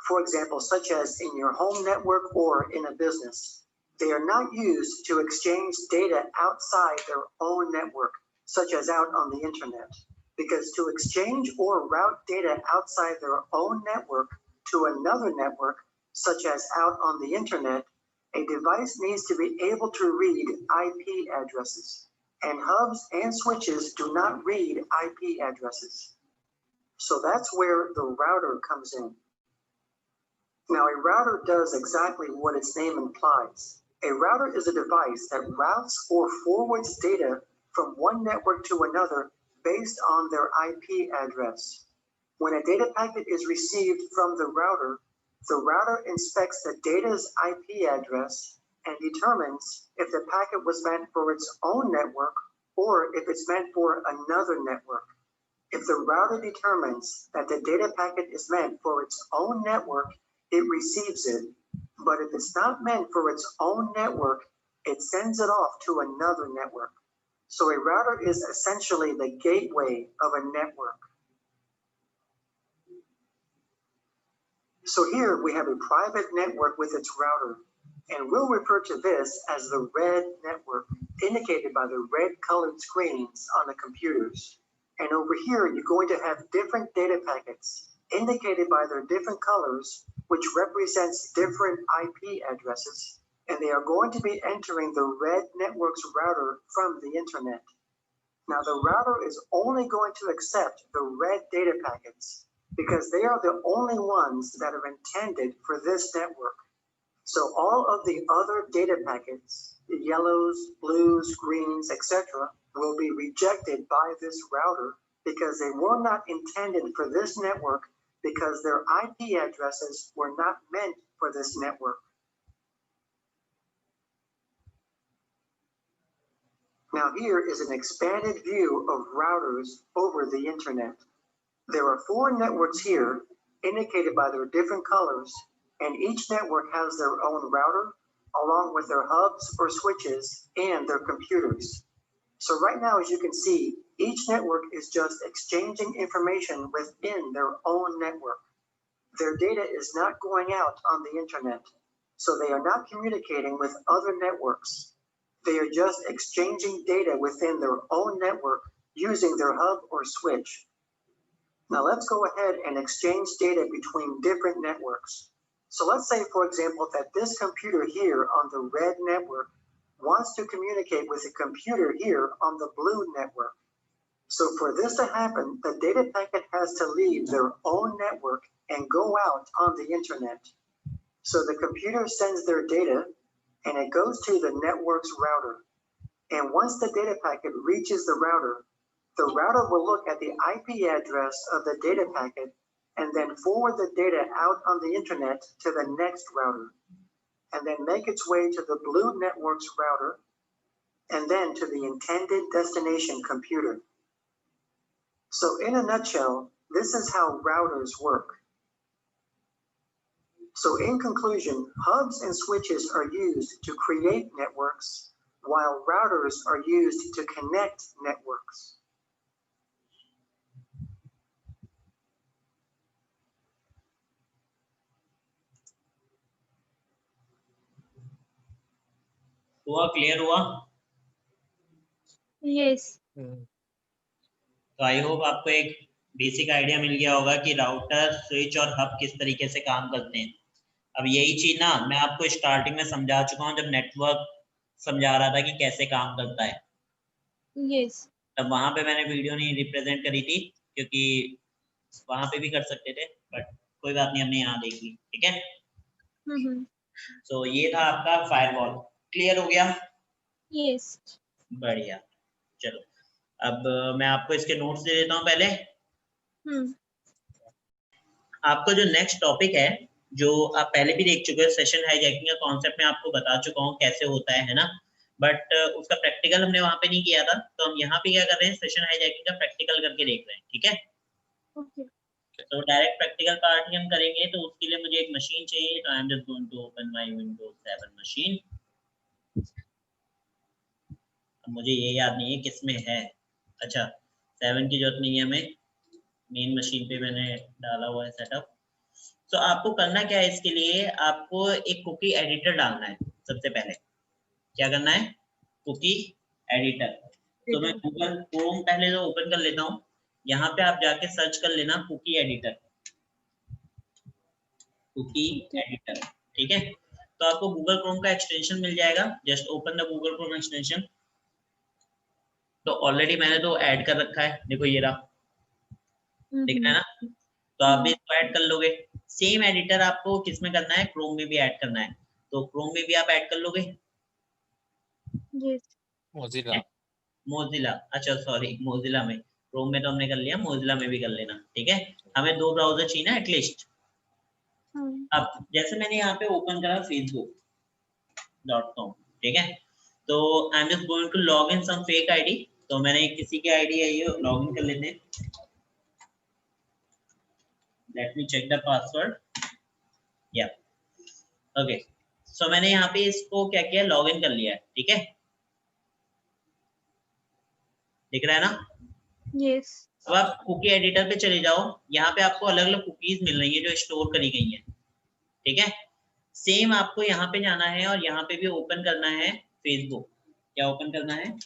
For example, such as in your home network or in a business. They are not used to exchange data outside their own network, such as out on the internet. Because to exchange or route data outside their own network to another network, such as out on the internet, a device needs to be able to read IP addresses. And hubs and switches do not read IP addresses. So that's where the router comes in. Now, a router does exactly what its name implies. A router is a device that routes or forwards data from one network to another based on their IP address. When a data packet is received from the router inspects the data's IP address and determines if the packet was meant for its own network or if it's meant for another network. If the router determines that the data packet is meant for its own network, it receives it. But if it's not meant for its own network, it sends it off to another network. So a router is essentially the gateway of a network. So here we have a private network with its router, and we'll refer to this as the red network, indicated by the red colored screens on the computers. And over here, you're going to have different data packets, indicated by their different colors, which represents different IP addresses, and they are going to be entering the red network's router from the internet. Now, the router is only going to accept the red data packets because they are the only ones that are intended for this network. So all of the other data packets, the yellows, blues, greens, etc., will be rejected by this router because they were not intended for this network because their IP addresses were not meant for this network. Now here is an expanded view of routers over the internet. There are 4 networks here, indicated by their different colors, and each network has their own router, along with their hubs or switches and their computers. So right now, as you can see, each network is just exchanging information within their own network. Their data is not going out on the internet, so they are not communicating with other networks. They are just exchanging data within their own network using their hub or switch. Now let's go ahead and exchange data between different networks. So let's say, for example, that this computer here on the red network wants to communicate with a computer here on the blue network. So for this to happen, the data packet has to leave their own network and go out on the internet. So the computer sends their data and it goes to the network's router. And once the data packet reaches the router will look at the IP address of the data packet and then forward the data out on the internet to the next router, and then make its way to the blue network's router, and then to the intended destination computer. So in a nutshell, this is how routers work. So in conclusion, hubs and switches are used to create networks, while routers are used to connect networks. हुआ, clear हुआ? Yes. तो I hope आपको एक basic idea मिल गया होगा कि router, switch और hub किस तरीके से काम करते हैं। अब यही चीज ना मैं आपको स्टार्टिंग में समझा चुका हूँ जब नेटवर्क समझा रहा था कि कैसे काम करता है। Yes. तब वहां पे मैंने वीडियो नहीं रिप्रेजेंट करी थी क्योंकि वहां पे भी कर सकते थे, बट कोई बात नहीं, हमने यहाँ देख ली। ठीक है। सो ये था आपका फायरवॉल। क्लियर हो गया? Yes. बढ़िया। चलो अब मैं आपको इसके नोट्स दे देता हूँ पहले। आपको जो नेक्स्ट टॉपिक है, जो आप पहले भी देख चुके हो, सेशन हाईजैकिंग का कॉन्सेप्ट मैं आपको बता चुका हूँ कैसे होता है ना, बट उसका प्रैक्टिकल हमने वहां पे नहीं किया था, तो हम यहाँ पे क्या कर रहे हैं, सेशन हाईजैकिंग का प्रैक्टिकल करके देख रहे हैं। ठीक है। तो डायरेक्ट प्रैक्टिकल पार्ट ही हम करेंगे, तो उसके लिए मुझे एक मशीन चाहिए। तो I am just going to open my Windows 7 machine. अब मुझे ये याद नहीं है किसमें है। अच्छा, 7 की जरूरत नहीं है हमें, मेन मशीन पे मैंने डाला हुआ है सेटअप। तो आपको करना क्या है, इसके लिए आपको एक कुकी एडिटर डालना है। सबसे पहले क्या करना है, कुकी एडिटर। तो मैं गूगल क्रोम पहले तो ओपन कर लेता हूँ। यहाँ पे आप जाके सर्च कर लेना कुकी एडिटर, कुकी एडिटर। ठीक है। तो आपको गूगल क्रोम का एक्सटेंशन मिल जाएगा। Just open the Google Chrome extension. तो ऑलरेडी मैंने तो ऐड कर रखा है, देखो ये रहा, दिख रहा है ना। तो आप भी इसको ऐड कर लोगे। सेम एडिटर आपको किसमें करना है, क्रोम में भी ऐड करना है। तो क्रोम में भी आप ऐड कर लोगे। मोजिला, अच्छा सॉरी, मोजिला में, क्रोम में तो हमने कर लिया, मोजिला में भी कर लेना। ठीक है। हमें 2 ब्राउजर चाहिए ना एटलीस्ट। अब जैसे मैंने यहाँ पे ओपन करा facebook.com। ठीक है। तो I am just going to log in some fake ID. तो मैंने किसी की आईडी है ये, लॉग इन कर लेते हैं। Let me check the password. या ओके, सो मैंने यहाँ पे इसको क्या किया, लॉग इन कर लिया है। ठीक है, दिख रहा है ना? Yes. अब आप कुकी एडिटर पे चले जाओ। यहाँ पे आपको अलग अलग कुकीज मिल रही है जो स्टोर करी गई हैं। ठीक है। सेम आपको यहाँ पे जाना है और यहाँ पे भी ओपन करना है फेसबुक। क्या ओपन करना है,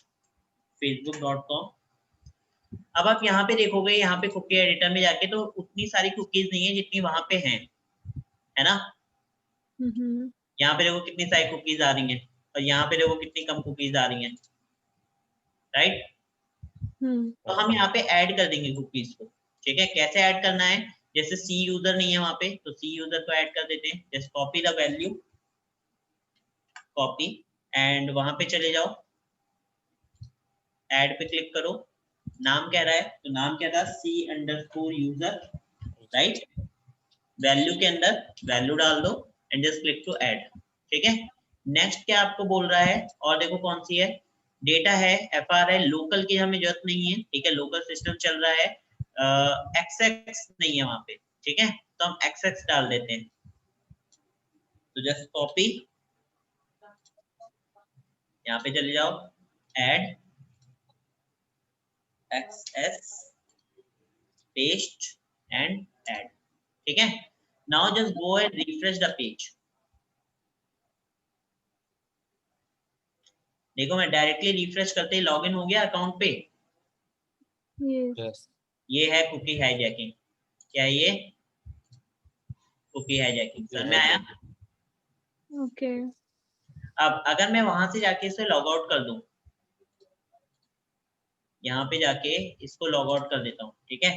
facebook.com। अब आप यहाँ पे देखोगे, यहाँ पे कुकी एडिटर में जाके तो उतनी सारी कुकीज नहीं है जितनी वहां पे हैं, है ना। यहाँ पे देखो कितनी सारी कुकीज आ रही हैं और यहाँ पे देखो कितनी कम कुकीज आ रही हैं, राइट। तो हम यहाँ पे ऐड कर देंगे कुकीज को, ठीक है। कैसे ऐड करना है, जैसे सी यूजर नहीं है वहां पे, तो सी यूजर को ऐड कर देते हैं। Just copy the value, copy, and वहां पे चले जाओ, ऐड पे क्लिक करो। नाम क्या रहा है, तो नाम क्या था, C underscore user, right. Value के अंदर वैल्यू डाल दो and just click to add, ठीक है। नेक्स्ट क्या आपको बोल रहा है, और देखो कौन सी है, डेटा है, FR है, लोकल की हमें जरूरत नहीं है, ठीक है, लोकल सिस्टम चल रहा है, XX नहीं है वहां पे, ठीक है, तो हम XX डाल देते हैं। तो जस्ट कॉपी, यहाँ पे चले जाओ, add XS, paste and add, ठीक है। Now just go and refresh the page. देखो मैं डायरेक्टली रिफ्रेश करते ही लॉगिन हो गया अकाउंट पे। Yes. ये है कुकी हाईजैकिंग। क्या ये कुकी हाईजैकिंग समझ में आया? ओके। अब अगर मैं वहां से जाके इसे लॉग आउट कर दूं, यहाँ पे जाके इसको लॉग आउट कर देता हूँ, ठीक है।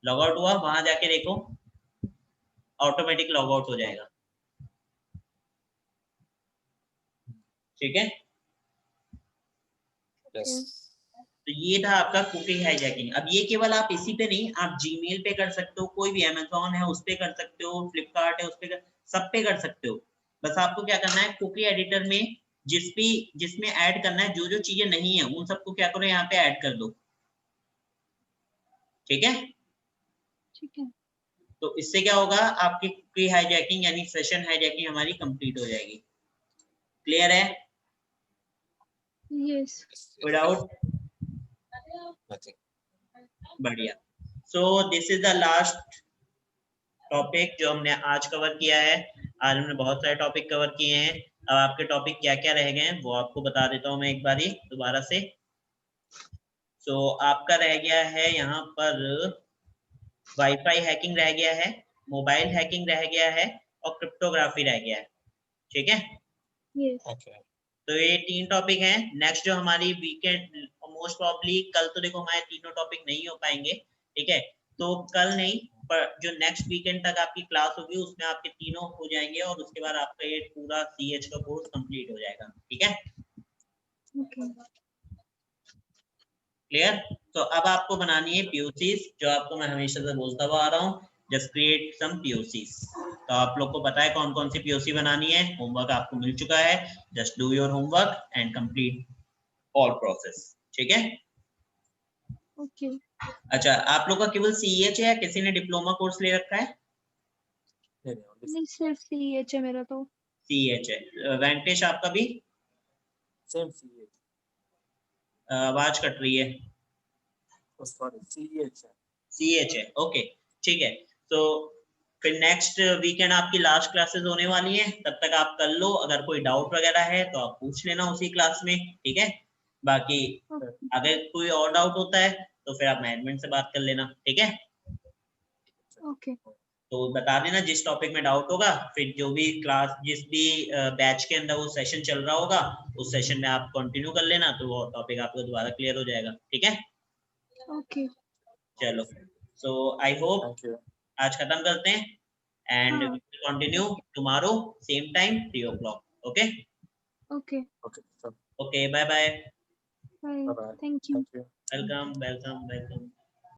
लॉग आउट हुआ, वहां जाके देखो ऑटोमेटिक लॉग आउट हो जाएगा, ठीक है। Yes. तो ये था आपका कुकिंग हाईजैकिंग। अब ये केवल आप इसी पे नहीं, आप जीमेल पे कर सकते हो, कोई भी अमेज़न है उस पे कर सकते हो, फ्लिपकार्ट है उस पे सब पे कर सकते हो। बस आपको क्या करना है, कुकी एडिटर में जिसमें ऐड करना है, जो जो चीजें नहीं है उन सबको क्या करो, यहाँ पे ऐड कर दो, ठीक है। ठीक है। तो इससे क्या होगा, आपकी कुकी हाईजैकिंग यानी सेशन हाईजैकिंग हमारी कंप्लीट हो जाएगी। क्लियर है? यस। कोई डाउट? Nothing. बढ़िया। सो this is the last topic जो हमने आज कवर किया है। आज हमने बहुत सारे टॉपिक कवर किए हैं। अब आपके टॉपिक क्या क्या रह गए हैं वो आपको बता देता हूँ मैं एक बारी दोबारा से। सो आपका रह गया है यहाँ पर वाईफाई हैकिंग रह गया है, मोबाइल हैकिंग रह गया है और क्रिप्टोग्राफी रह गया है, ठीक है। यस। Okay. तो ये 3 टॉपिक हैं। नेक्स्ट जो हमारी वीकेंड मोस्ट प्रॉब्ली कल, तो देखो हमारे तीनों टॉपिक नहीं हो पाएंगे, ठीक है। तो कल नहीं, पर जो नेक्स्ट वीकेंड तक आपकी क्लास होगी उसमें आपके तीनों हो जाएंगे और उसके बाद आपका ये पूरा CH का कोर्स कंप्लीट हो जाएगा, ठीक है। ओके। क्लियर? तो अब आपको बनानी है POCs, जो आपको मैं हमेशा से बोलता हुआ आ रहा हूँ, जस्ट क्रिएट सम POCs। तो आप लोग को पता है कौन कौन सी POC बनानी है, होमवर्क आपको मिल चुका है। Just do your homework and complete all process, ठीक है। ओके। अच्छा, आप लोग का केवल CH है या किसी ने डिप्लोमा कोर्स ले रखा है? नहीं, सिर्फ CH है मेरा तो। CH है। वेंकटेश आपका भी? Same CH. आवाज कट रही है। Oh, sorry. CH. CH है, ओके, ठीक है। तो फिर नेक्स्ट वीकेंड आपकी लास्ट क्लासेस होने वाली हैं, तब तक आप कर लो। अगर कोई डाउट वगैरह है तो आप पूछ लेना उसी क्लास में, ठीक है। बाकी अगर कोई और डाउट होता है तो फिर आप मैनेजमेंट से बात कर लेना, ठीक है। ओके। तो बता देना जिस टॉपिक में डाउट होगा, फिर जो भी क्लास जिस भी बैच के अंदर वो सेशन चल रहा होगा उस सेशन में आप कंटिन्यू कर लेना, तो वो टॉपिक आपको दोबारा क्लियर हो जाएगा, ठीक है। ओके। चलो, so I hope Thank you. आज खत्म करते हैं एंड हाँ। Continue tomorrow same time 3 o'clock, okay. Okay. Okay. So, okay, bye bye. Bye. bye bye. Thank you. Thank you. Welcome welcome welcome.